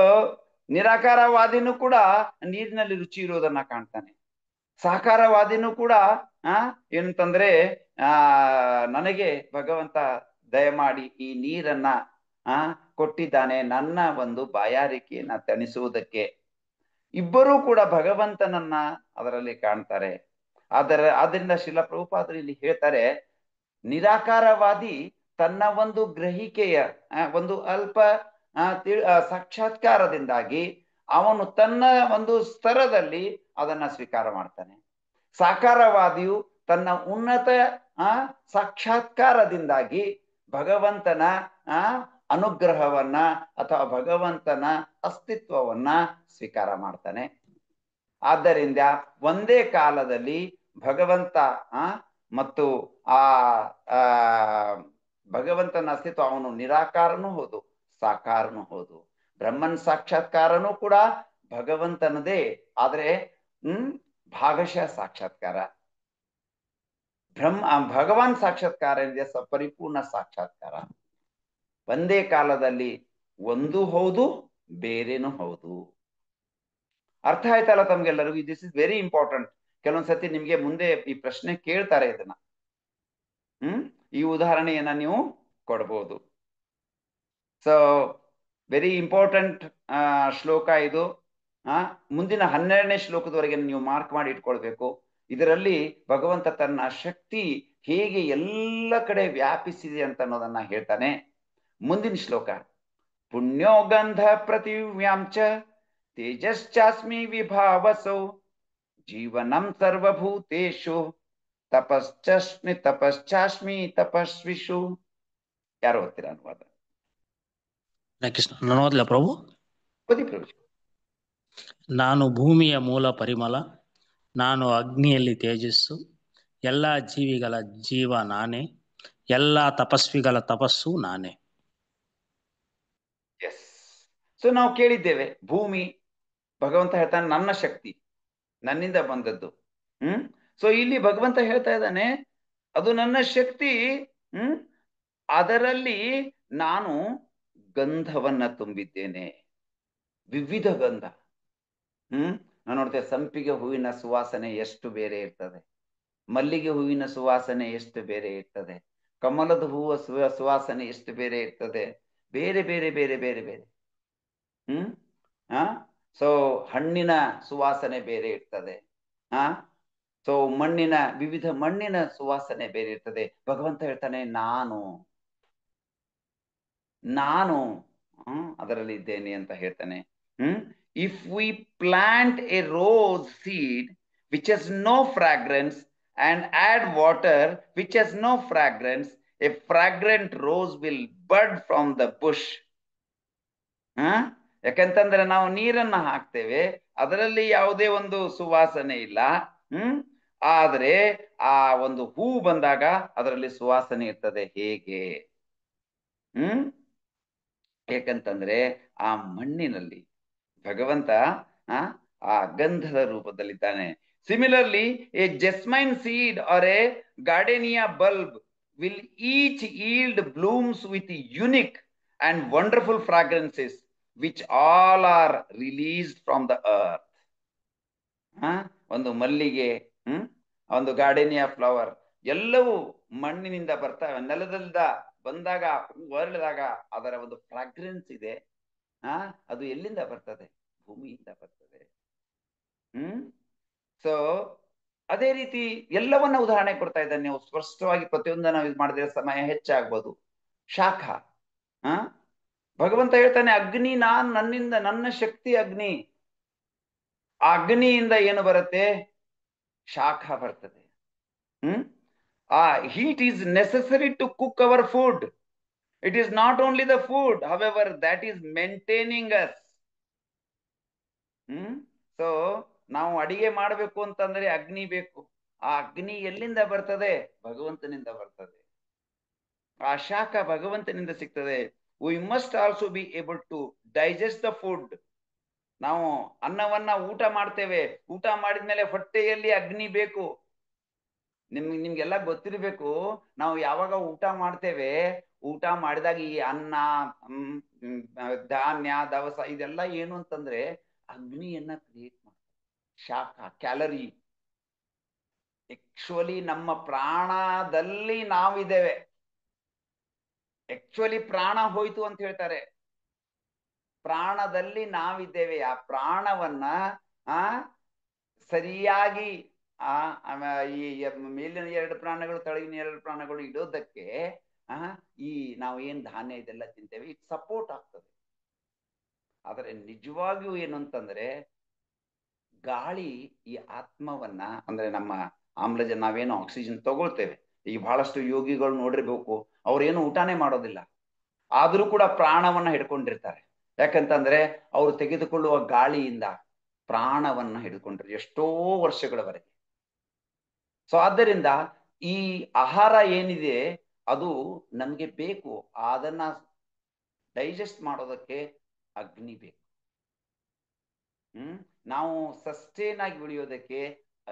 ನಿರಾಕಾರವಾದಿನೂ ಕೂಡ ನೀರಿನಲ್ಲಿ ರುಚಿ ಇರೋದನ್ನ ಕಾಣ್ತಾನೆ. ಸಾಕಾರವಾದಿನೂ ಕೂಡ ಏನಂತಂದ್ರೆ ನನಗೆ ಭಗವಂತ ದಯಮಾಡಿ ಈ ನೀರನ್ನ ಕೊಟ್ಟಿದ್ದಾನೆ ನನ್ನ ಒಂದು ಬಾಯಾರಿಕೆಯನ್ನ ತಣಿಸುವುದಕ್ಕೆ. ಇಬ್ಬರೂ ಕೂಡ ಭಗವಂತನನ್ನ ಅದರಲ್ಲಿ ಕಾಣ್ತಾರೆ. ಆದ್ದರಿಂದ ಶ್ರೀಲ ಪ್ರಭುಪಾದರು ಇಲ್ಲಿ ಹೇಳ್ತಾರೆ, ನಿರಾಕಾರವಾದಿ ತನ್ನ ಒಂದು ಗ್ರಹಿಕೆಯ ಒಂದು ಅಲ್ಪ ಸಾಕ್ಷಾತ್ಕಾರದಿಂದಾಗಿ ಅವನು ತನ್ನ ಒಂದು ಸ್ತರದಲ್ಲಿ ಅದನ್ನ ಸ್ವೀಕಾರ ಮಾಡ್ತಾನೆ. ಸಾಕಾರವಾದಿಯು ತನ್ನ ಉನ್ನತ ಸಾಕ್ಷಾತ್ಕಾರದಿಂದಾಗಿ ಭಗವಂತನ ಅನುಗ್ರಹವನ್ನ ಅಥವಾ ಭಗವಂತನ ಅಸ್ತಿತ್ವವನ್ನ ಸ್ವೀಕಾರ ಮಾಡ್ತಾನೆ. ಆದ್ದರಿಂದ ಒಂದೇ ಕಾಲದಲ್ಲಿ ಭಗವಂತ ಮತ್ತು ಆ ಭಗವಂತನ ಅಸ್ತಿತ್ವ, ಅವನು ನಿರಾಕಾರನೂ ಹೌದು, ಸಾಕಾರನೂ ಹೌದು. ಬ್ರಹ್ಮನ್ ಸಾಕ್ಷಾತ್ಕಾರನೂ ಕೂಡ ಭಗವಂತನದೇ, ಆದ್ರೆ ಭಾಗಶಃ ಸಾಕ್ಷಾತ್ಕಾರ. ಭಗವಾನ್ ಸಾಕ್ಷಾತ್ಕಾರ ಇದೆ ಪರಿಪೂರ್ಣ ಸಾಕ್ಷಾತ್ಕಾರ. ಒಂದೇ ಕಾಲದಲ್ಲಿ ಒಂದು ಹೌದು, ಬೇರೆನೂ ಹೌದು. ಅರ್ಥ ಆಯ್ತಲ್ಲ ತಮ್ಗೆಲ್ಲರಿಗೂ? This is very important. ಕೆಲವೊಂದ್ಸತಿ ನಿಮ್ಗೆ ಮುಂದೆ ಈ ಪ್ರಶ್ನೆ ಕೇಳ್ತಾರೆ ಇದನ್ನ. ಈ ಉದಾಹರಣೆಯನ್ನ ನೀವು ಕೊಡ್ಬೋದು. ಸೊ ವೆರಿ ಇಂಪಾರ್ಟೆಂಟ್ ಶ್ಲೋಕ ಇದು. ಮುಂದಿನ 12ನೇ ಶ್ಲೋಕದವರೆಗೆ ನೀವು ಮಾರ್ಕ್ ಮಾಡಿ ಇಟ್ಕೊಳ್ಬೇಕು. ಇದರಲ್ಲಿ ಭಗವಂತ ತನ್ನ ಶಕ್ತಿ ಹೇಗೆ ಎಲ್ಲ ಕಡೆ ವ್ಯಾಪಿಸಿದೆ ಅಂತ ಅನ್ನೋದನ್ನ ಹೇಳ್ತಾನೆ. ಮುಂದಿನ ಶ್ಲೋಕ, ಪುಣ್ಯೋಗಂಧ ಪೃಥಿವ್ಯಾಂಚ ತೇಜಶ್ಚಾಸ್ಮಿ ವಿಭಾವಸೌ ಜೀವನಂ ಸರ್ವಭೂತೇಷು ತಪಶ್ಚಾಸ್ಮಿ ತಪಸ್ವಿಷು. ಯಾರು ಓದ್ತೀರಾ ಅನುವಾದ? ಕೃಷ್ಣ, ನಾನು ಓದ್ಲಾ ಪ್ರಭು? ಓದಿ ಪ್ರಭು. ನಾನು ಭೂಮಿಯ ಮೂಲ ಪರಿಮಳ, ನಾನು ಅಗ್ನಿಯಲ್ಲಿ ತೇಜಸ್ಸು, ಎಲ್ಲ ಜೀವಿಗಳ ಜೀವ ನಾನೇ, ಎಲ್ಲ ತಪಸ್ವಿಗಳ ತಪಸ್ಸು ನಾನೇ. ಎಸ್. ಸೊ ನಾವು ಕೇಳಿದ್ದೇವೆ, ಭೂಮಿ, ಭಗವಂತ ಹೇಳ್ತಾನೆ ನನ್ನ ಶಕ್ತಿ, ನನ್ನಿಂದ ಬಂದದ್ದು. ಸೊ ಇಲ್ಲಿ ಭಗವಂತ ಹೇಳ್ತಾ ಇದ್ದಾನೆ, ಅದು ನನ್ನ ಶಕ್ತಿ. ಅದರಲ್ಲಿ ನಾನು ಗಂಧವನ್ನ ತುಂಬಿದ್ದೇನೆ, ವಿವಿಧ ಗಂಧ. ನಾನು ನೋಡ್ತೇವೆ, ಸಂಪಿಗೆ ಹೂವಿನ ಸುವಾಸನೆ ಎಷ್ಟು ಬೇರೆ ಇರ್ತದೆ, ಮಲ್ಲಿಗೆ ಹೂವಿನ ಸುವಾಸನೆ ಎಷ್ಟು ಬೇರೆ ಇರ್ತದೆ, ಕಮಲದ ಹೂವ ಸುವಾಸನೆ ಎಷ್ಟು ಬೇರೆ ಇರ್ತದೆ, ಬೇರೆ ಬೇರೆ ಬೇರೆ ಬೇರೆ ಬೇರೆ. ಸೊ ಹಣ್ಣಿನ ಸುವಾಸನೆ ಬೇರೆ ಇರ್ತದೆ. ಸೊ ವಿವಿಧ ಮಣ್ಣಿನ ಸುವಾಸನೆ ಬೇರೆ ಇರ್ತದೆ. ಭಗವಂತ ಹೇಳ್ತಾನೆ ನಾನು ಅದರಲ್ಲಿ ಇದ್ದೇನೆ ಅಂತ ಹೇಳ್ತಾನೆ. If we plant a rose seed which has no fragrance and add water which has no fragrance, a fragrant rose will bud from the bush. ಯಾಕಂತಂದ್ರೆ ನಾವು ನೀರನ್ನ ಹಾಕ್ತೇವೆ, ಅದರಲ್ಲಿ ಯಾವುದೇ ಒಂದು ಸುವಾಸನೆ ಇಲ್ಲ. ಆದ್ರೆ ಆ ಒಂದು ಹೂ ಬಂದಾಗ ಅದರಲ್ಲಿ ಸುವಾಸನೆ ಇರ್ತದೆ. ಹೇಗೆ? ಯಾಕಂತಂದ್ರೆ ಆ ಮಣ್ಣಿನಲ್ಲಿ ಭಗವಂತ ಆ ಗಂಧದ ರೂಪದಲ್ಲಿದ್ದಾನೆ. Similarly a jasmine seed or a gardenia bulb will each yield blooms with unique and wonderful fragrances which all are released from the earth. ಒಂದು ಮಲ್ಲಿಗೆ, ಒಂದು ಗಾರ್ಡೆನಿಯಾ ಫ್ಲವರ್, ಎಲ್ಲವೂ ಮಣ್ಣಿನಿಂದ ಬರ್ತವೆ. ನೆಲದಿಂದ ಬಂದಾಗ, ಹೊರಳಿದಾಗ ಅದರ ಒಂದು ಫ್ರಾಗ್ರೆನ್ಸ್ ಇದೆ. ಅದು ಎಲ್ಲಿಂದ ಬರ್ತದೆ? ಭೂಮಿಯಿಂದ ಬರ್ತದೆ. ಸೊ ಅದೇ ರೀತಿ ಎಲ್ಲವನ್ನ ಉದಾಹರಣೆ ಕೊಡ್ತಾ ಇದ್ದಾನೆ. ನೀವು ಸ್ಪಷ್ಟವಾಗಿ ಪ್ರತಿಯೊಂದನ್ನು ಇದು ಮಾಡಿದ್ರೆ ಸಮಯ ಹೆಚ್ಚಾಗ್ಬೋದು. ಶಾಖ, ಭಗವಂತ ಹೇಳ್ತಾನೆ ಅಗ್ನಿ ನನ್ನಿಂದ, ನನ್ನ ಶಕ್ತಿ ಅಗ್ನಿ. ಆ ಅಗ್ನಿಯಿಂದ ಏನು ಬರುತ್ತೆ? ಶಾಖ ಬರ್ತದೆ. ಆ heat is necessary to cook our food. It is not only the food, however, that is maintaining us. So ನಾವು ಅಡಿಗೆ ಮಾಡಬೇಕು ಅಂತಂದ್ರೆ ಅಗ್ನಿ ಬೇಕು. ಆ ಅಗ್ನಿ ಎಲ್ಲಿಂದ ಬರ್ತದೆ? ಭಗವಂತನಿಂದ ಬರ್ತದೆ. ಆ ಶಾಖ ಭಗವಂತನಿಂದ ಸಿಗ್ತದೆ. We must also be able to digest the food. ನಾವು ಅನ್ನವನ್ನ ಊಟ ಮಾಡ್ತೇವೆ, ಊಟ ಮಾಡಿದ್ಮೇಲೆ ಹೊಟ್ಟೆಯಲ್ಲಿ ಅಗ್ನಿ ಬೇಕು. ನಿಮ್ಗೆಲ್ಲ ಗೊತ್ತಿರ್ಬೇಕು, ನಾವು ಯಾವಾಗ ಊಟ ಮಾಡ್ತೇವೆ, ಊಟ ಮಾಡಿದಾಗ ಈ ಅನ್ನ, ಧಾನ್ಯ, ದವಸ ಇದೆಲ್ಲ ಏನು ಅಂತಂದ್ರೆ ಅಗ್ನಿಯನ್ನ ಕ್ರಿಯೇಟ್ ಮಾಡ್ತದೆ. ಶಾಖ, ಕ್ಯಾಲರಿ. ಆಕ್ಚುಲಿ ನಮ್ಮ ಪ್ರಾಣದಲ್ಲಿ ನಾವಿದ್ದೇವೆ. ಆಕ್ಚುಲಿ ಪ್ರಾಣ ಹೋಯ್ತು ಅಂತ ಹೇಳ್ತಾರೆ. ಪ್ರಾಣದಲ್ಲಿ ನಾವಿದ್ದೇವೆ. ಆ ಪ್ರಾಣವನ್ನ ಸರಿಯಾಗಿ ಈ ಮೇಲಿನ 2 ಪ್ರಾಣಗಳು, ತಳಗಿನ 2 ಪ್ರಾಣಗಳು ಇಡೋದಕ್ಕೆ ಈ ನಾವು ಏನ್ ಧಾನ್ಯ ಇದೆಲ್ಲ ತಿಂತೇವೆ, ಇದು ಸಪೋರ್ಟ್ ಆಗ್ತದೆ. ಆದರೆ ನಿಜವಾಗಿಯೂ ಏನು ಅಂತಂದ್ರೆ ಗಾಳಿ ಈ ಆತ್ಮವನ್ನ, ಅಂದ್ರೆ ನಮ್ಮ ಆಮ್ಲಜನ, ನಾವೇನು ಆಕ್ಸಿಜನ್ ತಗೊಳ್ತೇವೆ, ಈಗ ಬಹಳಷ್ಟು ಯೋಗಿಗಳು ನೋಡಿರ್ಬೇಕು, ಅವ್ರೇನು ಊಟನೇ ಮಾಡೋದಿಲ್ಲ, ಆದ್ರೂ ಕೂಡ ಪ್ರಾಣವನ್ನ ಹಿಡ್ಕೊಂಡಿರ್ತಾರೆ. ಯಾಕಂತಂದ್ರೆ ಅವ್ರು ತೆಗೆದುಕೊಳ್ಳುವ ಗಾಳಿಯಿಂದ ಪ್ರಾಣವನ್ನ ಹಿಡ್ಕೊಂಡ್ರೆ ಎಷ್ಟೋ ವರ್ಷಗಳವರೆಗೆ. ಸೊ ಆದ್ದರಿಂದ ಈ ಆಹಾರ ಏನಿದೆ ಅದು ನಮ್ಗೆ ಬೇಕು. ಅದನ್ನ ಡೈಜೆಸ್ಟ್ ಮಾಡೋದಕ್ಕೆ ಅಗ್ನಿ ಬೇಕು. ನಾವು ಸಸ್ಟೇನ್ ಆಗಿ ಉಳಿಯೋದಕ್ಕೆ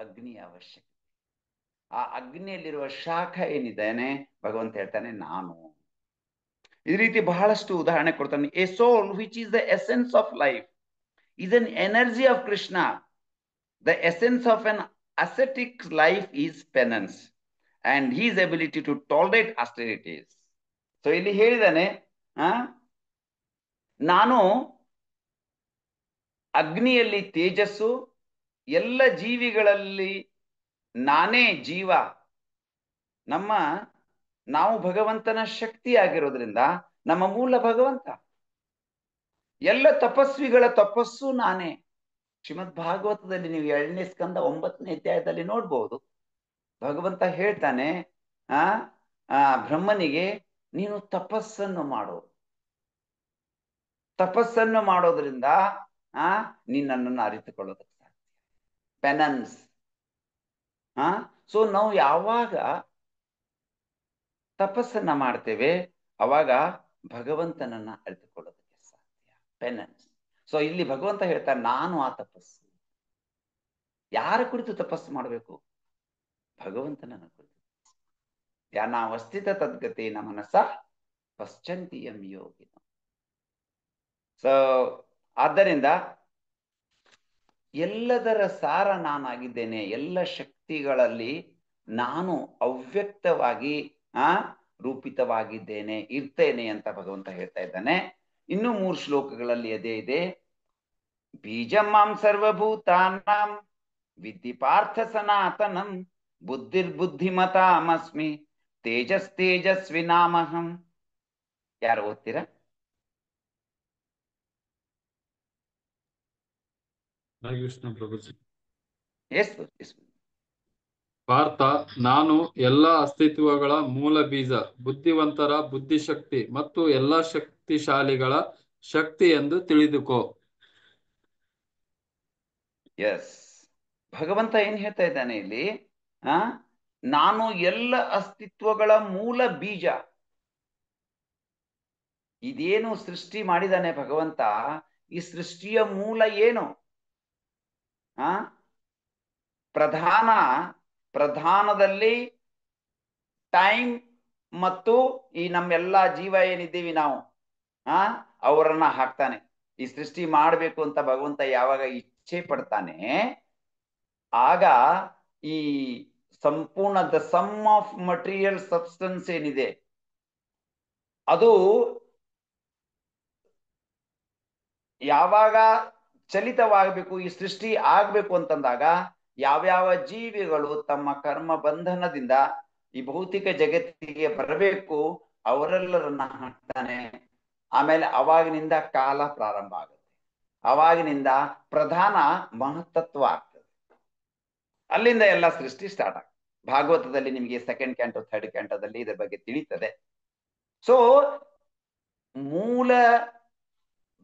ಅಗ್ನಿ ಅವಶ್ಯಕ. ಆ ಅಗ್ನಿಯಲ್ಲಿರುವ ಶಾಖ ಏನಿದ್ದಾನೆ ಭಗವಂತ ಹೇಳ್ತಾನೆ ನಾನು. ಈ ರೀತಿ ಬಹಳಷ್ಟು ಉದಾಹರಣೆ ಕೊಡ್ತಾನೆ. A soul which is the essence of life is an energy of Krishna. The essence of an ascetic life is penance and his ability to tolerate austerities. So ಇಲ್ಲಿ ಹೇಳಿದಾನೆ, ನಾನು ಅಗ್ನಿಯಲ್ಲಿ ತೇಜಸ್ಸು, ಎಲ್ಲ ಜೀವಿಗಳಲ್ಲಿ ನಾನೇ ಜೀವ. ನಾವು ಭಗವಂತನ ಶಕ್ತಿ ಆಗಿರೋದ್ರಿಂದ ನಮ್ಮ ಮೂಲ ಭಗವಂತ. ಎಲ್ಲ ತಪಸ್ವಿಗಳ ತಪಸ್ಸು ನಾನೇ. ಶ್ರೀಮದ್ ಭಾಗವತದಲ್ಲಿ ನೀವು 2ನೇ ಸ್ಕಂದ 9ನೇ ಅಧ್ಯಾಯದಲ್ಲಿ ನೋಡ್ಬಹುದು. ಭಗವಂತ ಹೇಳ್ತಾನೆ ಬ್ರಹ್ಮನಿಗೆ, ನೀನು ತಪಸ್ಸನ್ನು ಮಾಡು. ತಪಸ್ಸನ್ನು ಮಾಡೋದ್ರಿಂದ ನಿನ್ನನ್ನು ಅರಿತುಕೊಳ್ಳೋದಕ್ಕೆ ಸಾಧ್ಯ. ಪೆನನ್ಸ್. ಸೊ ನಾವು ಯಾವಾಗ ತಪಸ್ಸನ್ನ ಮಾಡ್ತೇವೆ ಅವಾಗ ಭಗವಂತನನ್ನ ಅರಿತುಕೊಳ್ಳೋದಕ್ಕೆ ಸಾಧ್ಯ. ಪೆನನ್ಸ್. ಸೊ ಇಲ್ಲಿ ಭಗವಂತ ಹೇಳ್ತಾರೆ, ನಾನು ಆ ತಪಸ್ಸು. ಯಾರ ಕುರಿತು ತಪಸ್ಸು ಮಾಡಬೇಕು? ಭಗವಂತನನ್ನ ಕುರಿತು. ಯಾನಾವಸ್ಥಿತ ತದ್ಗತೇನ ಮನಸ ಪಶ್ಚಂತಿ ಯಂ ಯೋಗಿನ. ಸೊ ಆದ್ದರಿಂದ ಎಲ್ಲದರ ಸಾರ ನಾನಾಗಿದ್ದೇನೆ. ಎಲ್ಲ ಶಕ್ತಿಗಳಲ್ಲಿ ನಾನು ಅವ್ಯಕ್ತವಾಗಿ ರೂಪಿತವಾಗಿದ್ದೇನೆ, ಇರ್ತೇನೆ ಅಂತ ಭಗವಂತ ಹೇಳ್ತಾ ಇದ್ದಾನೆ. ಇನ್ನು 3 ಶ್ಲೋಕಗಳಲ್ಲಿ ಅದೇ ಇದೆ. ಬೀಜಂ ಮಾಂ ಸರ್ವಭೂತಾನಾಂ ವಿದ್ಧಿ ಪಾರ್ಥ ಸನಾತನಂ ಬುದ್ಧಿರ್ಬುದ್ಧಿಮತಾಮಸ್ಮಿ ತೇಜಸ್ವಿನಾಮಹಂ. ಯಾರು ಓದ್ತೀರಾ? ಪ್ರಭುಜಿ. ಎಸ್ ಪಾರ್ಥ, ನಾನು ಎಲ್ಲ ಅಸ್ತಿತ್ವಗಳ ಮೂಲ ಬೀಜ, ಬುದ್ಧಿವಂತರ ಬುದ್ಧಿಶಕ್ತಿ ಮತ್ತು ಎಲ್ಲ ಶಕ್ತಿಶಾಲಿಗಳ ಶಕ್ತಿ ಎಂದು ತಿಳಿದುಕೋ. ಎಸ್, ಭಗವಂತ ಏನ್ ಹೇಳ್ತಾ ಇದ್ದಾನೆ ಇಲ್ಲಿ? ನಾನು ಎಲ್ಲ ಅಸ್ತಿತ್ವಗಳ ಮೂಲ ಬೀಜ. ಇದೇನು ಸೃಷ್ಟಿ ಮಾಡಿದಾನೆ ಭಗವಂತ, ಈ ಸೃಷ್ಟಿಯ ಮೂಲ ಏನು? ಪ್ರಧಾನದಲ್ಲಿ ಟೈಮ್ ಮತ್ತು ಈ ನಮ್ಮೆಲ್ಲ ಜೀವ ಏನಿದ್ದೀವಿ ನಾವು ಅವರನ್ನ ಹಾಕ್ತಾನೆ. ಈ ಸೃಷ್ಟಿ ಮಾಡಬೇಕು ಅಂತ ಭಗವಂತ ಯಾವಾಗ ಇಚ್ಛೆ ಪಡ್ತಾನೆ ಆಗ ಈ ಸಂಪೂರ್ಣ the sum of material substance ಏನಿದೆ ಅದು ಯಾವಾಗ ಚಲಿತವಾಗಬೇಕು, ಈ ಸೃಷ್ಟಿ ಆಗ್ಬೇಕು ಅಂತಂದಾಗ ಯಾವ್ಯಾವ ಜೀವಿಗಳು ತಮ್ಮ ಕರ್ಮ ಬಂಧನದಿಂದ ಈ ಭೌತಿಕ ಜಗತ್ತಿಗೆ ಬರಬೇಕು ಅವರೆಲ್ಲರನ್ನ ಹಾಕ್ತಾನೆ. ಆಮೇಲೆ ಅವಾಗಿನಿಂದ ಕಾಲ ಪ್ರಾರಂಭ ಆಗುತ್ತೆ, ಅವಾಗಿನಿಂದ ಪ್ರಧಾನ ಮಹತ್ತತ್ವ ಆಗ್ತದೆ, ಅಲ್ಲಿಂದ ಎಲ್ಲ ಸೃಷ್ಟಿ ಸ್ಟಾರ್ಟ್ ಆಗ್ತದೆ. ಭಾಗವತದಲ್ಲಿ ನಿಮಗೆ ಸೆಕೆಂಡ್ ಕ್ಯಾಂಟೋ ಥರ್ಡ್ ಕ್ಯಾಂಟೋದಲ್ಲಿ ಇದರ ಬಗ್ಗೆ ತಿಳಿತದೆ. ಸೊ ಮೂಲ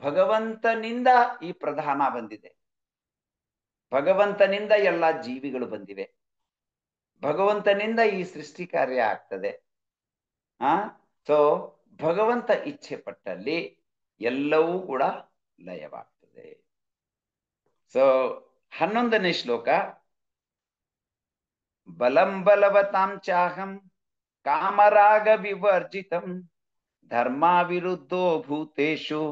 ಭಗವಂತನಿಂದ ಈ ಪ್ರಧಾನ ಬಂದಿದೆ, ಭಗವಂತನಿಂದ ಎಲ್ಲ ಜೀವಿಗಳು ಬಂದಿವೆ, ಭಗವಂತನಿಂದ ಈ ಸೃಷ್ಟಿ ಕಾರ್ಯ ಆಗ್ತದೆ. ಸೊ ಭಗವಂತ ಇಚ್ಛೆ ಪಟ್ಟಲ್ಲಿ ಎಲ್ಲವೂ ಕೂಡ ಲಯವಾಗ್ತದೆ. ಸೊ 11ನೇ ಶ್ಲೋಕ, ಬಲಂ ಬಲವತಾಂ ಚಾಹಂ ಕಾಮರಾಗ ವಿವರ್ಜಿತಂ ಧರ್ಮ ವಿರುದ್ಧೋ ಭೂತೇಶು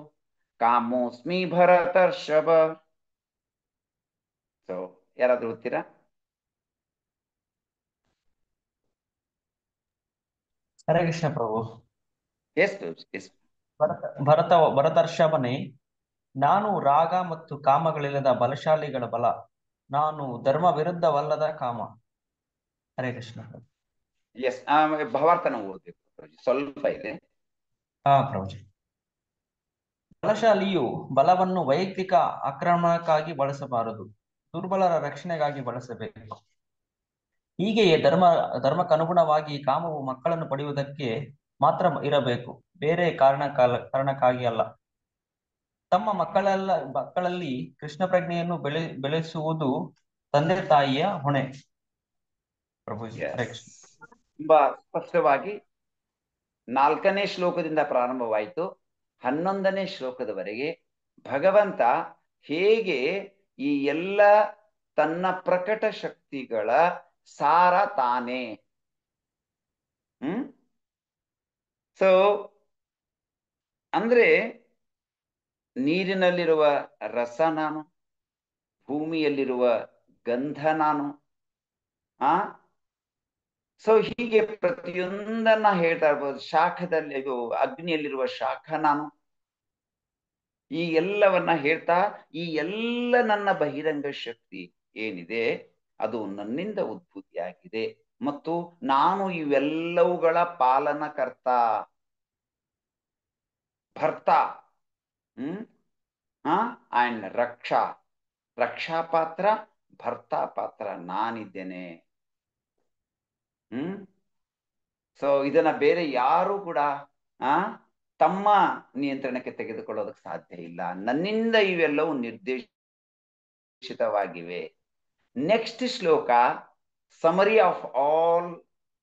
ಕಾಮೋಸ್ಮಿ ಭರತರ್ಷಭ. ಸೊ ಯಾರಾದ್ರೂ ಓದ್ತೀರಾ? ಹರೇ ಕೃಷ್ಣ ಪ್ರಭು. ಎಸ್ ಭರತರ್ಷಭನೇ, ನಾನು ರಾಗ ಮತ್ತು ಕಾಮಗಳಿಲ್ಲದ ಬಲಶಾಲಿಗಳ ಬಲ, ನಾನು ಧರ್ಮ ವಿರುದ್ಧವಲ್ಲದ ಕಾಮ. ಹರೇ ಕೃಷ್ಣ ಪ್ರಭು. ಎಸ್, ಭಾವಾರ್ಥನ ಓದ್ಬೇಕು ಪ್ರಭುಜಿ, ಸ್ವಲ್ಪ ಇದೆ. ಪ್ರಭುಜಿ. ಬಲಶಾಲಿಯು ಬಲವನ್ನು ವೈಯಕ್ತಿಕ ಆಕ್ರಮಣಕ್ಕಾಗಿ ಬಳಸಬಾರದು, ದುರ್ಬಲರ ರಕ್ಷಣೆಗಾಗಿ ಬಳಸಬೇಕು. ಹೀಗೆಯೇ ಧರ್ಮಕ್ಕನುಗುಣವಾಗಿ ಕಾಮವು ಮಕ್ಕಳನ್ನು ಪಡೆಯುವುದಕ್ಕೆ ಮಾತ್ರ ಇರಬೇಕು, ಬೇರೆ ಕಾರಣಕ್ಕಾಗಿ ಅಲ್ಲ. ತಮ್ಮ ಮಕ್ಕಳಲ್ಲಿ ಕೃಷ್ಣ ಪ್ರಜ್ಞೆಯನ್ನು ಬೆಳೆಸುವುದು ತಂದೆ ತಾಯಿಯ ಹೊಣೆ. ಪ್ರಭುಜಿ ಹರೇ ಕೃಷ್ಣ. ತುಂಬಾ ಸ್ಪಷ್ಟವಾಗಿ 4ನೇ ಶ್ಲೋಕದಿಂದ ಪ್ರಾರಂಭವಾಯಿತು, 11ನೇ ಶ್ಲೋಕದವರೆಗೆ ಭಗವಂತ ಹೇಗೆ ಈ ಎಲ್ಲ ತನ್ನ ಪ್ರಕಟ ಶಕ್ತಿಗಳ ಸಾರ ತಾನೇ. ಸೊ ಅಂದ್ರೆ ನೀರಿನಲ್ಲಿರುವ ರಸ ನಾನು, ಭೂಮಿಯಲ್ಲಿರುವ ಗಂಧ ನಾನು. ಸೊ ಹೀಗೆ ಪ್ರತಿಯೊಂದನ್ನ ಹೇಳ್ತಾ ಇರ್ಬೋದು. ಶಾಖದಲ್ಲಿ, ಇದು ಅಗ್ನಿಯಲ್ಲಿರುವ ಶಾಖ ನಾನು. ಈ ಎಲ್ಲವನ್ನ ಹೇಳ್ತಾ ಈ ಎಲ್ಲ ನನ್ನ ಬಹಿರಂಗ ಶಕ್ತಿ ಏನಿದೆ ಅದು ನನ್ನಿಂದ ಉದ್ಭೂತಿಯಾಗಿದೆ ಮತ್ತು ನಾನು ಇವೆಲ್ಲವುಗಳ ಪಾಲನಕರ್ತ, ಭರ್ತ, ಅಂಡ್ ರಕ್ಷಾ ಪಾತ್ರ, ಭರ್ತಾ ಪಾತ್ರ ನಾನಿದ್ದೇನೆ. ಸೊ ಇದನ್ನ ಬೇರೆ ಯಾರು ಕೂಡ ತಮ್ಮ ನಿಯಂತ್ರಣಕ್ಕೆ ತೆಗೆದುಕೊಳ್ಳೋದಕ್ಕೆ ಸಾಧ್ಯ ಇಲ್ಲ. ನನ್ನಿಂದ ಇವೆಲ್ಲವೂ ನಿರ್ದೇಶಿತವಾಗಿವೆ. ನೆಕ್ಸ್ಟ್ ಶ್ಲೋಕ ಸಮರಿ ಆಫ್ ಆಲ್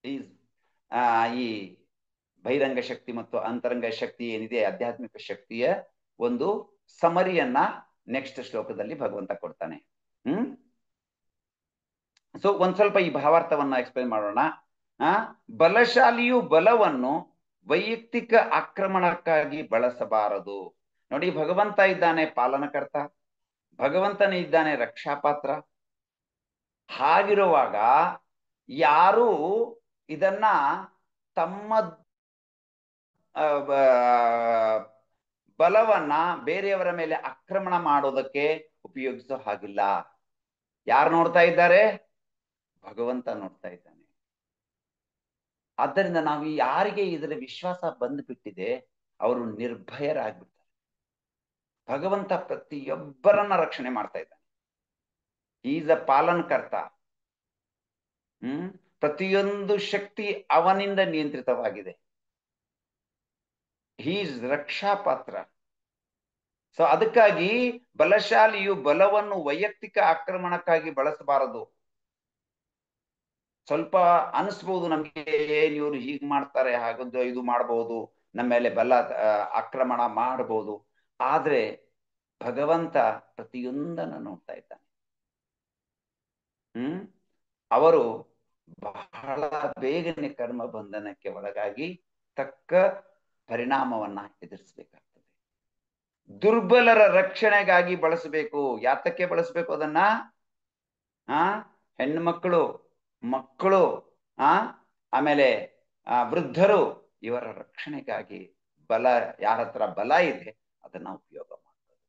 ಈಸ್, ಈ ಬಹಿರಂಗ ಶಕ್ತಿ ಮತ್ತು ಅಂತರಂಗ ಶಕ್ತಿ ಏನಿದೆ, ಆಧ್ಯಾತ್ಮಿಕ ಶಕ್ತಿಯ ಒಂದು ಸಮರಿಯನ್ನ ನೆಕ್ಸ್ಟ್ ಶ್ಲೋಕದಲ್ಲಿ ಭಗವಂತ ಕೊಡ್ತಾನೆ. ಸೊ ಒಂದ್ ಸ್ವಲ್ಪ ಈ ಭಾವಾರ್ಥವನ್ನ ಎಕ್ಸ್ಪ್ಲೇನ್ ಮಾಡೋಣ. ಬಲಶಾಲಿಯು ಬಲವನ್ನು ವೈಯಕ್ತಿಕ ಆಕ್ರಮಣಕ್ಕಾಗಿ ಬಳಸಬಾರದು. ನೋಡಿ, ಭಗವಂತ ಇದ್ದಾನೆ ಪಾಲನಕರ್ತ, ಭಗವಂತನೇ ಇದ್ದಾನೆ ರಕ್ಷಾಪಾತ್ರ. ಹಾಗಿರುವಾಗ ಯಾರು ಇದನ್ನ ತಮ್ಮ ಬಲವನ್ನ ಬೇರೆಯವರ ಮೇಲೆ ಆಕ್ರಮಣ ಮಾಡೋದಕ್ಕೆ ಉಪಯೋಗಿಸೋ ಹಾಗಿಲ್ಲ. ಯಾರು ನೋಡ್ತಾ ಇದ್ದಾರೆ? ಭಗವಂತ ನೋಡ್ತಾ ಇದ್ದಾನೆ. ಆದ್ದರಿಂದ ನಾವು ಯಾರಿಗೆ ಇದರ ವಿಶ್ವಾಸ ಬಂದ್ಬಿಟ್ಟಿದೆ ಅವರು ನಿರ್ಭಯರಾಗ್ಬಿಡ್ತಾರೆ. ಭಗವಂತ ಪ್ರತಿಯೊಬ್ಬರನ್ನ ರಕ್ಷಣೆ ಮಾಡ್ತಾ ಇದ್ದಾನೆ. ಈಸ್ ಅ ಪಾಲನಕರ್ತ. ಪ್ರತಿಯೊಂದು ಶಕ್ತಿ ಅವನಿಂದ ನಿಯಂತ್ರಿತವಾಗಿದೆ. ಹೀಸ್ ರಕ್ಷಾ ಪಾತ್ರ. ಸೊ ಅದಕ್ಕಾಗಿ ಬಲಶಾಲಿಯು ಬಲವನ್ನು ವೈಯಕ್ತಿಕ ಆಕ್ರಮಣಕ್ಕಾಗಿ ಬಳಸಬಾರದು. ಸ್ವಲ್ಪ ಅನಿಸ್ಬಹುದು ನಮ್ಗೆ, ಏನ್ ಇವ್ರು ಹೀಗ್ ಮಾಡ್ತಾರೆ, ಹಾಗಂದು ಇದು ಮಾಡಬಹುದು, ನಮ್ಮ ಮೇಲೆ ಬಲ ಆಕ್ರಮಣ ಮಾಡಬಹುದು. ಆದ್ರೆ ಭಗವಂತ ಪ್ರತಿಯೊಂದನ್ನು ನೋಡ್ತಾ ಇದ್ದಾನೆ. ಅವರು ಬಹಳ ಬೇಗನೆ ಕರ್ಮ ಬಂಧನಕ್ಕೆ ಒಳಗಾಗಿ ತಕ್ಕ ಪರಿಣಾಮವನ್ನ ಎದುರಿಸಬೇಕಾಗ್ತದೆ. ದುರ್ಬಲರ ರಕ್ಷಣೆಗಾಗಿ ಬಳಸಬೇಕು. ಯಾತಕ್ಕೆ ಬಳಸಬೇಕು ಅದನ್ನ? ಹೆಣ್ಣು ಮಕ್ಕಳು, ಆಮೇಲೆ ವೃದ್ಧರು, ಇವರ ರಕ್ಷಣೆಗಾಗಿ ಬಲ, ಯಾರ ಹತ್ರ ಬಲ ಇದೆ ಅದನ್ನ ಉಪಯೋಗ ಮಾಡ್ತಾರೆ.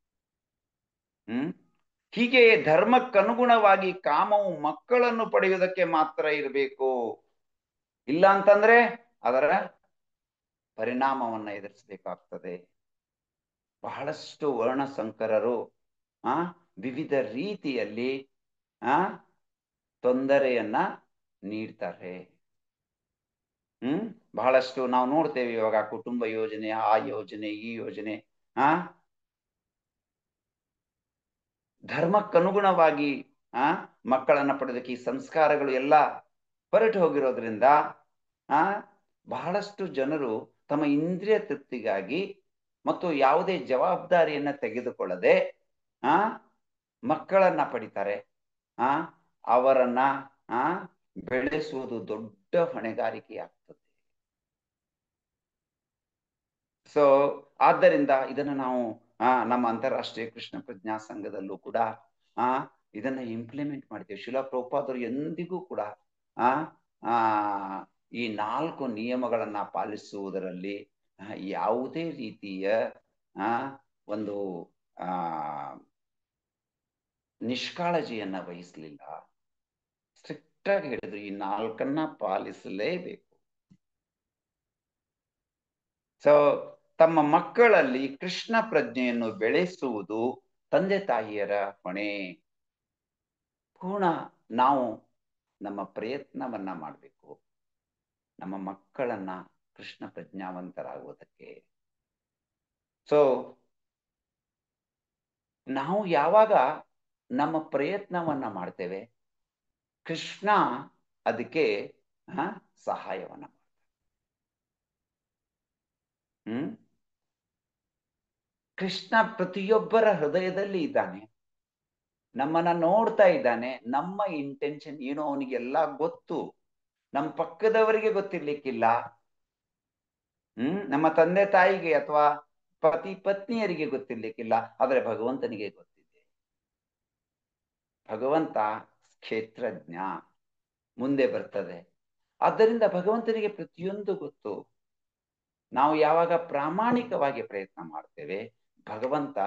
ಹೀಗೆ ಧರ್ಮಕ್ಕನುಗುಣವಾಗಿ ಕಾಮವು ಮಕ್ಕಳನ್ನು ಪಡೆಯುವುದಕ್ಕೆ ಮಾತ್ರ ಇರಬೇಕು. ಇಲ್ಲ ಅಂತಂದ್ರೆ ಅದರ ಪರಿಣಾಮವನ್ನ ಎದುರಿಸಬೇಕಾಗ್ತದೆ. ಬಹಳಷ್ಟು ವರ್ಣಸಂಕರರು ವಿವಿಧ ರೀತಿಯಲ್ಲಿ ತೊಂದರೆಯನ್ನ ನೀಡ್ತಾರೆ. ಬಹಳಷ್ಟು ನಾವು ನೋಡ್ತೇವೆ ಇವಾಗ ಕುಟುಂಬ ಯೋಜನೆ, ಆ ಯೋಜನೆ, ಈ ಯೋಜನೆ, ಧರ್ಮಕ್ಕನುಗುಣವಾಗಿ ಮಕ್ಕಳನ್ನ ಪಡೆದಕ್ಕೆ ಈ ಸಂಸ್ಕಾರಗಳು ಎಲ್ಲ ಹೊರಟು ಹೋಗಿರೋದ್ರಿಂದ ಬಹಳಷ್ಟು ಜನರು ತಮ್ಮ ಇಂದ್ರಿಯ ತೃಪ್ತಿಗಾಗಿ ಮತ್ತು ಯಾವುದೇ ಜವಾಬ್ದಾರಿಯನ್ನ ತೆಗೆದುಕೊಳ್ಳದೆ ಮಕ್ಕಳನ್ನ ಪಡಿತಾರೆ. ಅವರನ್ನ ಬೆಳೆಸುವುದು ದೊಡ್ಡ ಹೊಣೆಗಾರಿಕೆಯಾಗ್ತದೆ. ಸೊ ಆದ್ದರಿಂದ ಇದನ್ನ ನಾವು ನಮ್ಮ ಅಂತಾರಾಷ್ಟ್ರೀಯ ಕೃಷ್ಣ ಪ್ರಜ್ಞಾ ಸಂಘದಲ್ಲೂ ಕೂಡ ಇದನ್ನ ಇಂಪ್ಲಿಮೆಂಟ್ ಮಾಡ್ತೇವೆ. ಶಿಲಾ ಪ್ರಭುಪಾದರು ಎಂದಿಗೂ ಕೂಡ ಈ 4 ನಿಯಮಗಳನ್ನ ಪಾಲಿಸುವುದರಲ್ಲಿ ಯಾವುದೇ ರೀತಿಯ ಒಂದು ನಿಷ್ಕಾಳಜಿಯನ್ನ ವಹಿಸಲಿಲ್ಲ. ಸ್ಟ್ರಿಕ್ಟ್ ಆಗಿ ಹೇಳಿದ್ರು, ಈ 4 ಪಾಲಿಸಲೇಬೇಕು. ಸೊ ತಮ್ಮ ಮಕ್ಕಳಲ್ಲಿ ಕೃಷ್ಣ ಪ್ರಜ್ಞೆಯನ್ನು ಬೆಳೆಸುವುದು ತಂದೆ ತಾಯಿಯರ ಹೊಣೆ. ಪೂರ್ಣ ನಾವು ನಮ್ಮ ಪ್ರಯತ್ನವನ್ನ ಮಾಡಬೇಕು ನಮ್ಮ ಮಕ್ಕಳನ್ನ ಕೃಷ್ಣ ಪ್ರಜ್ಞಾವಂತರಾಗುವುದಕ್ಕೆ. ಸೊ ನಾವು ಯಾವಾಗ ನಮ್ಮ ಪ್ರಯತ್ನವನ್ನ ಮಾಡ್ತೇವೆ, ಕೃಷ್ಣ ಅದಕ್ಕೆ ಸಹಾಯವನ್ನ ಮಾಡ್ತಾರೆ. ಕೃಷ್ಣ ಪ್ರತಿಯೊಬ್ಬರ ಹೃದಯದಲ್ಲಿ ಇದ್ದಾನೆ, ನಮ್ಮನ್ನ ನೋಡ್ತಾ ಇದ್ದಾನೆ. ನಮ್ಮ ಇಂಟೆನ್ಷನ್ ಏನೋ ಅವನಿಗೆಲ್ಲ ಗೊತ್ತು. ನಮ್ಮ ಪಕ್ಕದವರಿಗೆ ಗೊತ್ತಿರ್ಲಿಕ್ಕಿಲ್ಲ. ನಮ್ಮ ತಂದೆ ತಾಯಿಗೆ ಅಥವಾ ಪತಿ ಪತ್ನಿಯರಿಗೆ ಗೊತ್ತಿರ್ಲಿಕ್ಕಿಲ್ಲ, ಆದ್ರೆ ಭಗವಂತನಿಗೆ ಗೊತ್ತಿದೆ. ಭಗವಂತ ಕ್ಷೇತ್ರಜ್ಞ, ಮುಂದೆ ಬರ್ತದೆ. ಆದ್ದರಿಂದ ಭಗವಂತನಿಗೆ ಪ್ರತಿಯೊಂದು ಗೊತ್ತು. ನಾವು ಯಾವಾಗ ಪ್ರಾಮಾಣಿಕವಾಗಿ ಪ್ರಯತ್ನ ಮಾಡ್ತೇವೆ, ಭಗವಂತ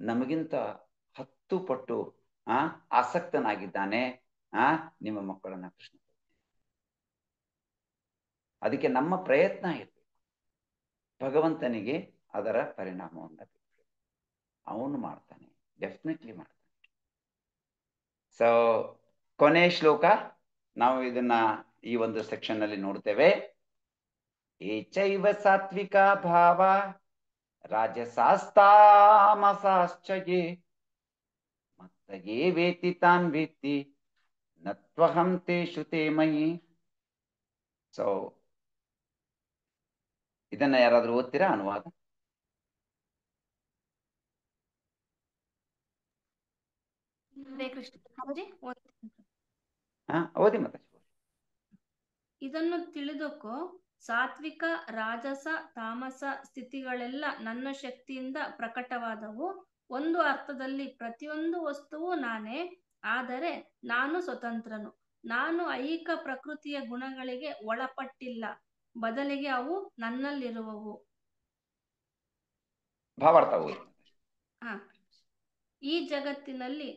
ನಮಗಿಂತ 10 ಪಟ್ಟು ಆಸಕ್ತನಾಗಿದ್ದಾನೆ ನಿಮ್ಮ ಮಕ್ಕಳನ್ನ ಕೃಷ್ಣ. ಅದಕ್ಕೆ ನಮ್ಮ ಪ್ರಯತ್ನ ಇರಬೇಕು. ಭಗವಂತನಿಗೆ ಅದರ ಪರಿಣಾಮವನ್ನ ಅವನು ಮಾಡ್ತಾನೆ, ಡೆಫಿನೆಟ್ಲಿ ಮಾಡ್ತಾನೆ. ಸೊ ಕೊನೆ ಶ್ಲೋಕ ನಾವು ಇದನ್ನ ಈ ಒಂದು ಸೆಕ್ಷನ್ ನಲ್ಲಿ ನೋಡ್ತೇವೆ. ಏಚೈವ ಸಾತ್ವಿಕ ಭಾವ ರಾಜಸಾಸ್ತಾಮಸಾಶ್ಚಯೇ ಮತ್ತಯೇ ವೇತಿ ತಾನ್ ವೇತ್ತಿ ನತ್ವಹಂ ತೇಷು ತೇ ಮಯಿ. ಸೊ ಇದನ್ನ ಯಾರಾದ್ರೂ ಓದ್ತೀರಾ ಅನುವಾದ? ಓದಿ ಮತ್ತೆ. ಇದನ್ನು ತಿಳಿದುಕೋ, ಸಾತ್ವಿಕ, ರಾಜಸ, ತಾಮಸ ಸ್ಥಿತಿಗಳೆಲ್ಲ ನನ್ನ ಶಕ್ತಿಯಿಂದ ಪ್ರಕಟವಾದವು. ಒಂದು ಅರ್ಥದಲ್ಲಿ ಪ್ರತಿಯೊಂದು ವಸ್ತುವು ನಾನೇ, ಆದರೆ ನಾನು ಸ್ವತಂತ್ರನು. ನಾನು ಐಹಿಕ ಪ್ರಕೃತಿಯ ಗುಣಗಳಿಗೆ ಒಳಪಟ್ಟಿಲ್ಲ, ಬದಲಿಗೆ ಅವು ನನ್ನಲ್ಲಿರುವವು. ಈ ಜಗತ್ತಿನಲ್ಲಿ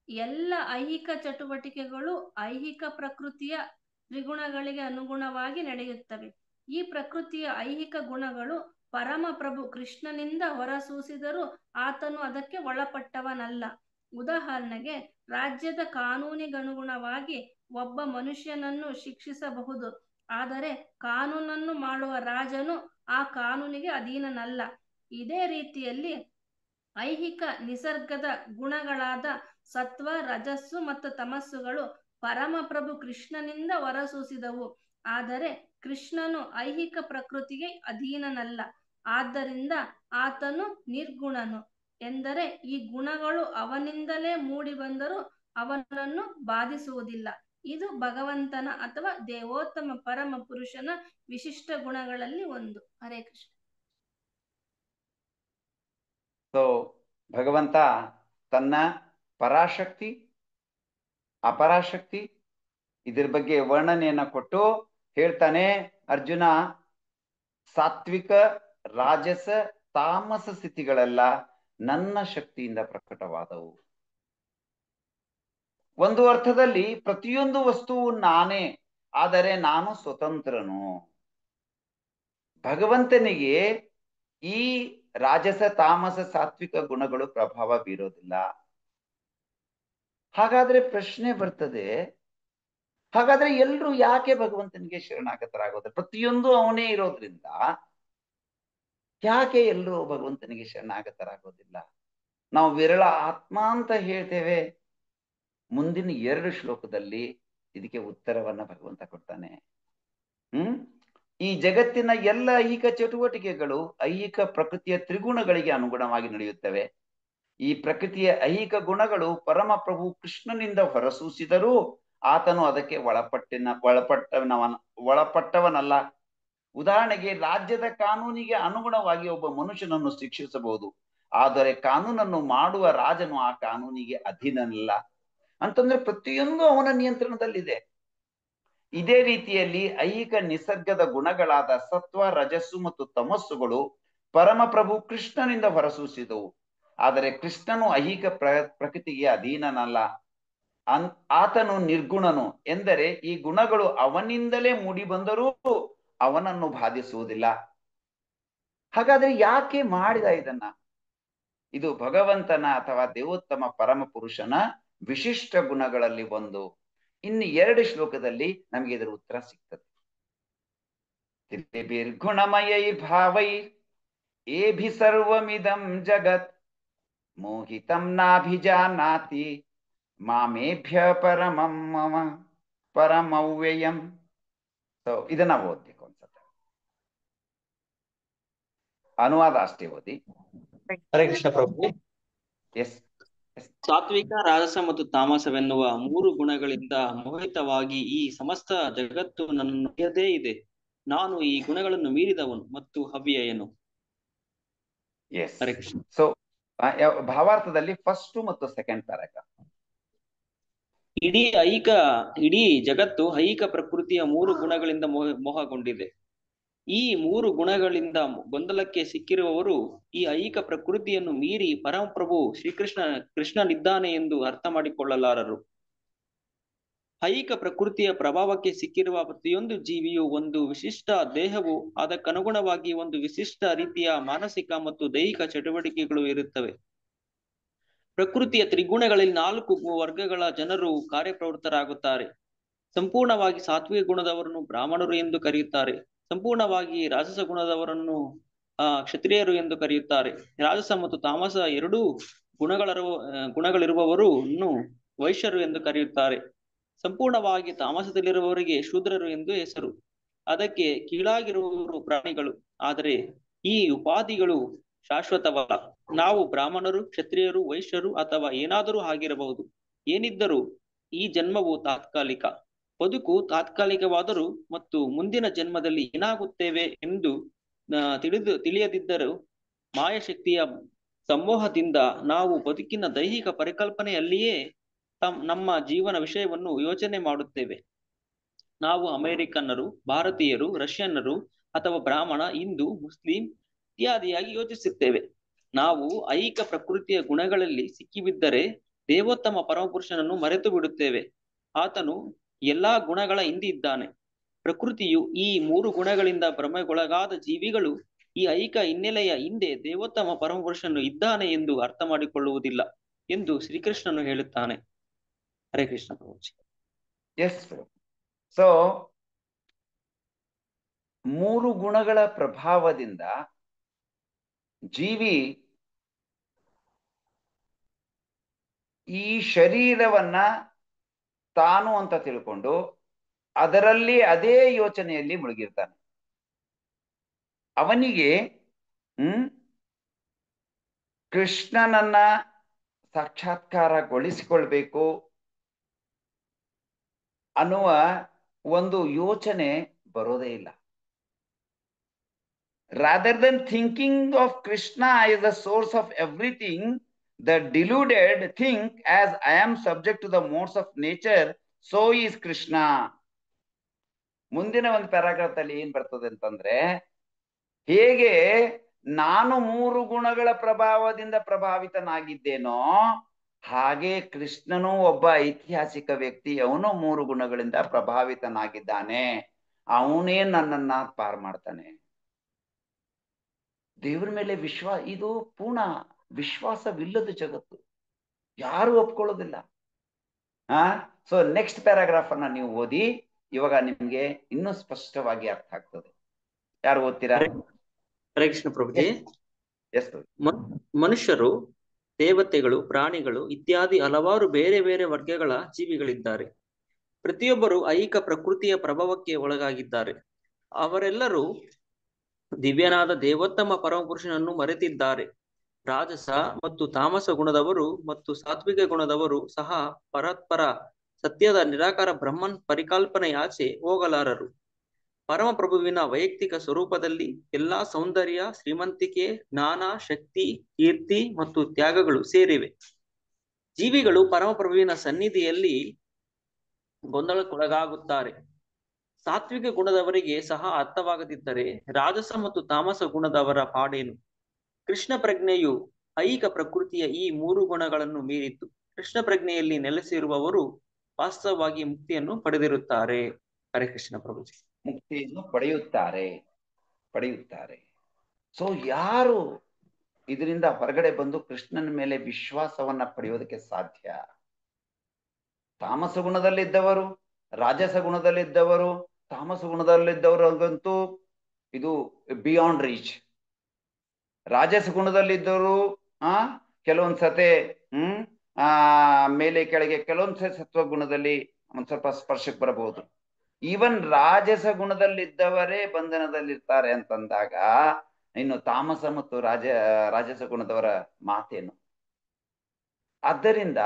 ಎಲ್ಲ ಐಹಿಕ ಚಟುವಟಿಕೆಗಳು ಐಹಿಕ ಪ್ರಕೃತಿಯ ತ್ರಿಗುಣಗಳಿಗೆ ಅನುಗುಣವಾಗಿ ನಡೆಯುತ್ತವೆ. ಈ ಪ್ರಕೃತಿಯ ಐಹಿಕ ಗುಣಗಳು ಪರಮ ಪ್ರಭು ಕೃಷ್ಣನಿಂದ ಹೊರಸೂಸಿದರೂ ಆತನು ಅದಕ್ಕೆ ಒಳಪಟ್ಟವನಲ್ಲ. ಉದಾಹರಣೆಗೆ, ರಾಜ್ಯದ ಕಾನೂನಿಗನುಗುಣವಾಗಿ ಒಬ್ಬ ಮನುಷ್ಯನನ್ನು ಶಿಕ್ಷಿಸಬಹುದು, ಆದರೆ ಕಾನೂನನ್ನು ಮಾಡುವ ರಾಜನು ಆ ಕಾನೂನಿಗೆ ಅಧೀನನಲ್ಲ. ಇದೇ ರೀತಿಯಲ್ಲಿ ಐಹಿಕ ನಿಸರ್ಗದ ಗುಣಗಳಾದ ಸತ್ವ, ರಜಸ್ಸು ಮತ್ತು ತಮಸ್ಸುಗಳು ಪರಮಪ್ರಭು ಕೃಷ್ಣನಿಂದ ಹೊರಸೂಸಿದವು, ಆದರೆ ಕೃಷ್ಣನು ಐಹಿಕ ಪ್ರಕೃತಿಗೆ ಅಧೀನನಲ್ಲ. ಆದ್ದರಿಂದ ಆತನು ನಿರ್ಗುಣನು, ಎಂದರೆ ಈ ಗುಣಗಳು ಅವನಿಂದಲೇ ಮೂಡಿ ಬಂದರೂ ಅವನನ್ನು ಬಾಧಿಸುವುದಿಲ್ಲ. ಇದು ಭಗವಂತನ ಅಥವಾ ದೇವೋತ್ತಮ ಪರಮ ಪುರುಷನ ವಿಶಿಷ್ಟ ಗುಣಗಳಲ್ಲಿ ಒಂದು. ಹರೇ ಕೃಷ್ಣ. ಸೊ ಭಗವಂತ ತನ್ನ ಪರಾಶಕ್ತಿ, ಅಪರಾಶಕ್ತಿ ಇದ್ರ ಬಗ್ಗೆ ವರ್ಣನೆಯನ್ನ ಕೊಟ್ಟು ಹೇಳ್ತಾನೆ, ಅರ್ಜುನ, ಸಾತ್ವಿಕ, ರಾಜಸ, ತಾಮಸ ಸ್ಥಿತಿಗಳೆಲ್ಲ ನನ್ನ ಶಕ್ತಿಯಿಂದ ಪ್ರಕಟವಾದವು. ಒಂದು ಅರ್ಥದಲ್ಲಿ ಪ್ರತಿಯೊಂದು ವಸ್ತುವು ನಾನೇ, ಆದರೆ ನಾನು ಸ್ವತಂತ್ರನು. ಭಗವಂತನಿಗೆ ಈ ರಾಜಸ ತಾಮಸ ಸಾತ್ವಿಕ ಗುಣಗಳು ಪ್ರಭಾವ ಬೀರೋದಿಲ್ಲ. ಹಾಗಾದ್ರೆ ಪ್ರಶ್ನೆ ಬರ್ತದೆ, ಹಾಗಾದ್ರೆ ಎಲ್ರು ಯಾಕೆ ಭಗವಂತನಿಗೆ ಶರಣಾಗತರಾಗೋದು? ಪ್ರತಿಯೊಂದು ಅವನೇ ಇರೋದ್ರಿಂದ ಯಾಕೆ ಎಲ್ರು ಭಗವಂತನಿಗೆ ಶರಣಾಗತರಾಗೋದಿಲ್ಲ? ನಾವು ವಿರಳ ಆತ್ಮ ಅಂತ ಹೇಳ್ತೇವೆ. ಮುಂದಿನ 2 ಶ್ಲೋಕದಲ್ಲಿ ಇದಕ್ಕೆ ಉತ್ತರವನ್ನ ಭಗವಂತ ಕೊಡ್ತಾನೆ. ಈ ಜಗತ್ತಿನ ಎಲ್ಲ ಐಹಿಕ ಚಟುವಟಿಕೆಗಳು ಐಹಿಕ ಪ್ರಕೃತಿಯ ತ್ರಿಗುಣಗಳಿಗೆ ಅನುಗುಣವಾಗಿ ನಡೆಯುತ್ತವೆ. ಈ ಪ್ರಕೃತಿಯ ಐಹಿಕ ಗುಣಗಳು ಪರಮ ಪ್ರಭು ಕೃಷ್ಣನಿಂದ ಹೊರಸೂಸಿದರೂ ಆತನು ಅದಕ್ಕೆ ಒಳಪಟ್ಟವನಲ್ಲ. ಉದಾಹರಣೆಗೆ, ರಾಜ್ಯದ ಕಾನೂನಿಗೆ ಅನುಗುಣವಾಗಿ ಒಬ್ಬ ಮನುಷ್ಯನನ್ನು ಶಿಕ್ಷಿಸಬಹುದು, ಆದರೆ ಕಾನೂನನ್ನು ಮಾಡುವ ರಾಜನು ಆ ಕಾನೂನಿಗೆ ಅಧೀನನಲ್ಲ. ಅಂತಂದ್ರೆ ಪ್ರತಿಯೊಂದು ಅವನ ನಿಯಂತ್ರಣದಲ್ಲಿದೆ. ಇದೇ ರೀತಿಯಲ್ಲಿ ಐಹಿಕ ನಿಸರ್ಗದ ಗುಣಗಳಾದ ಸತ್ವ, ರಜಸ್ಸು ಮತ್ತು ತಮಸ್ಸುಗಳು ಪರಮಪ್ರಭು ಕೃಷ್ಣನಿಂದ ಹೊರಸೂಸಿದವು, ಆದರೆ ಕೃಷ್ಣನು ಐಹಿಕ ಪ್ರಕೃತಿಗೆ ಅಧೀನನಲ್ಲ. ಆತನು ನಿರ್ಗುಣನು, ಎಂದರೆ ಈ ಗುಣಗಳು ಅವನಿಂದಲೇ ಮೂಡಿ ಬಂದರೂ ಅವನನ್ನು ಬಾಧಿಸುವುದಿಲ್ಲ. ಹಾಗಾದ್ರೆ ಯಾಕೆ ಮಾಡಿದ ಇದನ್ನ? ಇದು ಭಗವಂತನ ಅಥವಾ ದೇವೋತ್ತಮ ಪರಮ ಪುರುಷನ ವಿಶಿಷ್ಟ ಗುಣಗಳಲ್ಲಿ ಒಂದು. ಇನ್ನು 2 ಶ್ಲೋಕದಲ್ಲಿ ನಮಗೆ ಇದರ ಉತ್ತರ ಸಿಗ್ತದೆ. ಗುಣಮಯೈ ಭಾವೈ ಏಭಿ ಸರ್ವಮಿದಂ ಜಗತ್ ಮೋಹಿತಂ ನಾಭಿಜಾನಾತಿ ಮಾಮೇಭ್ಯ ಪರಮಂ ಮಮ ಪರಮವ್ಯಯಂ. ಸೊ ಇದನ್ನ ಓದ್ಬೇಕು ಅನ್ಸುತ್ತೆ. ಅನುವಾದ ಅಷ್ಟೇ ಓದಿ. ಹರೇ ಕೃಷ್ಣ ಪ್ರಭು. ಎಸ್. ಸಾತ್ವಿಕ, ರಾಜಸ ಮತ್ತು ತಾಮಸವೆನ್ನುವ 3 ಗುಣಗಳಿಂದ ಮೋಹಿತವಾಗಿ ಈ ಸಮಸ್ತ ಜಗತ್ತು ನನ್ನನ್ನು ಹಿಡಿಯದೇ ಇದೆ. ನಾನು ಈ ಗುಣಗಳನ್ನು ಮೀರಿದವನು ಮತ್ತು ಅವ್ಯಯನು. S. Hare Krishna. So ಭಾವಾರ್ಥದಲ್ಲಿ first ಮತ್ತು ಸೆಕೆಂಡ್ ಪ್ಯಾರಾಗ್ರಾಫ್. ಇಡೀ ಜಗತ್ತು ಐಹಿಕ ಪ್ರಕೃತಿಯ 3 ಗುಣಗಳಿಂದ ಮೋಹಗೊಂಡಿದೆ. ಈ 3 ಗುಣಗಳಿಂದ ಗೊಂದಲಕ್ಕೆ ಸಿಕ್ಕಿರುವವರು ಈ ಐಹಿಕ ಪ್ರಕೃತಿಯನ್ನು ಮೀರಿ ಪರಮಪ್ರಭು ಕೃಷ್ಣನಿದ್ದಾನೆ ಎಂದು ಅರ್ಥ ಮಾಡಿಕೊಳ್ಳಲಾರರು. ಐಹಿಕ ಪ್ರಕೃತಿಯ ಪ್ರಭಾವಕ್ಕೆ ಸಿಕ್ಕಿರುವ ಪ್ರತಿಯೊಂದು ಜೀವಿಯು ಒಂದು ವಿಶಿಷ್ಟ ದೇಹವು, ಅದಕ್ಕನುಗುಣವಾಗಿ ಒಂದು ವಿಶಿಷ್ಟ ರೀತಿಯ ಮಾನಸಿಕ ಮತ್ತು ದೈಹಿಕ ಚಟುವಟಿಕೆಗಳು ಇರುತ್ತವೆ. ಪ್ರಕೃತಿಯ ತ್ರಿಗುಣಗಳಲ್ಲಿ 4 ವರ್ಗಗಳ ಜನರು ಕಾರ್ಯಪ್ರವೃತ್ತರಾಗುತ್ತಾರೆ. ಸಂಪೂರ್ಣವಾಗಿ ಸಾತ್ವಿಕ ಗುಣದವರನ್ನು ಬ್ರಾಹ್ಮಣರು ಎಂದು ಕರೆಯುತ್ತಾರೆ. ಸಂಪೂರ್ಣವಾಗಿ ರಾಜಸ ಗುಣದವರನ್ನು ಕ್ಷತ್ರಿಯರು ಎಂದು ಕರೆಯುತ್ತಾರೆ. ರಾಜಸ ಮತ್ತು ತಾಮಸ 2 ಗುಣಗಳಿರುವವರನ್ನು ವೈಶ್ಯರು ಎಂದು ಕರೆಯುತ್ತಾರೆ. ಸಂಪೂರ್ಣವಾಗಿ ತಾಮಸದಲ್ಲಿರುವವರಿಗೆ ಶೂದ್ರರು ಎಂದು ಹೆಸರು. ಅದಕ್ಕೆ ಕೀಳಾಗಿರುವವರು ಪ್ರಾಣಿಗಳು. ಆದರೆ ಈ ಉಪಾಧಿಗಳು ಶಾಶ್ವತವಲ್ಲ. ನಾವು ಬ್ರಾಹ್ಮಣರು, ಕ್ಷತ್ರಿಯರು, ವೈಶ್ಯರು ಅಥವಾ ಏನಾದರೂ ಆಗಿರಬಹುದು. ಏನಿದ್ದರೂ ಈ ಜನ್ಮವು ತಾತ್ಕಾಲಿಕ. ಬದುಕು ತಾತ್ಕಾಲಿಕವಾದರೂ ಮತ್ತು ಮುಂದಿನ ಜನ್ಮದಲ್ಲಿ ಏನಾಗುತ್ತೇವೆ ಎಂದು ತಿಳಿಯದಿದ್ದರೂ ಮಾಯಾಶಕ್ತಿಯ ಸಮೂಹದಿಂದ ನಾವು ಬದುಕಿನ ದೈಹಿಕ ಪರಿಕಲ್ಪನೆಯಲ್ಲಿಯೇ ನಮ್ಮ ಜೀವನ ವಿಷಯವನ್ನು ಯೋಚನೆ ಮಾಡುತ್ತೇವೆ. ನಾವು ಅಮೆರಿಕನ್ನರು, ಭಾರತೀಯರು, ರಷ್ಯನ್ನರು ಅಥವಾ ಬ್ರಾಹ್ಮಣ, ಹಿಂದೂ, ಮುಸ್ಲಿಂ ಇತ್ಯಾದಿಯಾಗಿ ಯೋಚಿಸುತ್ತೇವೆ. ನಾವು ಐಹಿಕ ಪ್ರಕೃತಿಯ ಗುಣಗಳಲ್ಲಿ ಸಿಕ್ಕಿಬಿದ್ದರೆ ದೇವೋತ್ತಮ ಪರಮಪುರುಷನನ್ನು ಮರೆತು ಬಿಡುತ್ತೇವೆ. ಆತನು ಎಲ್ಲಾ ಗುಣಗಳ ಹಿಂದೆ ಇದ್ದಾನೆ. ಪ್ರಕೃತಿಯು ಈ 3 ಗುಣಗಳಿಂದ ಭ್ರಮೆಗೊಳಗಾದ ಜೀವಿಗಳು ಈ ಐಹಿಕ ಹಿನ್ನೆಲೆಯ ಹಿಂದೆ ದೇವೋತ್ತಮ ಪರಮಪುರುಷನು ಇದ್ದಾನೆ ಎಂದು ಅರ್ಥ ಮಾಡಿಕೊಳ್ಳುವುದಿಲ್ಲ ಎಂದು ಶ್ರೀಕೃಷ್ಣನು ಹೇಳುತ್ತಾನೆ. ಹರೇ ಕೃಷ್ಣ ಪ್ರಭುಜಿ. ಎಸ್. ಸೊ 3 ಗುಣಗಳ ಪ್ರಭಾವದಿಂದ ಜೀವಿ ಈ ಶರೀರವನ್ನ ತಾನು ಅಂತ ತಿಳ್ಕೊಂಡು ಅದರಲ್ಲಿ ಅದೇ ಯೋಚನೆಯಲ್ಲಿ ಮುಳುಗಿರ್ತಾನೆ. ಅವನಿಗೆ ಕೃಷ್ಣನನ್ನ ಸಾಕ್ಷಾತ್ಕಾರಗೊಳಿಸಿಕೊಳ್ಬೇಕು ಅನ್ನುವ ಒಂದು ಯೋಚನೆ ಬರೋದೇ ಇಲ್ಲ. Rather than thinking of Krishna as the source of everything, the deluded think, as I am subject to the modes of nature, so is Krishna. ಮುಂದಿನ ಒಂದು ಪ್ಯಾರಾಗ್ರಾಫ್ ಅಲ್ಲಿ ಏನ್ ಬರ್ತದೆ ಅಂತಂದ್ರೆ, ಹೇಗೆ ನಾನು 3 ಗುಣಗಳ ಪ್ರಭಾವದಿಂದ ಪ್ರಭಾವಿತನಾಗಿದ್ದೇನೋ ಹಾಗೆ ಕೃಷ್ಣನು ಒಬ್ಬ ಐತಿಹಾಸಿಕ ವ್ಯಕ್ತಿ. ಅವನು 3 ಗುಣಗಳಿಂದ ಪ್ರಭಾವಿತನಾಗಿದ್ದಾನೆ. ಅವನೇ ನನ್ನನ್ನ ಪಾರ್ ಮಾಡ್ತಾನೆ. ದೇವರ ಮೇಲೆ ಇದು ಪೂರ್ಣ ವಿಶ್ವಾಸವಿಲ್ಲದ ಜಗತ್ತು, ಯಾರು ಒಪ್ಕೊಳ್ಳೋದಿಲ್ಲ. ಸೊ ನೆಕ್ಸ್ಟ್ ಪ್ಯಾರಾಗ್ರಾಫ್ ಅನ್ನ ನೀವು ಓದಿ, ಇವಾಗ ನಿಮ್ಗೆ ಇನ್ನೂ ಸ್ಪಷ್ಟವಾಗಿ ಅರ್ಥ ಆಗ್ತದೆ. ಯಾರು ಓದ್ತೀರಾ? ಹರೇ ಕೃಷ್ಣ ಪ್ರಭುಜಿ. ಎಸ್ ಮನುಷ್ಯರು, ದೇವತೆಗಳು, ಪ್ರಾಣಿಗಳು ಇತ್ಯಾದಿ ಹಲವಾರು ಬೇರೆ ಬೇರೆ ವರ್ಗಗಳ ಜೀವಿಗಳಿದ್ದಾರೆ. ಪ್ರತಿಯೊಬ್ಬರು ಐಹಿಕ ಪ್ರಕೃತಿಯ ಪ್ರಭಾವಕ್ಕೆ ಒಳಗಾಗಿದ್ದಾರೆ. ಅವರೆಲ್ಲರೂ ದಿವ್ಯನಾದ ದೇವೋತ್ತಮ ಪರಮಪುರುಷನನ್ನು ಮರೆತಿದ್ದಾರೆ. ರಾಜಸ ಮತ್ತು ತಾಮಸ ಗುಣದವರು ಮತ್ತು ಸಾತ್ವಿಕ ಗುಣದವರು ಸಹ ಪರಸ್ಪರ ಸತ್ಯದ ನಿರಾಕಾರ ಬ್ರಹ್ಮನ್ ಪರಿಕಲ್ಪನೆಯಾಚೆ ಹೋಗಲಾರರು. ಪರಮಪ್ರಭುವಿನ ವೈಯಕ್ತಿಕ ಸ್ವರೂಪದಲ್ಲಿ ಎಲ್ಲಾ ಸೌಂದರ್ಯ, ಶ್ರೀಮಂತಿಕೆ, ಜ್ಞಾನ, ಶಕ್ತಿ, ಕೀರ್ತಿ ಮತ್ತು ತ್ಯಾಗಗಳು ಸೇರಿವೆ. ಜೀವಿಗಳು ಪರಮಪ್ರಭುವಿನ ಸನ್ನಿಧಿಯಲ್ಲಿ ಗೊಂದಲಕ್ಕೊಳಗಾಗುತ್ತಾರೆ. ಸಾತ್ವಿಕ ಗುಣದವರಿಗೆ ಸಹ ಅರ್ಥವಾಗದಿದ್ದರೆ ರಾಜಸ ಮತ್ತು ತಾಮಸ ಗುಣದವರ ಪಾಡೇನು? ಕೃಷ್ಣ ಪ್ರಜ್ಞೆಯು ಐಹಿಕ ಪ್ರಕೃತಿಯ ಈ ಮೂರು ಗುಣಗಳನ್ನು ಮೀರಿತ್ತು. ಕೃಷ್ಣ ಪ್ರಜ್ಞೆಯಲ್ಲಿ ನೆಲೆಸಿರುವವರು ವಾಸ್ತವವಾಗಿ ಮುಕ್ತಿಯನ್ನು ಪಡೆದಿರುತ್ತಾರೆ. ಹರೇ ಕೃಷ್ಣ ಪ್ರಭುಜಿ. ಮುಕ್ತಿಯನ್ನು ಪಡೆಯುತ್ತಾರೆ. ಸೊ ಯಾರು ಇದರಿಂದ ಹೊರಗಡೆ ಬಂದು ಕೃಷ್ಣನ ಮೇಲೆ ವಿಶ್ವಾಸವನ್ನ ಪಡೆಯೋದಕ್ಕೆ ಸಾಧ್ಯ? ತಾಮಸ ಗುಣದಲ್ಲಿದ್ದವರು, ರಾಜಸ ಗುಣದಲ್ಲಿದ್ದವರು, ತಾಮಸ ಗುಣದಲ್ಲಿದ್ದವರಿಗಂತೂ ಇದು ಬಿಯಾಂಡ್ ರೀಚ್. ರಾಜಸ ಗುಣದಲ್ಲಿದ್ದವರು ಕೆಲವೊಂದ್ಸತೆ ಮೇಲೆ ಕೆಳಗೆ, ಕೆಲವೊಂದ್ಸತಿ ಸತ್ವ ಗುಣದಲ್ಲಿ ಒಂದ್ ಸ್ವಲ್ಪ ಸ್ಪರ್ಶಕ್ಕೆ ಬರಬಹುದು. ಈವನ್ ರಾಜಸ ಗುಣದಲ್ಲಿದ್ದವರೇ ಬಂಧನದಲ್ಲಿರ್ತಾರೆ ಅಂತಂದಾಗ ಇನ್ನು ತಾಮಸ ಮತ್ತು ರಾಜಸ ಗುಣದವರ ಮಾತೇನು? ಆದ್ದರಿಂದ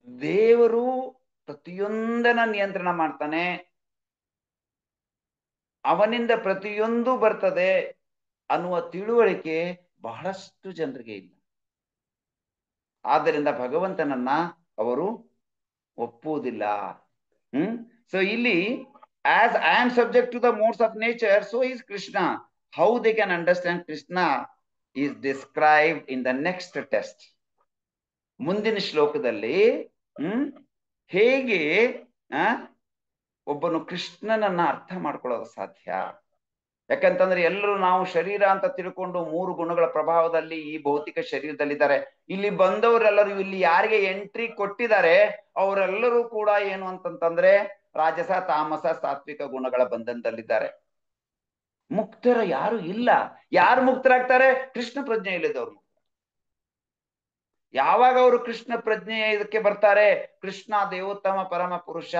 ದೇವರು ಪ್ರತಿಯೊಂದನ್ನ ನಿಯಂತ್ರಣ ಮಾಡ್ತಾನೆ, ಅವನಿಂದ ಪ್ರತಿಯೊಂದು ಬರ್ತದೆ ಅನ್ನುವ ತಿಳುವಳಿಕೆ ಬಹಳಷ್ಟು ಜನರಿಗೆ ಇಲ್ಲ. ಆದ್ದರಿಂದ ಭಗವಂತನನ್ನ ಅವರು ಒಪ್ಪುವುದಿಲ್ಲ. ಸೊ ಇಲ್ಲಿ as I am subject to the modes of nature, so is Krishna. How they can understand Krishna is described in the next test. ಮುಂದಿನ ಶ್ಲೋಕದಲ್ಲಿ ಹೇಗೆ ಒಬ್ಬನು ಕೃಷ್ಣನನ್ನ ಅರ್ಥ ಮಾಡ್ಕೊಳ್ಳೋದು ಸಾಧ್ಯ? ಯಾಕಂತಂದ್ರೆ ಎಲ್ಲರೂ ನಾವು ಶರೀರ ಅಂತ ತಿಳ್ಕೊಂಡು ಮೂರು ಗುಣಗಳ ಪ್ರಭಾವದಲ್ಲಿ ಈ ಭೌತಿಕ ಶರೀರದಲ್ಲಿದ್ದಾರೆ. ಇಲ್ಲಿ ಬಂದವರೆಲ್ಲರೂ, ಇಲ್ಲಿ ಯಾರಿಗೆ ಎಂಟ್ರಿ ಕೊಟ್ಟಿದ್ದಾರೆ ಅವರೆಲ್ಲರೂ ಕೂಡ ಏನು ಅಂತಂತಂದ್ರೆ ರಾಜಸ, ತಾಮಸ, ಸಾತ್ವಿಕ ಗುಣಗಳ ಬಂಧನದಲ್ಲಿದ್ದಾರೆ. ಮುಕ್ತರ ಯಾರು ಇಲ್ಲ. ಯಾರು ಮುಕ್ತರಾಗ್ತಾರೆ? ಕೃಷ್ಣ ಪ್ರಜ್ಞೆ ಇಲ್ಲದವ್ರು. ಯಾವಾಗ ಅವರು ಕೃಷ್ಣ ಪ್ರಜ್ಞೆಯ ಇದಕ್ಕೆ ಬರ್ತಾರೆ, ಕೃಷ್ಣ ದೇವೋತ್ತಮ ಪರಮ ಪುರುಷ,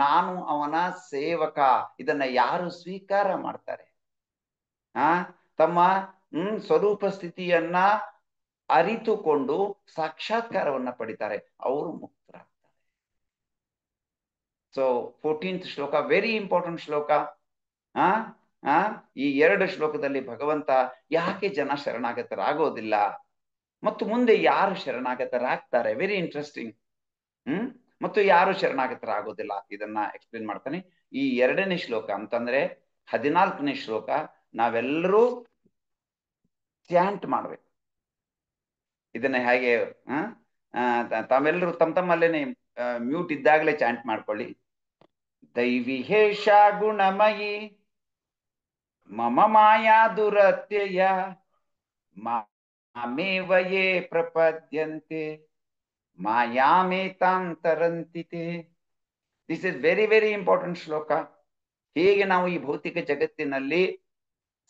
ನಾನು ಅವನ ಸೇವಕ, ಇದನ್ನ ಯಾರು ಸ್ವೀಕಾರ ಮಾಡ್ತಾರೆ, ತಮ್ಮ ಸ್ವರೂಪ ಸ್ಥಿತಿಯನ್ನ ಅರಿತುಕೊಂಡು ಸಾಕ್ಷಾತ್ಕಾರವನ್ನ ಪಡಿತಾರೆ, ಅವರು ಮುಕ್ತರಾಗ್ತಾರೆ. ಸೊ 14th ಶ್ಲೋಕ ವೆರಿ ಇಂಪಾರ್ಟೆಂಟ್ ಶ್ಲೋಕ. ಈ 2 ಶ್ಲೋಕದಲ್ಲಿ ಭಗವಂತ ಯಾಕೆ ಜನ ಶರಣಾಗತರಾಗೋದಿಲ್ಲ ಮತ್ತು ಮುಂದೆ ಯಾರು ಶರಣಾಗತರಾಗ್ತಾರೆ, ವೆರಿ ಇಂಟ್ರೆಸ್ಟಿಂಗ್. ಮತ್ತು ಯಾರು ಶರಣಾಗತರಾಗೋದಿಲ್ಲ ಇದನ್ನ ಎಕ್ಸ್ಪ್ಲೇನ್ ಮಾಡ್ತಾನೆ. ಈ 2ನೇ ಶ್ಲೋಕ ಅಂತಂದ್ರೆ 14ನೇ ಶ್ಲೋಕ ನಾವೆಲ್ಲರೂ ಚಾಂಟ್ ಮಾಡ್ಬೇಕು. ಇದನ್ನ ಹೇಗೆ ತಾವೆಲ್ಲರೂ ತಮ್ಮಲ್ಲೇ ಮ್ಯೂಟ್ ಇದ್ದಾಗಲೇ ಚಾಂಟ್ ಮಾಡ್ಕೊಳ್ಳಿ. ದೈವಿ ಹೇಷ ಗುಣಮಯಿ ಮಮ ಮಾಯಾ ದುರತ್ಯಯ ಮಾಮೇವಯೇ ಪ್ರಪದ್ಯಂತೆ ಮಾಯಾಮೇತಾಂತರಂತಿತೆ. This is very very important ಶ್ಲೋಕ. ಹೇಗೆ ನಾವು ಈ ಭೌತಿಕ ಜಗತ್ತಿನಲ್ಲಿ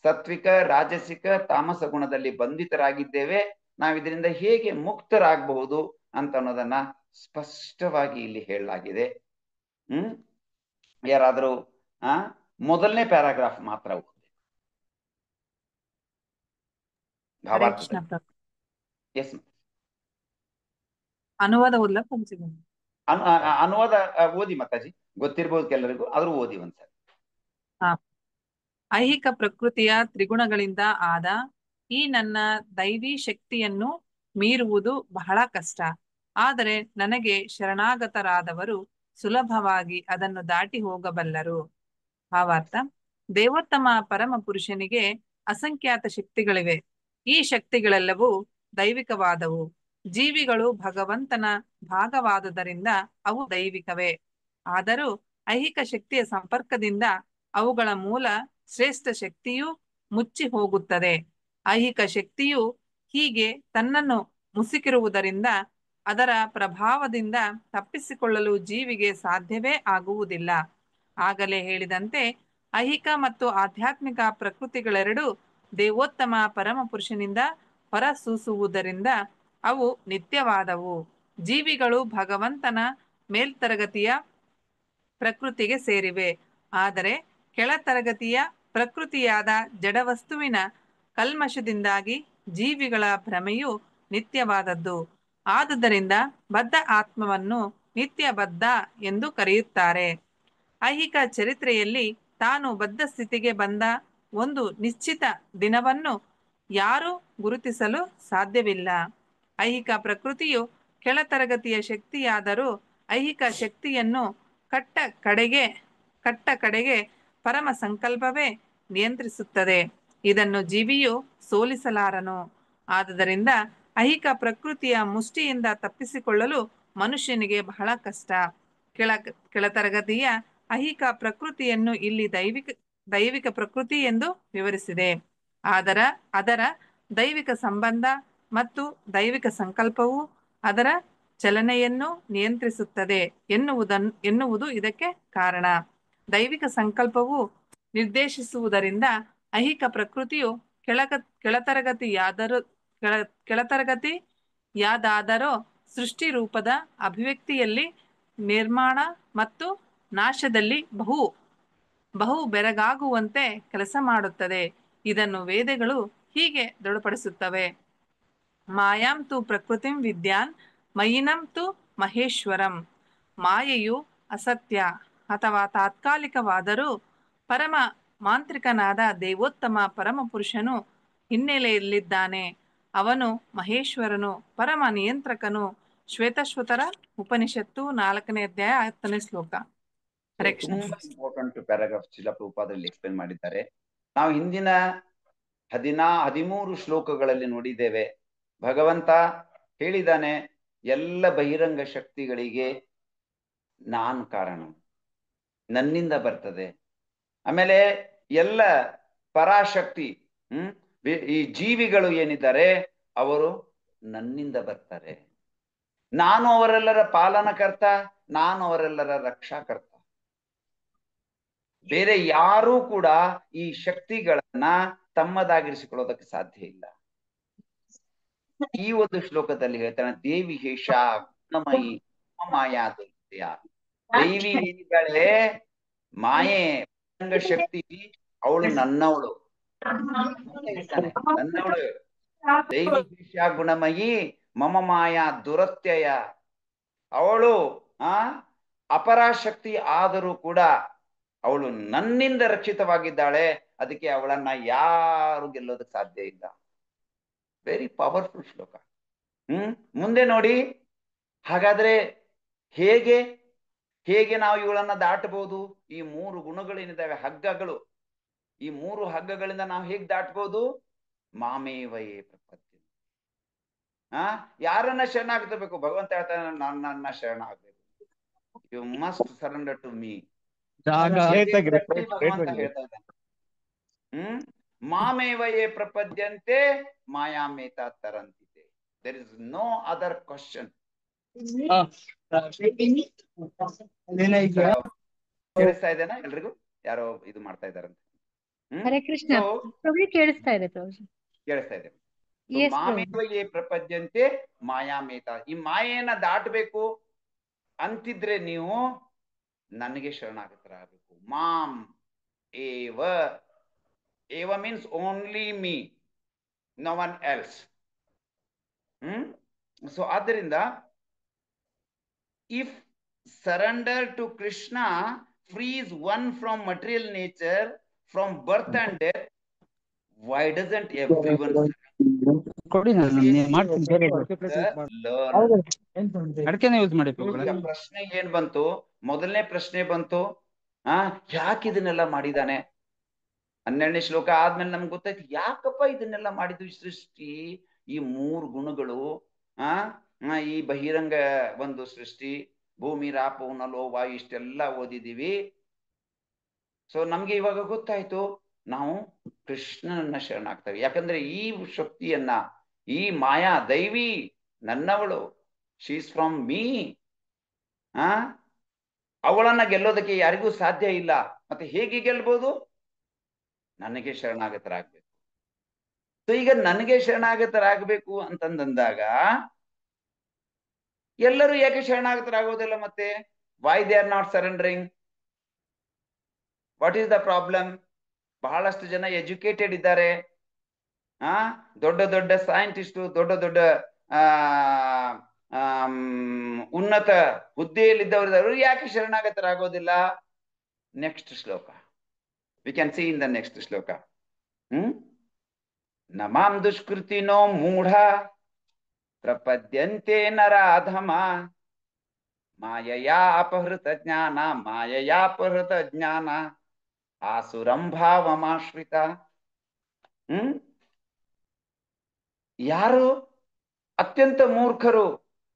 ಸಾತ್ವಿಕ, ರಾಜಸಿಕ, ತಾಮಸ ಗುಣದಲ್ಲಿ ಬಂಧಿತರಾಗಿದ್ದೇವೆ, ನಾವು ಇದರಿಂದ ಹೇಗೆ ಮುಕ್ತರಾಗಬಹುದು ಅಂತ ಅನ್ನೋದನ್ನ ಸ್ಪಷ್ಟವಾಗಿ ಇಲ್ಲಿ ಹೇಳಲಾಗಿದೆ. ಯಾರಾದರೂ ಮೊದಲನೇ ಪ್ಯಾರಾಗ್ರಾಫ್ ಮಾತ್ರ ಓದಿ. ಎಸ್, ಅನುವಾದ ಅನುವಾದ ಓದಿ ಮಾತಾಜಿ, ಗೊತ್ತಿರ್ಬೋದು ಕೆಲರಿಗೂ, ಆದ್ರೂ ಓದಿ ಒಂದ್ಸರಿ. ಐಹಿಕ ಪ್ರಕೃತಿಯ ತ್ರಿಗುಣಗಳಿಂದ ಆದ ಈ ನನ್ನ ದೈವಿ ಶಕ್ತಿಯನ್ನು ಮೀರುವುದು ಬಹಳ ಕಷ್ಟ. ಆದರೆ ನನಗೆ ಶರಣಾಗತರಾದವರು ಸುಲಭವಾಗಿ ಅದನ್ನು ದಾಟಿ ಹೋಗಬಲ್ಲರು. ಭಾವಾರ್ಥ: ದೇವೋತ್ತಮ ಪರಮ ಪುರುಷನಿಗೆ ಅಸಂಖ್ಯಾತ ಶಕ್ತಿಗಳಿವೆ. ಈ ಶಕ್ತಿಗಳೆಲ್ಲವೂ ದೈವಿಕವಾದವು. ಜೀವಿಗಳು ಭಗವಂತನ ಭಾಗವಾದುದರಿಂದ ಅವು ದೈವಿಕವೇ. ಆದರೂ ಐಹಿಕ ಶಕ್ತಿಯ ಸಂಪರ್ಕದಿಂದ ಅವುಗಳ ಮೂಲ ಶ್ರೇಷ್ಠ ಶಕ್ತಿಯು ಮುಚ್ಚಿ ಹೋಗುತ್ತದೆ. ಐಹಿಕ ಶಕ್ತಿಯು ಹೀಗೆ ತನ್ನನ್ನು ಮುಸುಕಿರುವುದರಿಂದ ಅದರ ಪ್ರಭಾವದಿಂದ ತಪ್ಪಿಸಿಕೊಳ್ಳಲು ಜೀವಿಗೆ ಸಾಧ್ಯವೇ ಆಗುವುದಿಲ್ಲ. ಆಗಲೇ ಹೇಳಿದಂತೆ ಐಹಿಕ ಮತ್ತು ಆಧ್ಯಾತ್ಮಿಕ ಪ್ರಕೃತಿಗಳೆರಡೂ ದೇವೋತ್ತಮ ಪರಮಪುರುಷನಿಂದ ಹೊರಸೂಸುವುದರಿಂದ ಅವು ನಿತ್ಯವಾದವು. ಜೀವಿಗಳು ಭಗವಂತನ ಮೇಲ್ತರಗತಿಯ ಪ್ರಕೃತಿಗೆ ಸೇರಿವೆ. ಆದರೆ ಕೆಳತರಗತಿಯ ಪ್ರಕೃತಿಯಾದ ಜಡವಸ್ತುವಿನ ಕಲ್ಮಶದಿಂದಾಗಿ ಜೀವಿಗಳ ಭ್ರಮೆಯು ನಿತ್ಯವಾದದ್ದು. ಆದುದರಿಂದ ಬದ್ಧ ಆತ್ಮವನ್ನು ನಿತ್ಯಬದ್ಧ ಎಂದು ಕರೆಯುತ್ತಾರೆ. ಐಹಿಕ ಚರಿತ್ರೆಯಲ್ಲಿ ತಾನು ಬದ್ಧ ಸ್ಥಿತಿಗೆ ಬಂದ ಒಂದು ನಿಶ್ಚಿತ ದಿನವನ್ನು ಯಾರೂ ಗುರುತಿಸಲು ಸಾಧ್ಯವಿಲ್ಲ. ಐಹಿಕ ಪ್ರಕೃತಿಯು ಕೆಳತರಗತಿಯ ಶಕ್ತಿಯಾದರೂ ಐಹಿಕ ಶಕ್ತಿಯನ್ನು ಕಟ್ಟ ಕಡೆಗೆ ಪರಮ ಸಂಕಲ್ಪವೇ ನಿಯಂತ್ರಿಸುತ್ತದೆ. ಇದನ್ನು ಜೀವಿಯು ಸೋಲಿಸಲಾರನು. ಆದುದರಿಂದ ಐಹಿಕ ಪ್ರಕೃತಿಯ ಮುಷ್ಟಿಯಿಂದ ತಪ್ಪಿಸಿಕೊಳ್ಳಲು ಮನುಷ್ಯನಿಗೆ ಬಹಳ ಕಷ್ಟ. ಕೆಳತರಗತಿಯ ಐಹಿಕ ಪ್ರಕೃತಿಯನ್ನು ಇಲ್ಲಿ ದೈವಿಕ ಪ್ರಕೃತಿ ಎಂದು ವಿವರಿಸಿದೆ. ಅದರ ದೈವಿಕ ಸಂಬಂಧ ಮತ್ತು ದೈವಿಕ ಸಂಕಲ್ಪವು ಅದರ ಚಲನೆಯನ್ನು ನಿಯಂತ್ರಿಸುತ್ತದೆ ಎನ್ನುವುದು ಇದಕ್ಕೆ ಕಾರಣ. ದೈವಿಕ ಸಂಕಲ್ಪವು ನಿರ್ದೇಶಿಸುವುದರಿಂದ ಐಹಿಕ ಪ್ರಕೃತಿಯು ಕೆಳತರಗತಿಯಾದಾದರೂ ಸೃಷ್ಟಿ ರೂಪದ ಅಭಿವ್ಯಕ್ತಿಯಲ್ಲಿ, ನಿರ್ಮಾಣ ಮತ್ತು ನಾಶದಲ್ಲಿ ಬಹು ಬೆರಗಾಗುವಂತೆ ಕೆಲಸ ಮಾಡುತ್ತದೆ. ಇದನ್ನು ವೇದಗಳು ಹೀಗೆ ದೃಢಪಡಿಸುತ್ತವೆ: ಮಾಯಾಂ ತು ಪ್ರಕೃತಿಂ ವಿದ್ಯಾನ್ ಮಯಿನಂ ತು ಮಹೇಶ್ವರಂ. ಮಾಯೆಯು ಅಸತ್ಯ ಅಥವಾ ತಾತ್ಕಾಲಿಕವಾದರೂ ಪರಮ ಮಾಂತ್ರಿಕನಾದ ದೇವೋತ್ತಮ ಪರಮಪುರುಷನು ಹಿನ್ನೆಲೆಯಲ್ಲಿದ್ದಾನೆ. ಅವನು ಮಹೇಶ್ವರನು, ಪರಮ ನಿಯಂತ್ರಕನು. ಶ್ವೇತಶ್ವತರ ಉಪನಿಷತ್ತು 4ನೇ ಅಧ್ಯಾಯ 10ನೇ ಶ್ಲೋಕ. ಹರೇ ಕೃಷ್ಣ. ತುಂಬಾ ಇಂಪಾರ್ಟೆಂಟ್ ಪ್ಯಾರಾಗ್ರಾಫ್ ಶಿಲ ಪ್ರಭುಪಾದಲ್ಲಿ ಎಕ್ಸ್ಪ್ಲೇನ್ ಮಾಡಿದ್ದಾರೆ. ನಾವು ಹಿಂದಿನ 13 ಶ್ಲೋಕಗಳಲ್ಲಿ ನೋಡಿದ್ದೇವೆ. ಭಗವಂತ ಹೇಳಿದಾನೆ, ಎಲ್ಲ ಬಹಿರಂಗ ಶಕ್ತಿಗಳಿಗೆ ನಾನು ಕಾರಣ, ನನ್ನಿಂದ ಬರ್ತದೆ. ಆಮೇಲೆ ಎಲ್ಲ ಪರಾಶಕ್ತಿ ಈ ಜೀವಿಗಳು ಏನಿದ್ದಾರೆ ಅವರು ನನ್ನಿಂದ ಬರ್ತಾರೆ. ನಾನು ಅವರೆಲ್ಲರ ಪಾಲನಕರ್ತ, ನಾನು ಅವರೆಲ್ಲರ ರಕ್ಷಾಕರ್ತ. ಬೇರೆ ಯಾರೂ ಕೂಡ ಈ ಶಕ್ತಿಗಳನ್ನ ತಮ್ಮದಾಗಿರಿಸಿಕೊಳ್ಳೋದಕ್ಕೆ ಸಾಧ್ಯ ಇಲ್ಲ. ಈ ಒಂದು ಶ್ಲೋಕದಲ್ಲಿ ಹೇಳ್ತಾನೆ, ದೇವಿ ಹೇಷ ಗುಣಮಯಿ ಮಾಯಾ ದೈತ್ಯ. ದೇವಿ ಏನಿದ್ದಾಳೆ ಮಾಯೆ ಶಕ್ತಿ, ಅವಳು ನನ್ನವಳು, ನನ್ನವಳು. ದೈವಿ ಹೇಷ ಗುಣಮಯಿ ಮಮ ಮಾಯಾ ದುರತ್ಯಯ. ಅವಳು ಅಪರಾಶಕ್ತಿ ಆದರೂ ಕೂಡ ಅವಳು ನನ್ನಿಂದ ರಕ್ಷಿತವಾಗಿದ್ದಾಳೆ. ಅದಕ್ಕೆ ಅವಳನ್ನ ಯಾರು ಗೆಲ್ಲೋದಕ್ಕೆ ಸಾಧ್ಯ ಇಲ್ಲ. ವೆರಿ ಪವರ್ಫುಲ್ ಶ್ಲೋಕ. ಮುಂದೆ ನೋಡಿ, ಹಾಗಾದ್ರೆ ಹೇಗೆ ನಾವು ಇವುಗಳನ್ನ ದಾಟಬಹುದು? ಈ 3 ಗುಣಗಳೇನಿದ್ದಾವೆ, ಹಗ್ಗಗಳು, ಈ 3 ಹಗ್ಗಗಳಿಂದ ನಾವು ಹೇಗೆ ದಾಟಬಹುದು? ಮಾಮೇವಯೇ ಪ್ರಪತ್ತಿ. ಯಾರನ್ನ ಶರಣಾಗಬೇಕು? ಭಗವಂತ ಹೇಳ್ತಾನೆ, ನನ್ನನ್ನ ಶರಣ ಆಗ್ಬೇಕು. You must surrender to me. ಭಗವಂತ ಹೇಳ್ತಾ ಇದ್ದಾನೆ. ಮಾಮೇವಯೇ ಪ್ರಪದ್ಯಂತೆ ಮಾಯಾಮೇತ ತರಂತಿದೆ. There is no other question. ಕೇಳಿಸ್ತಾ ಇದೆನಾ ಎಲ್ರಿಗೂ? ಯಾರೋ ಇದು ಮಾಡ್ತಾ ಇದಾರಂತೆ. ಹರೇ ಕೃಷ್ಣ. ಕೇಳಿಸ್ತಾ ಇದೆ ಪ್ರಭು. ಕೇಳಿಸ್ತಾ ಇದೆ. ಮಾಮೇವಯೇ ಪ್ರಪದ್ಯಂತೆ ಮಾಯಾಮೇತ. ಈ ಮಾಯೆಯನ್ನ ದಾಟಬೇಕು ಅಂತಿದ್ರೆ ನೀವು ನನಗೆ ಶರಣಾಗತರಾಗಬೇಕು. ಮಾಂ ಏವ. ಏವ means only me, no one else. So ಆದ್ದರಿಂದ if surrender to Krishna frees one from material nature, from birth and death, why doesn't everyone learn? ಪ್ರಶ್ನೆ ಏನ್ ಬಂತು? ಮೊದಲನೇ ಪ್ರಶ್ನೆ ಬಂತು, ಯಾಕೆ ಇದನ್ನೆಲ್ಲ ಮಾಡಿದಾನೆ? 12ನೇ ಶ್ಲೋಕ ಆದ್ಮೇಲೆ ನಮ್ಗೆ ಗೊತ್ತಾಯ್ತು ಯಾಕಪ್ಪ ಇದನ್ನೆಲ್ಲ ಮಾಡಿದ್ವಿ. ಸೃಷ್ಟಿ, ಈ 3 ಗುಣಗಳು, ಈ ಬಹಿರಂಗ ಒಂದು ಸೃಷ್ಟಿ, ಭೂಮಿ, ರಾಪು, ನಲೋ, ವಾಯು, ಇಷ್ಟೆಲ್ಲ ಓದಿದೀವಿ. ಸೊ ನಮ್ಗೆ ಇವಾಗ ಗೊತ್ತಾಯ್ತು ನಾವು ಕೃಷ್ಣನನ್ನ ಶರಣಾಗ್ತೇವೆ. ಯಾಕಂದ್ರೆ ಈ ಶಕ್ತಿಯನ್ನ, ಈ ಮಾಯಾ ದೈವಿ ನನ್ನವಳು, ಶೀಸ್ ಫ್ರಮ್ ಮೀ, ಅವಳನ್ನ ಗೆಲ್ಲೋದಕ್ಕೆ ಯಾರಿಗೂ ಸಾಧ್ಯ ಇಲ್ಲ. ಮತ್ತೆ ಹೇಗೆ ಗೆಲ್ಬಹುದು? ನನಗೆ ಶರಣಾಗತರಾಗ್ಬೇಕು. ಸೊ ಈಗ ನನಗೆ ಶರಣಾಗತರಾಗಬೇಕು ಅಂತಂದಾಗ ಎಲ್ಲರೂ ಯಾಕೆ ಶರಣಾಗತರಾಗೋದಿಲ್ಲ? ಮತ್ತೆ why they are not surrendering? What is the problem? ಬಹಳಷ್ಟು ಜನ ಎಜುಕೇಟೆಡ್ ಇದ್ದಾರೆ, ದೊಡ್ಡ ದೊಡ್ಡ ಸೈಂಟಿಸ್ಟು, ದೊಡ್ಡ ದೊಡ್ಡ ಉನ್ನತ ಹುದ್ದೆಯಲ್ಲಿದ್ದವರು ಯಾಕೆ ಶರಣಾಗತರಾಗೋದಿಲ್ಲ? ನೆಕ್ಸ್ಟ್ ಶ್ಲೋಕ we can see in the next ಶ್ಲೋಕ. ನಮಾಂ ದುಷ್ಕೃತಿನೋ ಮೂಢ ಪ್ರಪದ್ಯಂತೆ ನರಾಧಮ ಮಾಯಯಾ ಅಪಹೃತ ಜ್ಞಾನ, ಮಾಯಯಾ ಅಪಹೃತ ಜ್ಞಾನ ಆಸುರಂ ಭಾವಮಾಶ್ರಿತ. ಯಾರು ಅತ್ಯಂತ ಮೂರ್ಖರು,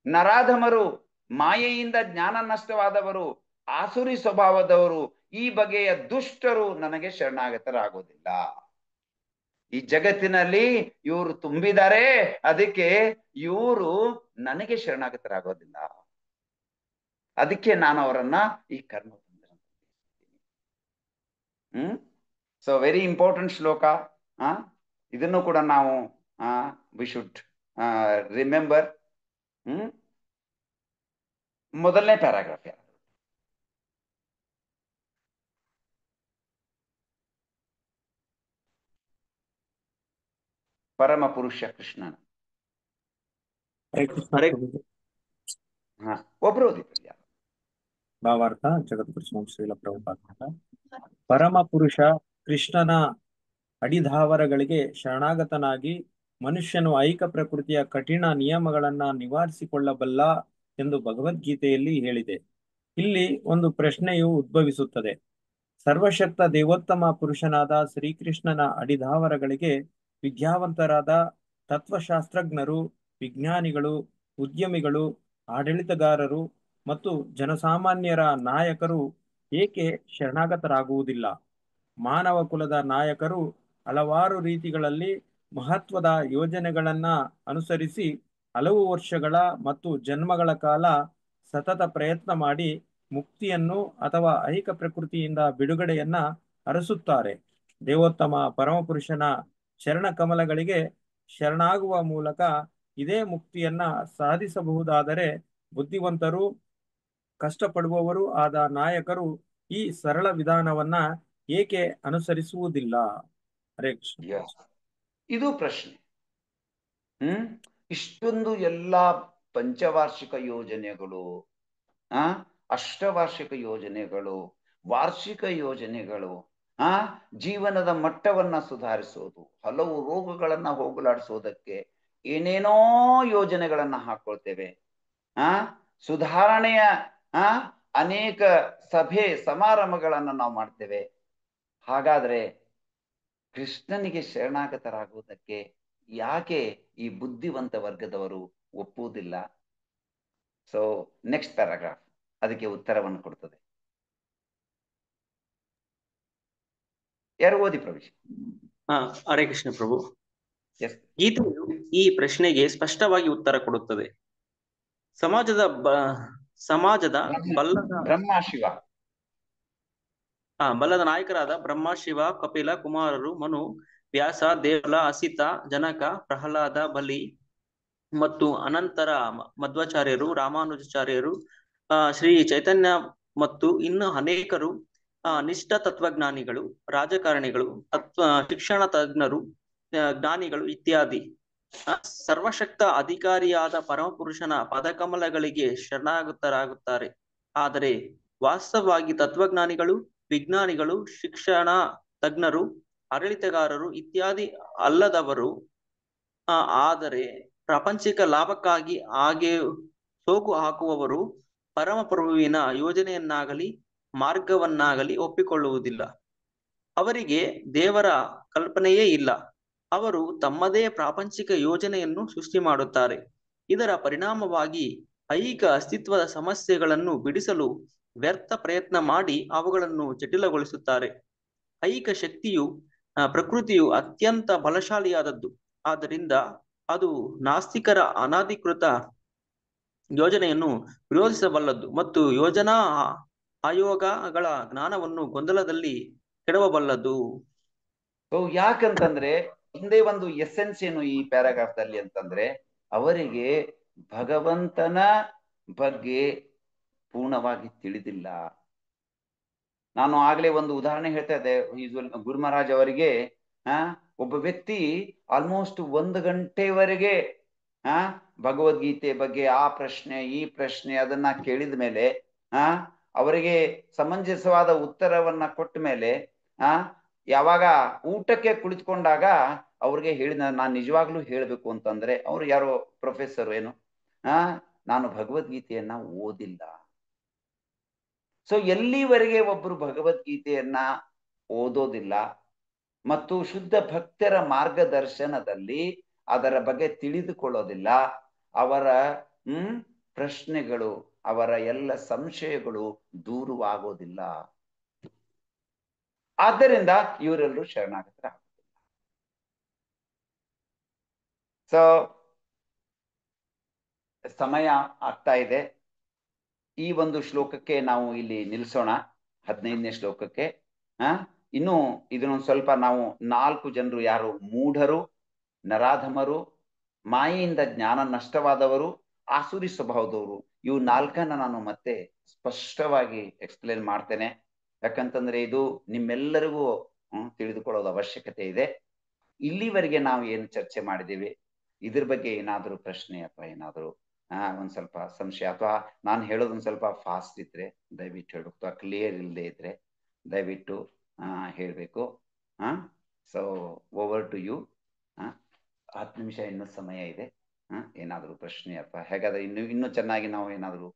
ನರಾಧಮರು, ಮಾಯೆಯಿಂದ ಜ್ಞಾನ ನಷ್ಟವಾದವರು, ಆಸುರಿ ಸ್ವಭಾವದವರು, ಈ ಬಗೆಯ ದುಷ್ಟರು ನನಗೆ ಶರಣಾಗತರಾಗೋದಿಲ್ಲ. ಈ ಜಗತ್ತಿನಲ್ಲಿ ಇವರು ತುಂಬಿದ್ದಾರೆ, ಅದಕ್ಕೆ ಇವರು ನನಗೆ ಶರಣಾಗತರಾಗೋದಿಲ್ಲ. ಅದಕ್ಕೆ ನಾನು ಅವರನ್ನ ಈ ಕರ್ಮ ಸೊ ವೆರಿ ಇಂಪಾರ್ಟೆಂಟ್ ಶ್ಲೋಕ. ಇದನ್ನು ಕೂಡ ನಾವು ವಿ ಶುಡ್ ರಿಮೆಂಬರ್. ಮೊದಲನೇ ಪ್ಯಾರಾಗ್ರಾಫ್ ಯಾರು? ಪರಮ ಪುರುಷ ಕೃಷ್ಣನ. ಒಬ್ರು ಓದಿದ್ರು ಯಾರು? ಭಾವಾರ್ಥ ಜಗದ್ಗುರು ಸ್ವಾಮಿ ಶ್ರೀಲ ಪ್ರಭುಪಾದ. ಪರಮ ಪುರುಷ ಕೃಷ್ಣನ ಅಡಿಧಾವರಗಳಿಗೆ ಶರಣಾಗತನಾಗಿ ಮನುಷ್ಯನು ಐಕ ಪ್ರಕೃತಿಯ ಕಠಿಣ ನಿಯಮಗಳನ್ನ ನಿವಾರಿಸಿಕೊಳ್ಳಬಲ್ಲ ಎಂದು ಭಗವದ್ಗೀತೆಯಲ್ಲಿ ಹೇಳಿದೆ. ಇಲ್ಲಿ ಒಂದು ಪ್ರಶ್ನೆಯು ಉದ್ಭವಿಸುತ್ತದೆ. ಸರ್ವಶಕ್ತ ದೇವೋತ್ತಮ ಪುರುಷನಾದ ಶ್ರೀಕೃಷ್ಣನ ಅಡಿಧಾವರಗಳಿಗೆ ವಿದ್ಯಾವಂತರಾದ ತತ್ವಶಾಸ್ತ್ರಜ್ಞರು, ವಿಜ್ಞಾನಿಗಳು, ಉದ್ಯಮಿಗಳು, ಆಡಳಿತಗಾರರು ಮತ್ತು ಜನಸಾಮಾನ್ಯರ ನಾಯಕರು ಏಕೆ ಶರಣಾಗತರಾಗುವುದಿಲ್ಲ? ಮಾನವ ಕುಲದ ನಾಯಕರು ಹಲವಾರು ರೀತಿಗಳಲ್ಲಿ ಮಹತ್ವದ ಯೋಜನೆಗಳನ್ನ ಅನುಸರಿಸಿ ಹಲವು ವರ್ಷಗಳ ಮತ್ತು ಜನ್ಮಗಳ ಕಾಲ ಸತತ ಪ್ರಯತ್ನ ಮಾಡಿ ಮುಕ್ತಿಯನ್ನು ಅಥವಾ ಐಕ ಪ್ರಕೃತಿಯಿಂದ ಬಿಡುಗಡೆಯನ್ನ ಅರಸುತ್ತಾರೆ. ದೇವೋತ್ತಮ ಪರಮಪುರುಷನ ಶರಣ ಕಮಲಗಳಿಗೆ ಶರಣಾಗುವ ಮೂಲಕ ಇದೇ ಮುಕ್ತಿಯನ್ನ ಸಾಧಿಸಬಹುದಾದರೆ ಬುದ್ಧಿವಂತರು, ಕಷ್ಟಪಡುವವರು ಆದ ನಾಯಕರು ಈ ಸರಳ ವಿಧಾನವನ್ನ ಏಕೆ ಅನುಸರಿಸುವುದಿಲ್ಲ? ಹರೇ ಕೃಷ್ಣ. ಇದು ಪ್ರಶ್ನೆ. ಇಷ್ಟೊಂದು ಎಲ್ಲಾ ಪಂಚವಾರ್ಷಿಕ ಯೋಜನೆಗಳು, ಅಷ್ಟವಾರ್ಷಿಕ ಯೋಜನೆಗಳು, ವಾರ್ಷಿಕ ಯೋಜನೆಗಳು, ಜೀವನದ ಮಟ್ಟವನ್ನ ಸುಧಾರಿಸೋದು, ಹಲವು ರೋಗಗಳನ್ನ ಹೋಗಲಾಡಿಸೋದಕ್ಕೆ ಏನೇನೋ ಯೋಜನೆಗಳನ್ನ ಹಾಕೊಳ್ತೇವೆ. ಸುಧಾರಣೆಯ ಅನೇಕ ಸಭೆ ಸಮಾರಂಭಗಳನ್ನ ನಾವು ಮಾಡ್ತೇವೆ. ಹಾಗಾದ್ರೆ ಕೃಷ್ಣನಿಗೆ ಶರಣಾಗತರಾಗುವುದಕ್ಕೆ ಯಾಕೆ ಈ ಬುದ್ಧಿವಂತ ವರ್ಗದವರು ಒಪ್ಪುವುದಿಲ್ಲ? ಸೊ ನೆಕ್ಸ್ಟ್ ಪ್ಯಾರಾಗ್ರಾಫ್ ಅದಕ್ಕೆ ಉತ್ತರವನ್ನು ಕೊಡ್ತದೆ. ಯಾರು ಓದಿ ಪ್ರವೇಶ್? ಹರೇ ಕೃಷ್ಣ ಪ್ರಭು. ಗೀತೆಯು ಈ ಪ್ರಶ್ನೆಗೆ ಸ್ಪಷ್ಟವಾಗಿ ಉತ್ತರ ಕೊಡುತ್ತದೆ. ಸಮಾಜದ ಬಲ್ಲದ ನಾಯಕರಾದ ಬ್ರಹ್ಮ, ಶಿವ, ಕಪಿಲ, ಕುಮಾರರು, ಮನು, ವ್ಯಾಸ, ದೇವಲ, ಅಸಿತ, ಜನಕ, ಪ್ರಹ್ಲಾದ, ಬಲಿ ಮತ್ತು ಅನಂತರ ಮಧ್ವಾಚಾರ್ಯರು, ರಾಮಾನುಜಾಚಾರ್ಯರು, ಶ್ರೀ ಚೈತನ್ಯ ಮತ್ತು ಇನ್ನು ಅನೇಕರು ನಿಷ್ಠ ತತ್ವಜ್ಞಾನಿಗಳು, ರಾಜಕಾರಣಿಗಳು, ಶಿಕ್ಷಣ ತಜ್ಞರು, ಜ್ಞಾನಿಗಳು ಇತ್ಯಾದಿ ಸರ್ವಶಕ್ತ ಅಧಿಕಾರಿಯಾದ ಪರಮಪುರುಷನ ಪದಕಮಲಗಳಿಗೆ ಶರಣಾಗತರಾಗುತ್ತಾರೆ. ಆದರೆ ವಾಸ್ತವವಾಗಿ ತತ್ವಜ್ಞಾನಿಗಳು, ವಿಜ್ಞಾನಿಗಳು, ಶಿಕ್ಷಣ ತಜ್ಞರು, ಆಡಳಿತಗಾರರು ಇತ್ಯಾದಿ ಅಲ್ಲದವರು, ಆದರೆ ಪ್ರಾಪಂಚಿಕ ಲಾಭಕ್ಕಾಗಿ ಹಾಗೆ ಸೋಗು ಹಾಕುವವರು ಪರಮಪ್ರಭುವಿನ ಯೋಜನೆಯನ್ನಾಗಲಿ ಮಾರ್ಗವನ್ನಾಗಲಿ ಒಪ್ಪಿಕೊಳ್ಳುವುದಿಲ್ಲ. ಅವರಿಗೆ ದೇವರ ಕಲ್ಪನೆಯೇ ಇಲ್ಲ. ಅವರು ತಮ್ಮದೇ ಪ್ರಾಪಂಚಿಕ ಯೋಜನೆಯನ್ನು ಸೃಷ್ಟಿ ಮಾಡುತ್ತಾರೆ. ಇದರ ಪರಿಣಾಮವಾಗಿ ಐಹಿಕ ಅಸ್ತಿತ್ವದ ಸಮಸ್ಯೆಗಳನ್ನು ಬಿಡಿಸಲು ವ್ಯರ್ಥ ಪ್ರಯತ್ನ ಮಾಡಿ ಅವುಗಳನ್ನು ಜಟಿಲಗೊಳಿಸುತ್ತಾರೆ. ಐಹಿಕ ಶಕ್ತಿಯು ಪ್ರಕೃತಿಯು ಅತ್ಯಂತ ಬಲಶಾಲಿಯಾದದ್ದು. ಆದ್ದರಿಂದ ಅದು ನಾಸ್ತಿಕರ ಅನಧಿಕೃತ ಯೋಜನೆಯನ್ನು ವಿರೋಧಿಸಬಲ್ಲದ್ದು ಮತ್ತು ಯೋಜನಾ ಆಯೋಗಗಳ ಜ್ಞಾನವನ್ನು ಗೊಂದಲದಲ್ಲಿ ಕೆಡವಬಲ್ಲದು. ಯಾಕಂತಂದ್ರೆ ಒಂದೇ ಒಂದು ಎಸೆನ್ಸ್ ಏನು ಈ ಪ್ಯಾರಾಗ್ರಾಫ್ ದಲ್ಲಿ ಅಂತಂದ್ರೆ, ಅವರಿಗೆ ಭಗವಂತನ ಬಗ್ಗೆ ಪೂರ್ಣವಾಗಿ ತಿಳಿದಿಲ್ಲ. ನಾನು ಆಗ್ಲೇ ಒಂದು ಉದಾಹರಣೆ ಹೇಳ್ತಾ ಇದ್ದೆ. ಗುರು ಮಹಾರಾಜ್ ಅವರಿಗೆ ಒಬ್ಬ ವ್ಯಕ್ತಿ ಆಲ್ಮೋಸ್ಟ್ 1 ಗಂಟೆವರೆಗೆ ಭಗವದ್ಗೀತೆ ಬಗ್ಗೆ ಆ ಪ್ರಶ್ನೆ ಈ ಪ್ರಶ್ನೆ ಅದನ್ನ ಕೇಳಿದ ಮೇಲೆ ಅವರಿಗೆ ಸಮಂಜಸವಾದ ಉತ್ತರವನ್ನ ಕೊಟ್ಟ ಮೇಲೆ ಯಾವಾಗ ಊಟಕ್ಕೆ ಕುಳಿತುಕೊಂಡಾಗ ಅವ್ರಿಗೆ ಹೇಳಿದ, ನಾನು ನಿಜವಾಗ್ಲೂ ಹೇಳ್ಬೇಕು ಅಂತಂದ್ರೆ, ಅವ್ರು ಯಾರೋ ಪ್ರೊಫೆಸರ್ ಏನು ನಾನು ಭಗವದ್ಗೀತೆಯನ್ನ ಓದಿಲ್ಲ. ಸೊ ಎಲ್ಲಿವರೆಗೆ ಒಬ್ರು ಭಗವದ್ಗೀತೆಯನ್ನ ಓದೋದಿಲ್ಲ ಮತ್ತು ಶುದ್ಧ ಭಕ್ತರ ಮಾರ್ಗದರ್ಶನದಲ್ಲಿ ಅದರ ಬಗ್ಗೆ ತಿಳಿದುಕೊಳ್ಳೋದಿಲ್ಲ, ಅವರ ಪ್ರಶ್ನೆಗಳು, ಅವರ ಎಲ್ಲ ಸಂಶಯಗಳು ದೂರವಾಗೋದಿಲ್ಲ. ಆದ್ದರಿಂದ ಇವರೆಲ್ಲರೂ ಶರಣಾಗತರಾಗುತ್ತಿಲ್ಲ. ಸೊ ಸಮಯ ಆಗ್ತಾ ಇದೆ. ಈ ಒಂದು ಶ್ಲೋಕಕ್ಕೆ ನಾವು ಇಲ್ಲಿ ನಿಲ್ಸೋಣ, 15ನೇ ಶ್ಲೋಕಕ್ಕೆ. ಇನ್ನು ಇದನ್ನೊಂದು ಸ್ವಲ್ಪ ನಾವು 4 ಜನರು, ಯಾರು ಮೂಢರು, ನರಾಧಮರು, ಮಾಯೆಯಿಂದ ಜ್ಞಾನ ನಷ್ಟವಾದವರು, ಆಸುರಿ ಸ್ವಭಾವದವರು, ಇವು 4ನ್ನ ನಾನು ಮತ್ತೆ ಸ್ಪಷ್ಟವಾಗಿ ಎಕ್ಸ್ಪ್ಲೇನ್ ಮಾಡ್ತೇನೆ. ಯಾಕಂತಂದ್ರೆ ಇದು ನಿಮ್ಮೆಲ್ಲರಿಗೂ ತಿಳಿದುಕೊಳ್ಳೋದು ಅವಶ್ಯಕತೆ ಇದೆ. ಇಲ್ಲಿವರೆಗೆ ನಾವು ಏನು ಚರ್ಚೆ ಮಾಡಿದ್ದೀವಿ, ಇದ್ರ ಬಗ್ಗೆ ಏನಾದರೂ ಪ್ರಶ್ನೆ ಅಥವಾ ಏನಾದರೂ ಒಂದ್ ಸ್ವಲ್ಪ ಸಂಶಯ, ಅಥವಾ ನಾನು ಹೇಳೋದೊಂದು ಸ್ವಲ್ಪ ಫಾಸ್ಟ್ ಇದ್ರೆ ದಯವಿಟ್ಟು ಹೇಳ್ಬೇಕು, ಅಥವಾ ಕ್ಲಿಯರ್ ಇಲ್ಲದೆ ಇದ್ರೆ ದಯವಿಟ್ಟು ಹೇಳ್ಬೇಕು. So over to you. 10 ನಿಮಿಷ ಇನ್ನೂ ಸಮಯ ಇದೆ. ಏನಾದರೂ ಪ್ರಶ್ನೆ ಅಥವಾ ಹೇಗಾದ್ರೆ ಇನ್ನೂ ಚೆನ್ನಾಗಿ ನಾವು ಏನಾದರೂ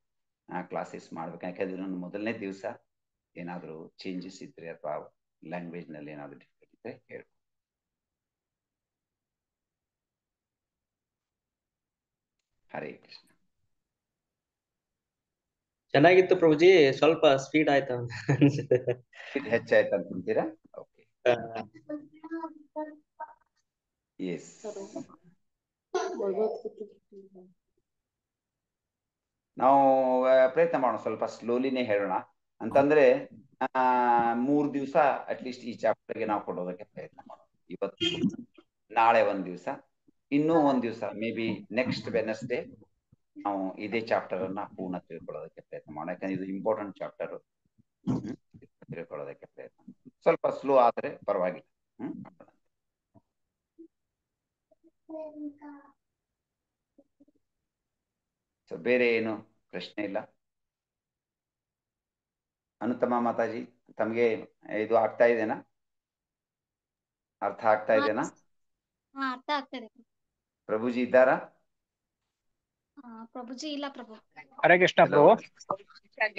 ಕ್ಲಾಸಸ್ ಮಾಡ್ಬೇಕು. ಯಾಕಂದ್ರೆ ನನ್ನ ಮೊದಲನೇ ದಿವಸ ಏನಾದರೂ ಚೇಂಜಸ್ ಇದ್ರೆ ಅಥವಾ ಲ್ಯಾಂಗ್ವೇಜ್ ನಲ್ಲಿ ಏನಾದರೂ ಡಿಫಿಕಲ್ಟ್ ಇದ್ರೆ ಹೇಳ್ಬೇಕು. ಹರೇ ಕೃಷ್ಣ. ಚೆನ್ನಾಗಿತ್ತು ಪ್ರಭುಜಿ, ಸ್ವಲ್ಪ ಸ್ಪೀಡ್ ಆಯ್ತು ಅಂತ ಅನ್ಸುತ್ತೆ. ಹೆಚ್ಚಾಯ್ತು ಅಂತೀರಾ? Okay, yes. ನಾವು ಪ್ರಯತ್ನ ಮಾಡೋಣ, ಸ್ವಲ್ಪ ಸ್ಲೋಲಿನೇ ಹೇಳೋಣ. ಅಂತಂದ್ರೆ 3 ದಿವಸ ಅಟ್ಲೀಸ್ಟ್ ಈ ಚಾಪ್ಟರ್ಗೆ ನಾವು ಕೊಡೋದಕ್ಕೆ ಪ್ರಯತ್ನ ಮಾಡೋಣ. ಇವತ್ತು, ನಾಳೆ 1 ದಿವಸ, ಇನ್ನೂ 1 ದಿವಸ, ಮೇ ಬಿ ನೆಕ್ಸ್ಟ್ ವೆನಸ್ಡೇ ನಾವು ಇದೇ ಚಾಪ್ಟರ್ ಅನ್ನ ಪೂರ್ಣ ತಿಳ್ಕೊಳ್ಳೋದಕ್ಕೆ ಪ್ರಯತ್ನ ಮಾಡೋಣ. ಯಾಕಂದ್ರೆ ಇದು ಇಂಪಾರ್ಟೆಂಟ್ ಚಾಪ್ಟರ್, ತಿಳ್ಕೊಳ್ಳೋದಕ್ಕೆ ಪ್ರಯತ್ನ. ಸ್ವಲ್ಪ ಸ್ಲೋ ಆದ್ರೆ ಪರವಾಗಿಲ್ಲ. ಸೊ ಬೇರೆ ಏನು ಪ್ರಶ್ನೆ ಇಲ್ಲ? ಅನುತಮ ಮಾತಾಜಿ, ತಮ್ಗೆ ಇದು ಆಗ್ತಾ ಇದೆನಾ? ಅರ್ಥ ಆಗ್ತಾ ಇದೆನಾ? ಅರ್ಥ ಆಗ್ತದೆ. ಪ್ರಭುಜಿ ಇದ್ದಾರಾ? ಪ್ರಭುಜಿ ಇಲ್ಲ ಪ್ರಭು. ಹರೇ ಕೃಷ್ಣ ಪ್ರಭು.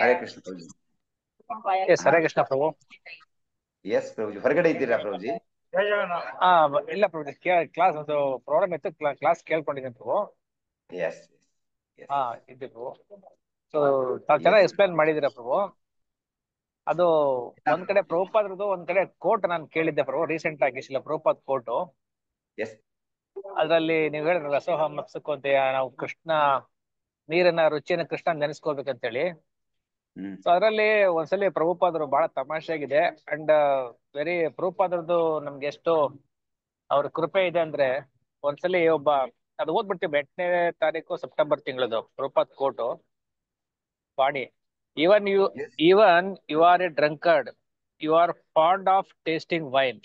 ಹರೇ ಕೃಷ್ಣ ಪ್ರಭುಜಿ. ಹರೇ ಕೃಷ್ಣ ಪ್ರಭು. ಎಸ್ ಪ್ರಭುಜಿ, ಹೊರಗಡೆ ಇದ್ದೀರಾ ಪ್ರಭುಜಿ? ಇಲ್ಲ ಪ್ರಭುಜಿ, ಕ್ಲಾಸ್ ಒಂದು ಪ್ರಾಬ್ಲಮ್ ಇತ್ತು, ಕ್ಲಾಸ್ ಕೇಳ್ಕೊಂಡಿದ್ದೀನಿ ಪ್ರಭು. ಎಸ್ ಇದ್ದೆ ಪ್ರಭು. ಸೊ ತಾವು ಚೆನ್ನಾಗಿ ಎಕ್ಸ್ಪ್ಲೈನ್ ಮಾಡಿದ್ದೀರಾ ಪ್ರಭು. ಅದು ಒಂದ್ ಕಡೆ ಪ್ರಭುಪಾದ್ರದ್ದು, ಒಂದ್ ಕಡೆ ಕೋಟ್ ನಾನು ಕೇಳಿದ್ದೆ ಪ್ರಭು, ರೀಸೆಂಟ್ ಆಗಿ ಶಿಲ ಪ್ರಭುಪಾದ್ ಕೋಟು. ಅದ್ರಲ್ಲಿ ನೀವು ಹೇಳಿದ್ರೆ ರಸೋಹ ಮಪ್ಸಕ್ಕೋತೆಯ, ನಾವು ಕೃಷ್ಣ ನೀರನ್ನ ರುಚಿಯನ್ನ ಕೃಷ್ಣ ನೆನೆಸ್ಕೋಬೇಕಂತೇಳಿ. ಸೊ ಅದರಲ್ಲಿ ಒಂದ್ಸಲಿ ಪ್ರಭುಪಾದರು ಬಹಳ ತಮಾಷೆಯಾಗಿದೆ. ಅಂಡ್ ವೆರಿ ಪ್ರಭುಪಾದ್ರದ್ದು ನಮ್ಗೆ ಎಷ್ಟು ಅವ್ರ ಕೃಪೆ ಇದೆ ಅಂದ್ರೆ, ಒಂದ್ಸಲಿ ಒಬ್ಬ, ಅದು ಓದ್ಬಿಡ್ತೀವಿ, 8ನೇ ತಾರೀಕು ಸೆಪ್ಟೆಂಬರ್ ತಿಂಗಳದು Prabhupad coat body. Even you are a drunkard, you are fond of tasting wine.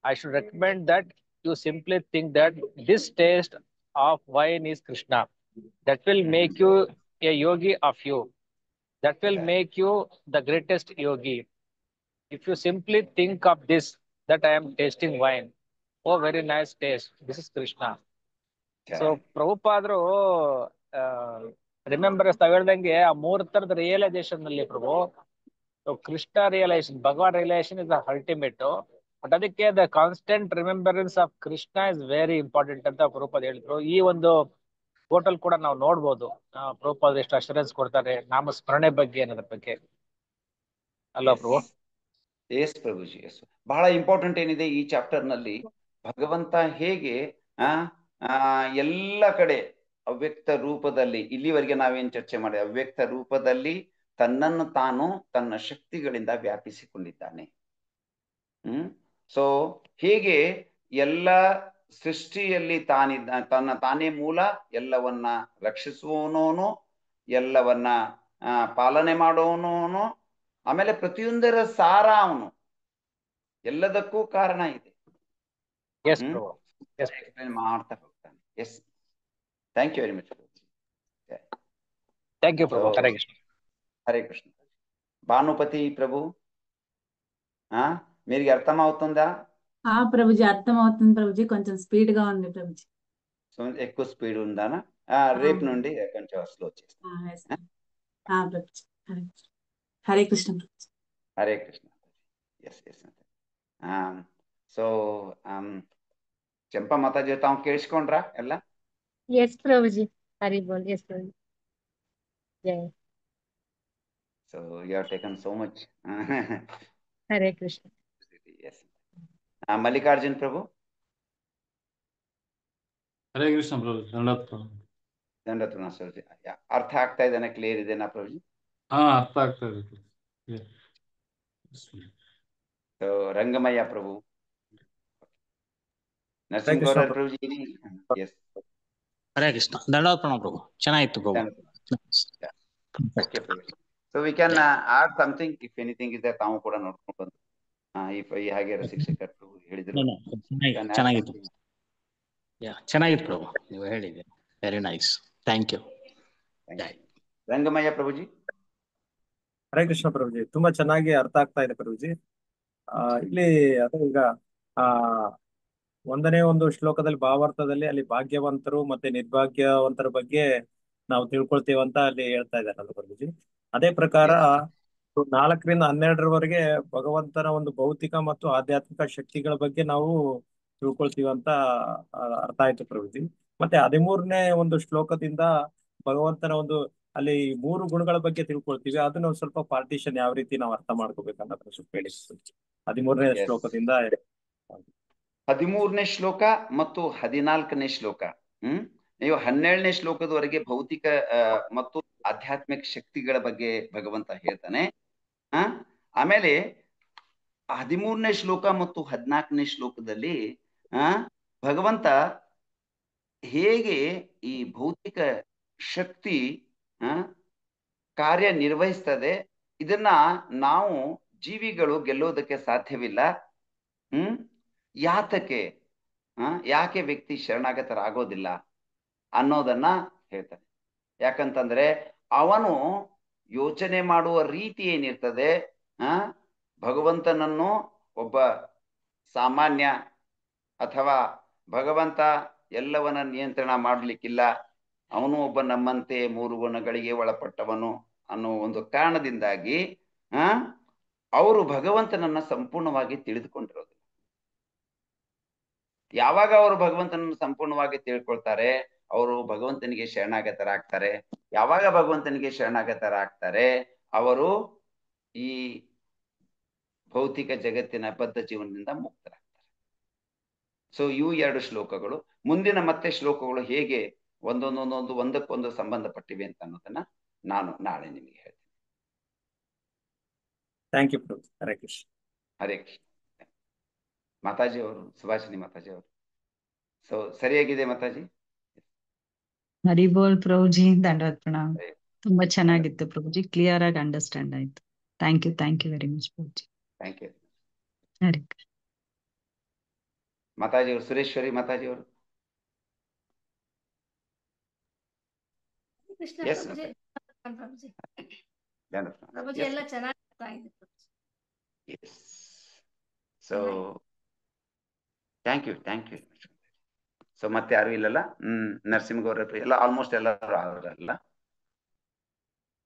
I should recommend that you simply think that this taste of wine is Krishna. That will make you a yogi of you. That will make you the greatest yogi. If you simply think of this, that I am tasting wine. Oh, very nice taste. This is Krishna. So Prabhupada remembers ತಾವ್ ಹೇಳ್ದಂಗೆ ಆ 3 ತರದ ರಿಯಲೈಸೇಷನ್ ನಲ್ಲಿ ಪ್ರಭು, ಕೃಷ್ಣ ರಿಯಲೈಸೇಷನ್, ಭಗವಾನ್ realisation is the ultimate. But ಅದಕ್ಕೆ the constant remembrance of Krishna is very important ಅಂತ ಪ್ರಭುಪಾದ್ ಹೇಳಿದ್ರು. ಈ ಒಂದು ಹೋಟೆಲ್ ಕೂಡ ನಾವು ನೋಡ್ಬೋದು ಪ್ರಭುಪಾದ್ ಎಷ್ಟು ಅಶ್ಯೂರೆನ್ಸ್ ಕೊಡ್ತಾರೆ ನಾಮಸ್ಮರಣೆ ಬಗ್ಗೆ ಅನ್ನೋದ್ರ ಬಗ್ಗೆ, ಅಲ್ವಾ ಪ್ರಭು? ಎಸ್ ಪ್ರಭುಜಿ, ಎಸ್. ಬಹಳ ಇಂಪಾರ್ಟೆಂಟ್ ಏನಿದೆ ಈ ಚಾಪ್ಟರ್ ನಲ್ಲಿ, ಭಗವಂತ ಹೇಗೆ ಆ ಎಲ್ಲ ಕಡೆ ಅವ್ಯಕ್ತ ರೂಪದಲ್ಲಿ, ಇಲ್ಲಿವರೆಗೆ ನಾವೇನ್ ಚರ್ಚೆ ಮಾಡಿದ ಅವ್ಯಕ್ತ ರೂಪದಲ್ಲಿ ತನ್ನನ್ನು ತಾನು ತನ್ನ ಶಕ್ತಿಗಳಿಂದ ವ್ಯಾಪಿಸಿಕೊಂಡಿದ್ದಾನೆ. ಸೊ ಹೇಗೆ ಎಲ್ಲ ಸೃಷ್ಟಿಯಲ್ಲಿ ತನ್ನ ತಾನೇ ಮೂಲ, ಎಲ್ಲವನ್ನ ರಕ್ಷಿಸುವವನೋನು, ಎಲ್ಲವನ್ನ ಪಾಲನೆ ಮಾಡುವವನೋನು, ಆಮೇಲೆ ಪ್ರತಿಯೊಂದರ ಸಾರ ಅವನು, ಎಲ್ಲದಕ್ಕೂ ಕಾರಣ ಇದೆ. ಎಕ್ಸ್ಪ್ಲೇನ್ ಮಾಡ್ತಾ ಹೋಗ್ತಾನೆ. Yes, thank you very much. Thank you ಪ್ರಭು. ಹರೇ ಕೃಷ್ಣ. హరే కృష్ణ. భానుపతి ప్రభు, మీరు అర్థమవుతుందా? ప్రభుజీ అర్థమవుతుంది ప్రభుజీ, కొంచెం స్పీడ్ గా ఉంది ప్రభుజీ. ఎక్కువ స్పీడ్ ఉందానా? రేపు నుండి కొంచెం స్లో చేస్తాను. Hare Krishna. Hare Krishna. Yes yes. So Champa ಮಾತಾಜಿ ತಾವು ಕೇಳಿಸ್ಕೊಂಡ್ರಾ ಎಲ್ಲ? ಎಸ್ ಪ್ರಭುಜಿ. ಹರಿ ಬೋಲ್. ಎಸ್ ಪ್ರಭುಜಿ. ಜಯ. So you have taken so much. Hare Krishna. Yes. Mallikarjun Prabhu. Hare Krishna ಪ್ರಭು. ದಂಡತ್ ಪ್ರಭು. ಅರ್ಥ ಆಗ್ತಾ ಇದೆನಾ? ಕ್ಲಿಯರ್ ಇದೆನಾ ಪ್ರಭುಜಿ? ಅರ್ಥ ಆಗ್ತಾ ಇದೆ. So ರಂಗಮಯ್ಯ ಪ್ರಭು. ನರಸಿಂಹಗೌಡ ಪ್ರಭುಜಿ. Yes. ಹರೇ ಕೃಷ್ಣ. ದಂಡವತ್ ಪ್ರಣಾಮ ಪ್ರಭು. ಚೆನ್ನಾಗಿತ್ತು ಪ್ರಭು. Okay Prabhu. So we can add something if anything is there. ತಾವು ಕೂಡ ನೋಡ್ಕೊಂಡು ಬಂದು ಹಾಗೆ ಶಿಕ್ಷಕರು ಹೇಳಿದ್ರು. ಚೆನ್ನಾಗಿತ್ತು. ಚೆನ್ನಾಗಿತ್ತು ಪ್ರಭು, ನೀವು ಹೇಳಿದ್ದೀರಿ. Very nice. Thank you. Rangamayya ಪ್ರಭುಜಿ. ಹರೇ ಕೃಷ್ಣ ಪ್ರಭುಜಿ. ತುಂಬಾ ಚೆನ್ನಾಗಿ ಅರ್ಥ ಆಗ್ತಾ ಇದೆ ಪ್ರಭುಜಿ. ಇಲ್ಲಿ ಅದೇ ಈಗ ಒಂದನೇ ಒಂದು ಶ್ಲೋಕದಲ್ಲಿ ಭಾವಾರ್ಥದಲ್ಲಿ ಅಲ್ಲಿ ಭಾಗ್ಯವಂತರು ಮತ್ತೆ ನಿರ್ಭಾಗ್ಯವಂತರ ಬಗ್ಗೆ ನಾವು ತಿಳ್ಕೊಳ್ತೀವಂತ ಅಲ್ಲಿ ಹೇಳ್ತಾ ಇದ್ದಾರಲ್ಲ ಪ್ರಭುಜಿ. ಅದೇ ಪ್ರಕಾರ 4ರಿಂದ 12ರವರೆಗೆ ಭಗವಂತನ ಒಂದು ಭೌತಿಕ ಮತ್ತು ಆಧ್ಯಾತ್ಮಿಕ ಶಕ್ತಿಗಳ ಬಗ್ಗೆ ನಾವು ತಿಳ್ಕೊಳ್ತೀವಂತ ಅರ್ಥ ಆಯ್ತು ಪ್ರಭುಜಿ. ಮತ್ತೆ 13ನೇ ಒಂದು ಶ್ಲೋಕದಿಂದ ಭಗವಂತನ ಒಂದು ಅಲ್ಲಿ 3 ಗುಣಗಳ ಬಗ್ಗೆ ತಿಳ್ಕೊಳ್ತೀವಿ. ಅದನ್ನ ಸ್ವಲ್ಪ ಪಾರ್ಟಿಷನ್ ಯಾವ ರೀತಿ ನಾವು ಅರ್ಥ ಮಾಡ್ಕೋಬೇಕನ್ನೋದ್ರ ಸ್ವಲ್ಪ ಹೇಳಿ 13ನೇ ಶ್ಲೋಕದಿಂದ. 13ನೇ ಶ್ಲೋಕ ಮತ್ತು 14ನೇ ಶ್ಲೋಕ. ನೀವು 12ನೇ ಶ್ಲೋಕದವರೆಗೆ ಭೌತಿಕ ಮತ್ತು ಆಧ್ಯಾತ್ಮಿಕ ಶಕ್ತಿಗಳ ಬಗ್ಗೆ ಭಗವಂತ ಹೇಳ್ತಾನೆ. ಆಮೇಲೆ 13ನೇ ಶ್ಲೋಕ ಮತ್ತು 14ನೇ ಶ್ಲೋಕದಲ್ಲಿ ಭಗವಂತ ಹೇಗೆ ಈ ಭೌತಿಕ ಶಕ್ತಿ ಕಾರ್ಯ ನಿರ್ವಹಿಸ್ತದೆ, ಇದನ್ನ ನಾವು ಜೀವಿಗಳು ಗೆಲ್ಲೋದಕ್ಕೆ ಸಾಧ್ಯವಿಲ್ಲ. ಯಾಕೆ ವ್ಯಕ್ತಿ ಶರಣಾಗತರಾಗೋದಿಲ್ಲ ಅನ್ನೋದನ್ನ ಹೇಳ್ತಾನೆ. ಯಾಕಂತಂದ್ರೆ ಅವನು ಯೋಚನೆ ಮಾಡುವ ರೀತಿ ಏನಿರ್ತದೆ, ಭಗವಂತನನ್ನು ಒಬ್ಬ ಸಾಮಾನ್ಯ ಅಥವಾ ಭಗವಂತ ಎಲ್ಲವನ್ನ ನಿಯಂತ್ರಣ ಮಾಡ್ಲಿಕ್ಕಿಲ್ಲ, ಅವನು ಒಬ್ಬ ನಮ್ಮಂತೆ 3 ಗುಣಗಳಿಗೆ ಒಳಪಟ್ಟವನು ಅನ್ನೋ ಒಂದು ಕಾರಣದಿಂದಾಗಿ ಅವರು ಭಗವಂತನನ್ನ ಸಂಪೂರ್ಣವಾಗಿ ತಿಳಿದುಕೊಂಡಿರೋದಿಲ್ಲ. ಯಾವಾಗ ಅವರು ಭಗವಂತನನ್ನು ಸಂಪೂರ್ಣವಾಗಿ ತಿಳ್ಕೊಳ್ತಾರೆ, ಅವರು ಭಗವಂತನಿಗೆ ಶರಣಾಗತರಾಗ್ತಾರೆ. ಯಾವಾಗ ಭಗವಂತನಿಗೆ ಶರಣಾಗತರಾಗ್ತಾರೆ, ಅವರು ಈ ಭೌತಿಕ ಜಗತ್ತಿನ ಬದ್ಧ ಜೀವನದಿಂದ ಮುಕ್ತರಾಗ್ತಾರೆ. ಸೊ ಇವು 2 ಶ್ಲೋಕಗಳು. ಮುಂದಿನ ಮತ್ತೆ ಶ್ಲೋಕಗಳು ಹೇಗೆ ಒಂದಕ್ಕೊಂದು ಸಂಬಂಧಪಟ್ಟಿವೆ ಅಂತ ಅನ್ನೋದನ್ನ ನಾನು ನಾಳೆ ನಿಮಗೆ ಹೇಳ್ತೀನಿ. ಥ್ಯಾಂಕ್ ಯು ಪ್ರಭು. ಹರೇ ಕೃಷ್ಣ. ಹರೇ ಕೃಷ್ಣ. ಮಾತಾಜಿ ಅವರು, ಸುಭಾಷಿಣಿ ಮಾತಾಜಿ ಅವರು. ಸೊ ಸರಿಯಾಗಿದೆ ಮಾತಾಜಿ? ಹರಿ ಬೋಲ್ ಪ್ರಭುಜಿ. ದಂಡವತ್ ಪ್ರಣಾಮ. ತುಂಬಾ ಚೆನ್ನಾಗಿತ್ತು ಪ್ರಭುಜಿ. ಕ್ಲಿಯರ್ ಆಗಿ ಅಂಡರ್ಸ್ಟ್ಯಾಂಡ್ ಆಯ್ತು. ಥ್ಯಾಂಕ್ ಯು ವೆರಿ ಮಚ್ ಪ್ರಭುಜಿ. Thank you. ಹರಿ ಮಾತಾಜಿ ಅವರು, ಸುರೇಶ್ವರಿ ಮಾತಾಜಿ ಅವರು. ಕೃಷ್ಣ ಪ್ರಭುಜಿ. ಪ್ರಭುಜಿ ಎಲ್ಲ ಚೆನ್ನಾಗಿ ಅರ್ಥ ಆಗಿದೆ ಪ್ರಭುಜಿ. So thank you. ಸೊ ಮತ್ತೆ ಯಾರು ಇಲ್ಲಲ್ಲ? ನರಸಿಂಹಗೌಡ ಎಲ್ಲ ಆಲ್ಮೋಸ್ಟ್ ಎಲ್ಲರೂ ಅವರಲ್ಲ.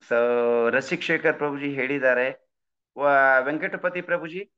ಸೊ ರಸಿಕ್ ಶೇಖರ್ ಪ್ರಭುಜಿ ಹೇಳಿದ್ದಾರೆ. ವೆಂಕಟಪತಿ ಪ್ರಭುಜಿ